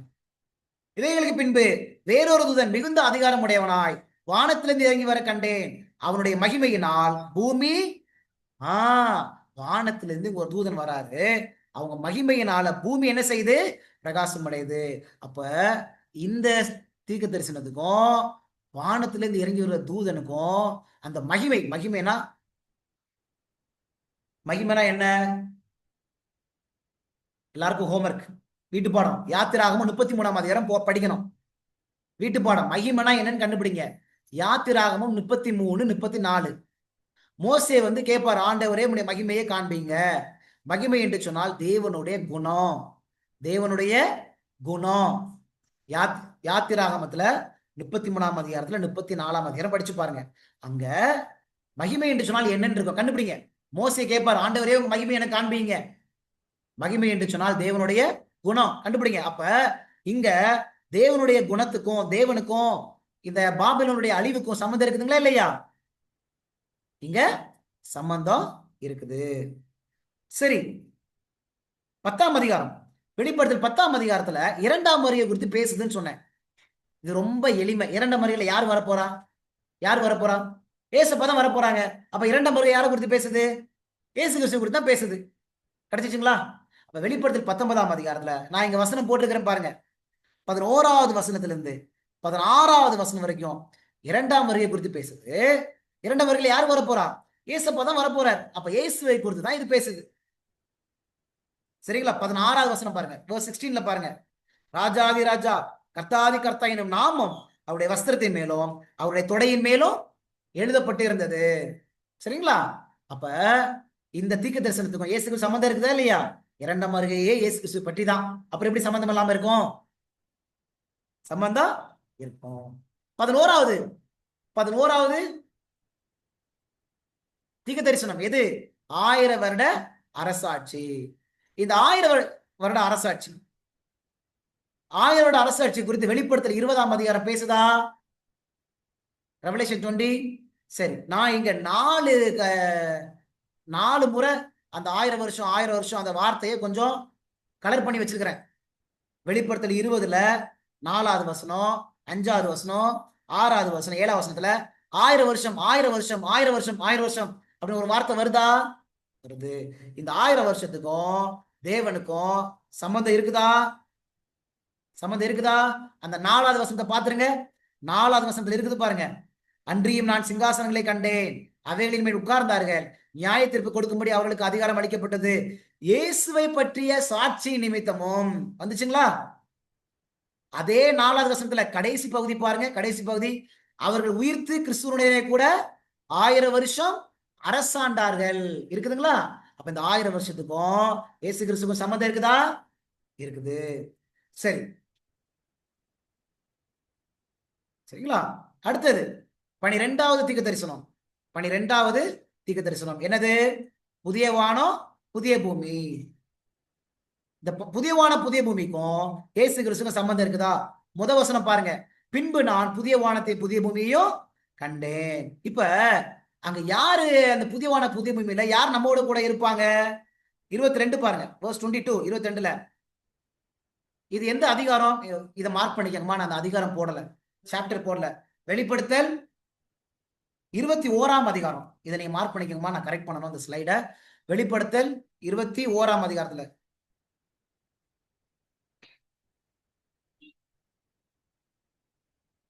இவைகளுக்கு பின்பு வேறொரு தூதன் மிகுந்த அதிகாரம் உடையவனாய் வானத்திலிருந்து இறங்கி வர கண்டேன். அவனுடைய மகிமையினால் பூமி, வானத்திலிருந்து ஒரு தூதன் வராரு, அவங்க மகிமையினால பூமி என்ன செய்யுது? பிரகாசம் அடையுது. அப்ப இந்த தீர்க்க தரிசனத்துக்கும் வானத்திலிருந்து இறங்கி வர தூதனுக்கும் அந்த மகிமைனா என்ன? எல்லாருக்கும் ஹோம்ஒர்க், வீட்டு பாடம். யாத்திராகமும் 33ஆம் அதிகாரம் படிக்கணும். வீட்டு பாடம். மகிமைனா என்னன்னு கண்டுபிடிங்க. யாத்திராகமும் 33, 34. மோசே வந்து கேட்பார், ஆண்டவரே உடைய மகிமையை காண்பீங்க. மகிமை என்று சொன்னால் தேவனுடைய குணம், தேவனுடைய குணம். யாத்திராகமத்துல 33ஆம் அதிகாரத்துல 34ஆம் அதிகாரம் படிச்சு பாருங்க. அங்க மகிமை என்று சொன்னால் என்னன்னு இருக்கும், கண்டுபிடிங்க. மோசே கேட்பார், ஆண்டவரே உங்க மகிமை எனக்கு காண்பீங்க. மகிமை என்று சொன்னால் தேவனுடைய குணம், கண்டுபிடிங்க. அப்ப இங்க தேவனுடைய குணத்துக்கும் தேவனுக்கும் இந்த பாபிலோனுடைய அழிவுக்கும் சம்பந்தம் இருக்குதுங்களா இல்லையா? இங்க சம்பந்தம் இருக்குது. சரி, 10ஆம் அதிகாரம், வெளிப்படுத்தல் 10ஆம் அதிகாரத்துல 2ஆம் வருகை குறித்து பேசுதுன்னு சொன்னேன். இது ரொம்ப எளிமை. 2ஆம் வருகையில யார் வரப்போறா? யார் வரப்போறா? ஏசப்பா தான் வரப்போறாங்க. அப்ப 2ஆம் வருகை யாரை குறித்து பேசுது? ஏசு கிறிஸ்து குறித்து தான் பேசுது. கிடைச்சிச்சுங்களா? அப்ப வெளிப்படுத்தல் 19ஆம் அதிகாரத்துல நான் இங்க வசனம் போட்டிருக்கிறேன் பாருங்க. 11வது வசனத்திலிருந்து 16வது வசனம் வரைக்கும் 2ஆம் வருகை குறித்து பேசுது. 2ஆம் வருகையில யார் வரப்போறா? ஏசப்பா தான் வரப்போறார். அப்ப இயேசுவை குறித்து தான் இது பேசுது. சரிங்களா? 16வது வசனம் பாருங்க, verse 16ல பாருங்க. ராஜாதி ராஜா கர்த்தாதி கர்த்தா எனும் நாமம் அவருடைய வஸ்திரத்தின் மேலும் அவருடைய தொடையின் மேலும் எழுதப்பட்டு இருந்தது. சரிங்களா? அப்ப இந்த தீர்க்க தரிசனத்துக்கும் இயேசுக்கு சம்பந்தம் இருக்குதா இல்லையா? 2ஆம் வருகையே இயேசு கிறிஸ்து பற்றி தான். அப்புறம் எப்படி சம்பந்தம் இல்லாம இருக்கும்? சம்பந்தம் இருக்கும். 11வது தீர்க்க தரிசனம் எது? 1000 வருட அரசாட்சி. இந்த 1000 வருட அரசாட்சி, 1000 வருட அரசாட்சி குறித்து வெளிப்படுத்தல் 20ஆம் அதிகாரம் பேசுதா? ரெவலேஷன் 20. சரி, நான் இங்க 4 முறை அந்த 1000 வருஷம் அந்த வார்த்தையை கொஞ்சம் கலர் பண்ணி வச்சிருக்கிறேன். வெளிப்படுத்தல் 20ல 4வது வசனம், 5வது வசனம், 6வது வசனம், 7வது வசனத்துல 1000 வருஷம் 1000 வருஷம் 1000 வருஷம் 1000 வருஷம் அப்படின்னு ஒரு வார்த்தை வருதா? வருது. இந்த 1000 வருஷத்துக்கும் தேவனுக்கும் சம்பந்தம் இருக்குதா? சம்பந்தம் இருக்குதா? அந்த 4வது வசனத்தை பாத்துருங்க. 4வது வசனத்துல இருக்குது பாருங்க. அன்றியும் நான் சிங்காசனங்களை கண்டேன், அவைகளின் மேல் உட்கார்ந்தார்கள், நியாய தீர்ப்பு கொடுக்கும்படி அவர்களுக்கு அதிகாரம் அளிக்கப்பட்டது, இயேசுவை பற்றிய சாட்சி நிமித்தமும். வந்துச்சுங்களா? அதே 4வது வசனத்துல கடைசி பகுதி பாருங்க. கடைசி பகுதி, அவர்கள் உயிர்த்து கிறிஸ்துவனுடைய கூட 1000 வருஷம் அரசாண்டார்கள். இருக்குதுங்களா? அப்ப இந்த 1000 வருஷத்துக்கும் இயேசு கிறிஸ்துக்கும் சம்மந்தம் இருக்குதா? இருக்குது. சரி, சரிங்களா? அடுத்தது 12வது தீர்க்க தரிசனம். 12வது தீர்க்க தரிசனம். என்னது? புதிய வானம் புதிய பூமி. இந்த புதிய வானம் புதிய பூமிக்கும் இயேசு கிறிஸ்துக்கும் சம்பந்தம் இருக்குதா? வசனம் பாருங்க. பின்பு நான் புதிய வானத்தை புதிய பூமியையும் கண்டேன். இப்ப அங்க யாரு அந்த புதிய வான புதிய பூமியில யார் நம்மோட கூட இருப்பாங்க? 22 பாருங்க, verse 22, 22ல. இது எந்த அதிகாரம்? இதை மார்க் பண்ணிக்கணுமா? நான் அந்த அதிகாரம் போடல, சாப்டர் போடல. வெளிப்படுத்தல் 21ஆம் அதிகாரம். இதை நீங்க மார்க் பண்ணிக்கணுமா? நான் கரெக்ட் பண்ணணும் அந்த ஸ்லைட. வெளிப்படுத்தல் 21ஆம் அதிகாரத்துல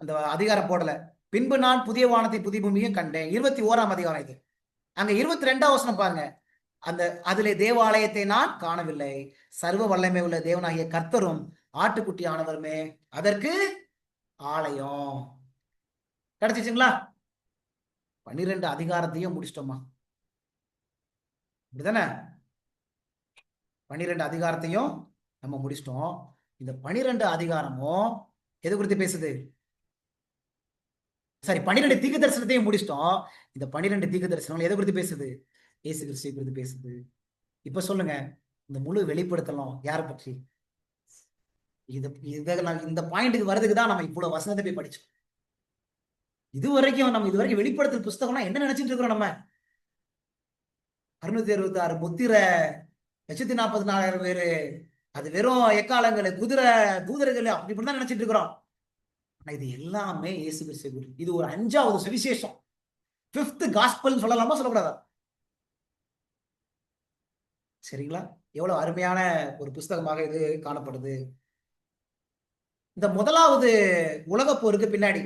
அந்த அதிகாரம் போடல. பின்பு நான் புதிய வானத்தை புதிய பூமியும் கண்டேன். 21ஆம் அதிகாரம் இது. அங்க 22ஆம் வசனம் பாருங்க. அந்த அதிலே தேவாலயத்தை நான் காணவில்லை, சர்வ வல்லமை உள்ள தேவனாகிய கர்த்தரும் ஆட்டுக்குட்டி ஆனவருமே அதற்கு ஆலயம். கிடைச்சிச்சுங்களா? 12 அதிகாரத்தையும் முடிச்சிட்டோமா? இப்படிதானே? 12 அதிகாரத்தையும் நம்ம முடிச்சிட்டோம். இந்த 12 அதிகாரமும் எது குறித்து பேசுது? சரி, 12 தீர்க்க தரிசனத்தையும் முடிச்சிட்டோம். இந்த 12 தீர்க்க தரிசனங்கள் எதை குறித்து பேசுது? இயேசு கிறிஸ்துவை குறித்து பேசுது. இப்ப சொல்லுங்க, இந்த முழு வெளிப்படுத்தலாம் யாரை பற்றி? இந்த பாயிண்ட்டுக்கு வர்றதுக்கு தான் நம்ம இவ்வளவு வசனத்தை போய் படிச்சோம். இதுவரைக்கும் வெளிப்படுத்தல் புஸ்தகம்னா என்ன நினைச்சிட்டு இருக்கிறோம்? நம்ம 666 முத்திரை, 144,000 பேரு, அது வெறும் எக்காலங்கள், குதிரை, தூதர்கள், அப்படி இப்படிதான் நினைச்சிட்டு இருக்கிறோம். ஆனா இது எல்லாமே இயேசு கிறிஸ்து. இது ஒரு 5வது சுவிசேஷம், 5th காஸ்பல் சொல்லலாமா, சொல்லக்கூடாதா? சரிங்களா? எவ்வளவு அருமையான ஒரு புஸ்தகமாக இது காணப்படுது. இந்த முதலாவது உலக போருக்கு பின்னாடி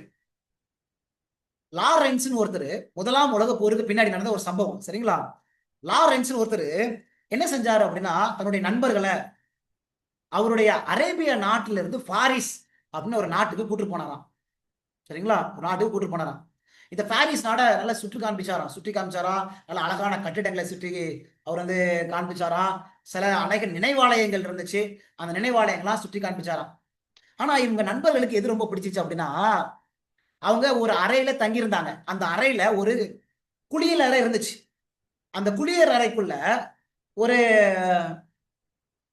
லாரன்ஸ் ஒருத்தர், முதலாம் உலக போருக்கு பின்னாடி நடந்த ஒரு சம்பவம். சரிங்களா? லாரன்ஸ் ஒருத்தர் என்ன செஞ்சாரு அப்படின்னா, தன்னுடைய நண்பர்களை அவருடைய அரேபிய நாட்டில இருந்து பாரிஸ் அப்படின்னு ஒரு நாட்டுக்கு கூட்டு போனாராம். சரிங்களா? ஒரு நாட்டுக்கு கூட்டு போனாராம். இந்த பாரிஸ் நாட நல்லா சுற்றி காமிச்சாராம். நல்ல அழகான கட்டிடங்களை சுற்றி அவர் வந்து காண்பிச்சாராம். சில அநேக நினைவாலயங்கள் இருந்துச்சு, அந்த நினைவாலயங்கள்லாம் சுற்றி காண்பிச்சாராம். ஆனா இவங்க நண்பர்களுக்கு எது ரொம்ப பிடிச்சிச்சு அப்படின்னா, அவங்க ஒரு அறையில தங்கியிருந்தாங்க. அந்த அறையில ஒரு குளியல் அறை இருந்துச்சு. அந்த குளியல் அறைக்குள்ள ஒரு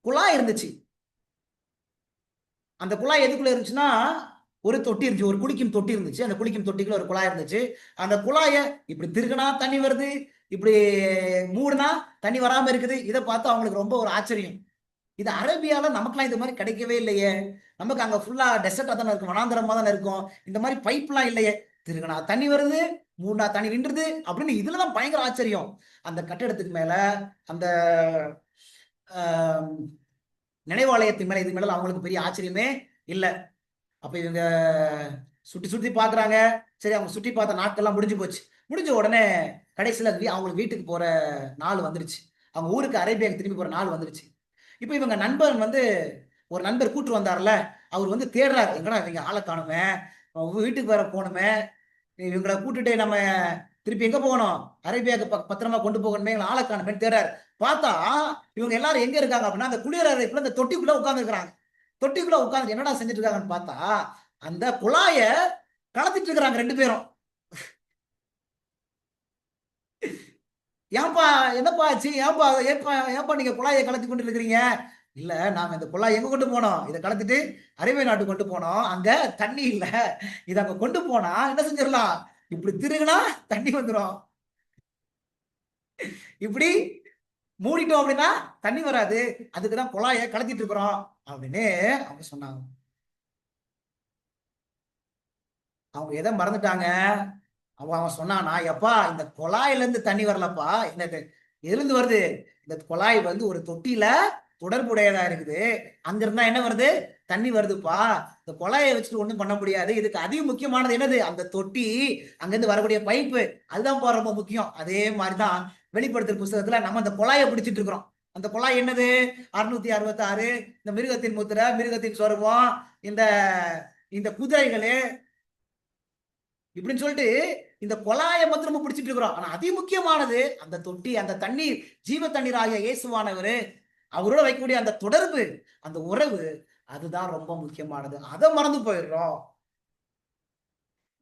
குழாய் இருந்துச்சு. அந்த குழாய் எதுக்குள்ள இருந்துச்சுன்னா, ஒரு தொட்டி இருந்துச்சு, ஒரு குளிக்கும் தொட்டி இருந்துச்சு. அந்த குளிக்கும் தொட்டிக்குள்ள ஒரு குழாய் இருந்துச்சு. அந்த குழாய இப்படி திருகுனா தண்ணி வருது, இப்படி மூடுனா தண்ணி வராம இருக்குது. இதை பார்த்து அவங்களுக்கு ரொம்ப ஒரு ஆச்சரியம். இது அரேபியால நமக்குலாம் இது மாதிரி கிடைக்கவே இல்லையே. நமக்கு அங்க ஃபுல்லா டெசர்ட்டா தானே இருக்கும், வனாந்தரமா தானே இருக்கும். இந்த மாதிரி பைப்லாம் இல்லையே. திருகுனா தண்ணி வருது, மூணா தண்ணி நின்றுது அப்படின்னு இதுலதான் பயங்கர ஆச்சரியம். அந்த கட்டிடத்துக்கு மேல, அந்த நினைவாலயத்தின் மேல, இது மேல அவங்களுக்கு பெரிய ஆச்சரியமே இல்ல. அப்ப இவங்க சுத்தி சுத்தி பாக்குறாங்க. சரி, அவங்க சுற்றி பார்த்த நாட்கள்லாம் முடிஞ்சு போச்சு. முடிஞ்ச உடனே கடைசியில அவங்களுக்கு வீட்டுக்கு போற நாள் வந்துருச்சு. அவங்க ஊருக்கு அரேபியாவுக்கு திரும்பி போற நாள் வந்துருச்சு. இப்ப இவங்க நண்பர் வந்து ஒரு நண்பர் கூட்டு வந்தார்ல, அவர் வந்து தேடுறாரு, எங்கடா இவங்க ஆளை காணுமே, வீட்டுக்கு வேற போகணுமே, இவங்களை கூட்டுட்டு நம்ம திருப்பி எங்க போகணும், அரேபியாவுக்கு பத்திரமா கொண்டு போகணுமே, எங்களை ஆளை காணுமே தேடுறாரு. பார்த்தா இவங்க எல்லாரும் எங்க இருக்காங்க அப்படின்னா, அந்த குளியல் அறைக்குள்ள அந்த தொட்டிக்குள்ள உட்கார்ந்து இருக்கிறாங்க. தொட்டிக்குள்ள உட்கார்ந்து என்னடா செஞ்சுட்டு இருக்காங்கன்னு பார்த்தா, அந்த குழாய கலத்திட்டு இருக்கிறாங்க 2 பேரும். ஏன்பா, என்னப்பா ஆச்சு, ஏன்பா ஏன்பா ஏன்பா நீங்க குழாயை கலத்தி கொண்டு இருக்கிறீங்க? இல்ல, நாங்க இந்த குழாய் எங்க கொண்டு போனோம், இதை கலத்திட்டு அரேபிய நாட்டு கொண்டு போனோம், அங்க தண்ணி இல்ல, இத அங்க கொண்டு போனா என்ன செஞ்சிடலாம், இப்படி திருகுனா தண்ணி வந்துடும், இப்படி மூடிட்டோம் அப்படின்னா தண்ணி வராது, அதுக்குதான் குழாயை கலத்திட்டு இருக்கிறோம் அப்படின்னு அவங்க சொன்னாங்க. அவங்க எதை மறந்துட்டாங்க? அவன் சொன்னானா, எப்பா இந்த குழாயில இருந்து தண்ணி வரலப்பா, இந்த எதிர்ந்து வருது, இந்த குழாய் வந்து ஒரு தொட்டியில தொடர்புடையதா இருக்குது, அங்க இருந்தா என்ன வருது, தண்ணி வருதுப்பா, இந்த குழாயை வச்சுட்டு ஒண்ணும் பண்ண முடியாது, இதுக்கு அதிக முக்கியமானது என்னது, அந்த தொட்டி, அங்கிருந்து வரக்கூடிய பைப்பு, அதுதான் ரொம்ப முக்கியம். அதே மாதிரிதான் வெளிப்படுத்தல் புஸ்தகத்துல நம்ம அந்த குழாயை பிடிச்சிட்டு இருக்கிறோம். அந்த குழாய் என்னது, 666, இந்த மிருகத்தின் முத்திரை, மிருகத்தின் சொருபம், இந்த இந்த குதிரைகளு, இப்படின்னு சொல்லிட்டு இந்த குழாயை மட்டும் நம்ம பிடிச்சிட்டு இருக்கிறோம். ஆனா அதி முக்கியமானது அந்த தொட்டி, அந்த தண்ணீர், ஜீவ தண்ணீர் ஆகிய இயேசுவானவர், அவரோட வைக்கக்கூடிய அந்த தொடர்பு, அந்த உறவு, அதுதான் ரொம்ப முக்கியமானது. அதை மறந்து போயிடுறோம்.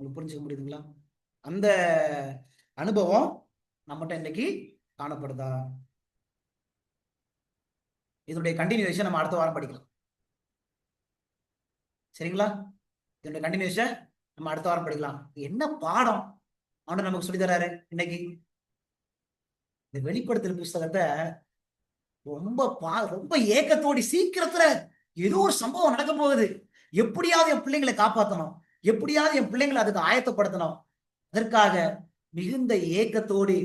உங்களுக்கு புரிஞ்சுக்க முடியுதுங்களா? அந்த அனுபவம் நம்மகிட்ட இன்னைக்கு காணப்படுதா? இதனுடைய கண்டினியூஷன் நம்ம அடுத்த வாரம் படிக்கலாம். சரிங்களா? இதனுடைய கண்டினியூஷன் நம்ம அடுத்த வாரம் படிக்கலாம். என்ன பாடம் ஆண்டு நமக்கு சொல்லி தராரு இன்னைக்கு? இந்த வெளிப்படுத்தல் புஸ்தகத்தை ரொம்ப ஏக்கத்தோடி சீக்கிரத்துல ஏதோ ஒரு சம்பவம் நடக்க போகுது, எப்படியாவது என் பிள்ளைங்களை காப்பாற்றணும், எப்படியாவது என் பிள்ளைங்களை அதுக்கு ஆயத்தப்படுத்தணும், அதற்காக மிகுந்த ஏக்கத்தோடு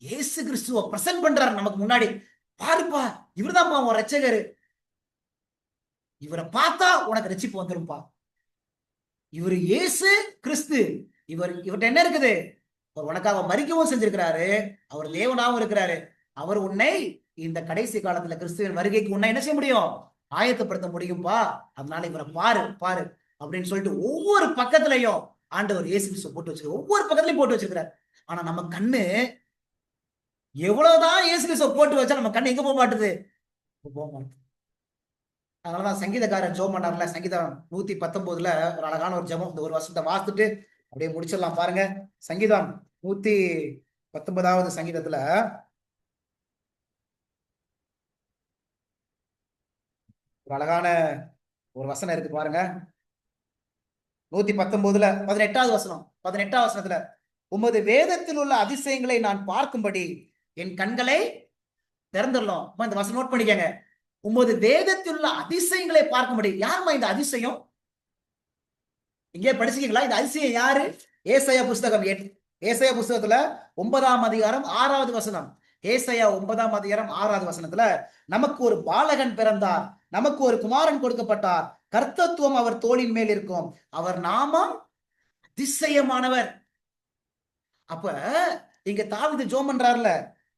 இயேசு கிறிஸ்துவ பிரசன்ட் பண்றாரு நமக்கு முன்னாடி. பாருப்பா, இவர்தான்ப்பா உன் ரட்சகரு, இவரை பார்த்தா உனக்கு ரட்சிப்பு வந்துரும்பா. இவர் இயேசு கிறிஸ்து. இவர்கிட்ட என்ன இருக்குது? அவர் உனக்காக மரிக்கவும் செஞ்சிருக்கிறாரு, அவர் தேவனாகவும் இருக்கிறாரு. அவர் உன்னை இந்த கடைசி காலத்துல கிறிஸ்துவின் வருகைக்கு உன்னை என்ன செய்ய முடியும்? ஆயத்தப்படுத்த முடியும்பா. அதனால இவரை பாரு பாரு அப்படின்னு சொல்லிட்டு ஒவ்வொரு பக்கத்துலயும் ஆண்டவர் இயேசு கிறிஸ்து போட்டு வச்சிருக்காரு, ஒவ்வொரு பக்கத்துலயும் போட்டு வச்சிருக்கிறார். ஆனா நம்ம கண்ணு எவ்வளவுதான் இயேசு கிறிஸ்துவ போட்டு வச்சா நம்ம கண்ணு எங்க போக மாட்டுது? போக மாட்டுது. அதனாலதான் சங்கீதக்காரன் ஜெபம் பண்ணார்ல, சங்கீதம் 119 ஒரு அழகான ஒரு ஜெபம். இந்த ஒரு வருஷத்தை வாசித்துட்டு அப்படியே முடிச்சிடலாம் பாருங்க. சங்கீதம் 119 சங்கீதத்துல ஒரு அழகான ஒரு வசனம் இருக்கு பாருங்க. 119 18வது வசனம். 18வது வசனத்துல, உமது வேதத்தில் உள்ள அதிசயங்களை நான் பார்க்கும்படி என் கண்களை திறந்துடலாம். இந்த வசனம் நோட் பண்ணிக்கங்க. உமது வேதத்தில் உள்ள அதிசயங்களை பார்க்கும்படி. யாருமா இந்த அதிசயம்? இங்கே படிச்சுக்கீங்களா? இந்த அதிசயம் யாரு? ஏசாயா புஸ்தகம் ஏசாயா புஸ்தகத்துல 9ஆம் அதிகாரம் 6வது வசனம். ஏசாயா 9ஆம் அதிகாரம் 6வது வசனத்துல, நமக்கு ஒரு பாலகன் பிறந்தார், நமக்கு ஒரு குமாரன் கொடுக்கப்பட்டார், கர்த்தத்துவம் அவர் தோளின் மேல் இருக்கும், அவர் நாமம் அதிசயமானவர். அப்ப இங்க தாவீது ஜெபம் பண்றாருல,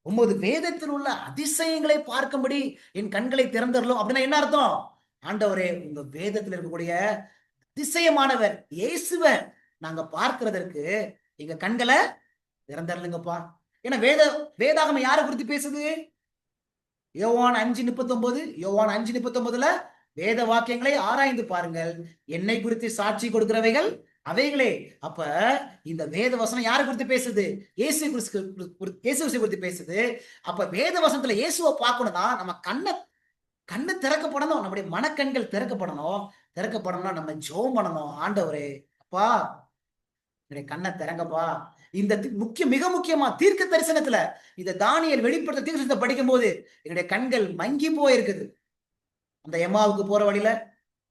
உமது வேதத்தில் உள்ள அதிசயங்களை பார்க்கும்படி என் கண்களை திறந்தரலும். அப்படின்னா என்ன அர்த்தம்? ஆண்டவரே, உங்க வேதத்தில் இருக்கக்கூடிய அதிசயமானவர் இயேசுவ நாங்க பார்க்கிறதற்கு எங்க கண்களை திறந்தரலுங்கப்பா. ஏன்னா வேதாகமம் யாரை குறித்து பேசுது? யோவான் 5:39. யோவான் 5:39 வேத வாக்கியங்களை ஆராய்ந்து பாருங்கள், என்னை குறித்து சாட்சி கொடுக்கிறவைகள் அவைகளே. அப்ப இந்த வேத வசனம் யாரை குறித்து பேசுது? இயேசு கிறிஸ்து குறித்து பேசுது. அப்ப வேத வசனத்துல இயேசுவை பார்க்கணும்னா நம்ம கண்ணு திறக்கப்படணும், நம்முடைய மனக்கண்கள் திறக்கப்படணும்னா நம்ம ஜெபம் பண்ணணும். ஆண்டவரே, அப்பா என்னுடைய கண்ணை திறங்கப்பா. இந்த மிக முக்கியமா தீர்க்க தரிசனத்துல இந்த தானியேல் வெளிப்படுத்த தீர்க்கதரிசனத்தை படிக்கும் போது என்னுடைய கண்கள் மங்கி போயிருக்குது. அந்த எம்மாவுக்கு போற வழியில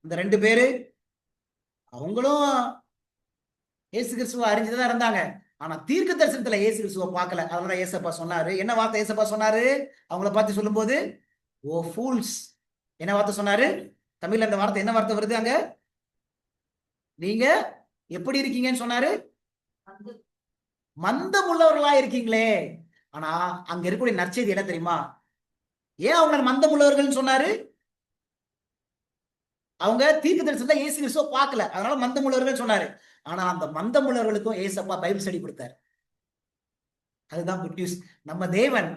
இந்த 2 பேரு, அவங்களும் இயேசு கிறிஸ்துவ அறிஞ்சுதான் இருந்தாங்க. ஆனா தீர்க்க தரிசனத்துல இயேசு கிறிஸ்துவ பார்க்கல. அதனால ஏசப்பா சொன்னாரு, என்ன வார்த்தை ஏசப்பா சொன்னாரு அவங்கள பார்த்து சொல்லும் போது? ஓ ஃபூல்ஸ். என்ன வார்த்தை சொன்னாரு? தமிழ்ல அந்த வார்த்தை என்ன வார்த்தை வருது அங்க? நீங்க எப்படி இருக்கீங்கன்னு சொன்னாரு? மந்தம் உள்ளவர்களா இருக்கீங்களே. ஆனா அங்க இருக்கக்கூடிய நற்செய்தி என்ன தெரியுமா? ஏன் அவங்க மந்தம் உள்ளவர்கள் சொன்னாரு? அவங்க தீர்க்க தரிசனத்துல இயேசு கிறிஸ்துவ பார்க்கல, அதனால மந்தம் உள்ளவர்கள் சொன்னாரு. ஆனா அந்த மந்தம் உள்ளவர்களுக்கும் ஏசப்பா பைபிள் ஸ்டடி கொடுத்தாரு. அதுதான் குட் நியூஸ். நம்ம தேவன்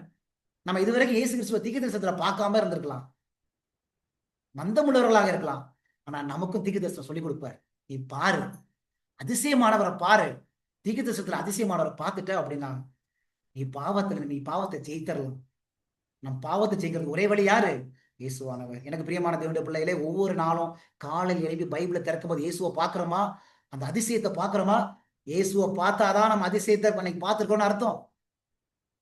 நம்ம இதுவரைக்கும் இயேசு கிறிஸ்துவ தீர்க்க தரிசனத்துல பார்க்காம இருந்திருக்கலாம், மந்தம் உள்ளவர்களாக இருக்கலாம். ஆனா நமக்கும் தீர்க்க தரிசனம் சொல்லி கொடுப்பார். நீ பாரு, அதிசயமானவரை பாரு. தீர்க்க தரிசனத்துல அதிசயமானவரை பார்த்துட்ட அப்படின்னா நீ பாவத்தை ஜெயித்தரலாம். நம் பாவத்தை ஜெயிக்கிறது ஒரே வழி யாரு? இயேசுவானவர். எனக்கு பிரியமான தேவனுடைய பிள்ளைகளே, ஒவ்வொரு நாளும் காலையில் எழுப்பி பைபிளை திறக்கும் போது இயேசுவை பார்க்கிறோமா? அந்த அதிசயத்தை பார்க்கிறோமா? இயேசுவை பார்த்தாதான் நம்ம அதிசயத்தை இன்னைக்கு பார்த்திருக்கோம்னு அர்த்தம்.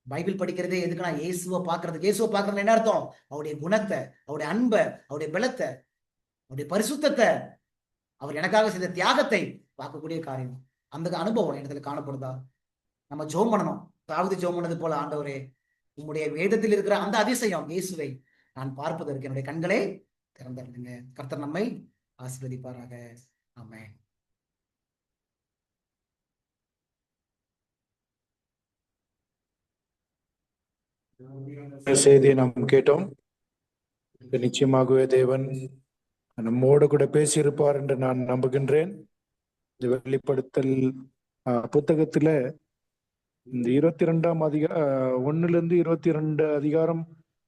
பைபிள் படிக்கிறதே எதுக்குன்னா இயேசுவை பார்க்கறதுக்கு. இயேசுவை பார்க்கறது என்ன அர்த்தம்? அவருடைய குணத்தை, அவருடைய அன்பை, அவருடைய பலத்தை, அவருடைய பரிசுத்தத்தை, அவர் எனக்காக செய்த தியாகத்தை பார்க்கக்கூடிய காரியம். அந்த அனுபவம் இடத்துல காணப்படுதா? நம்ம ஜெபம் பண்ணணும். தாவீது ஜெபம் பண்ணது போல, ஆண்டவரே, உங்களுடைய வேதத்தில் இருக்கிற அந்த அதிசயம் இயேசுவை நான் பார்ப்பதற்கு என்னுடைய கண்களை திறந்தருங்க. கர்த்தர் நம்மை ஆசீர்வதிப்பாராக. ஆமென். செய்தியை நாம் கேட்டோம். நிச்சயமாகவே தேவன் நம்மோடு கூட பேசியிருப்பார் என்று நான் நம்புகின்றேன். இந்த வெளிப்படுத்தல் புத்தகத்துல இந்த 22ஆம் அதிகாரம் 1 to 22 அதிகாரம்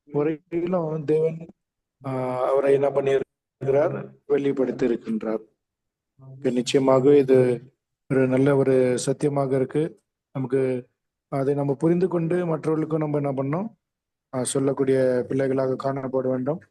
வரையிலும் தேவன் அவரை என்ன பண்ணியிருக்கிறார்? வெளிப்படுத்தி இருக்கின்றார். நிச்சயமாகவே இது ஒரு நல்ல ஒரு சத்தியமாக இருக்கு. நமக்கு அதை நம்ம புரிந்து கொண்டு மற்றவர்களுக்கும் நம்ம என்ன பண்ணோம் சொல்லக்கூடிய பிள்ளைகளாக காணப்பட வேண்டும்.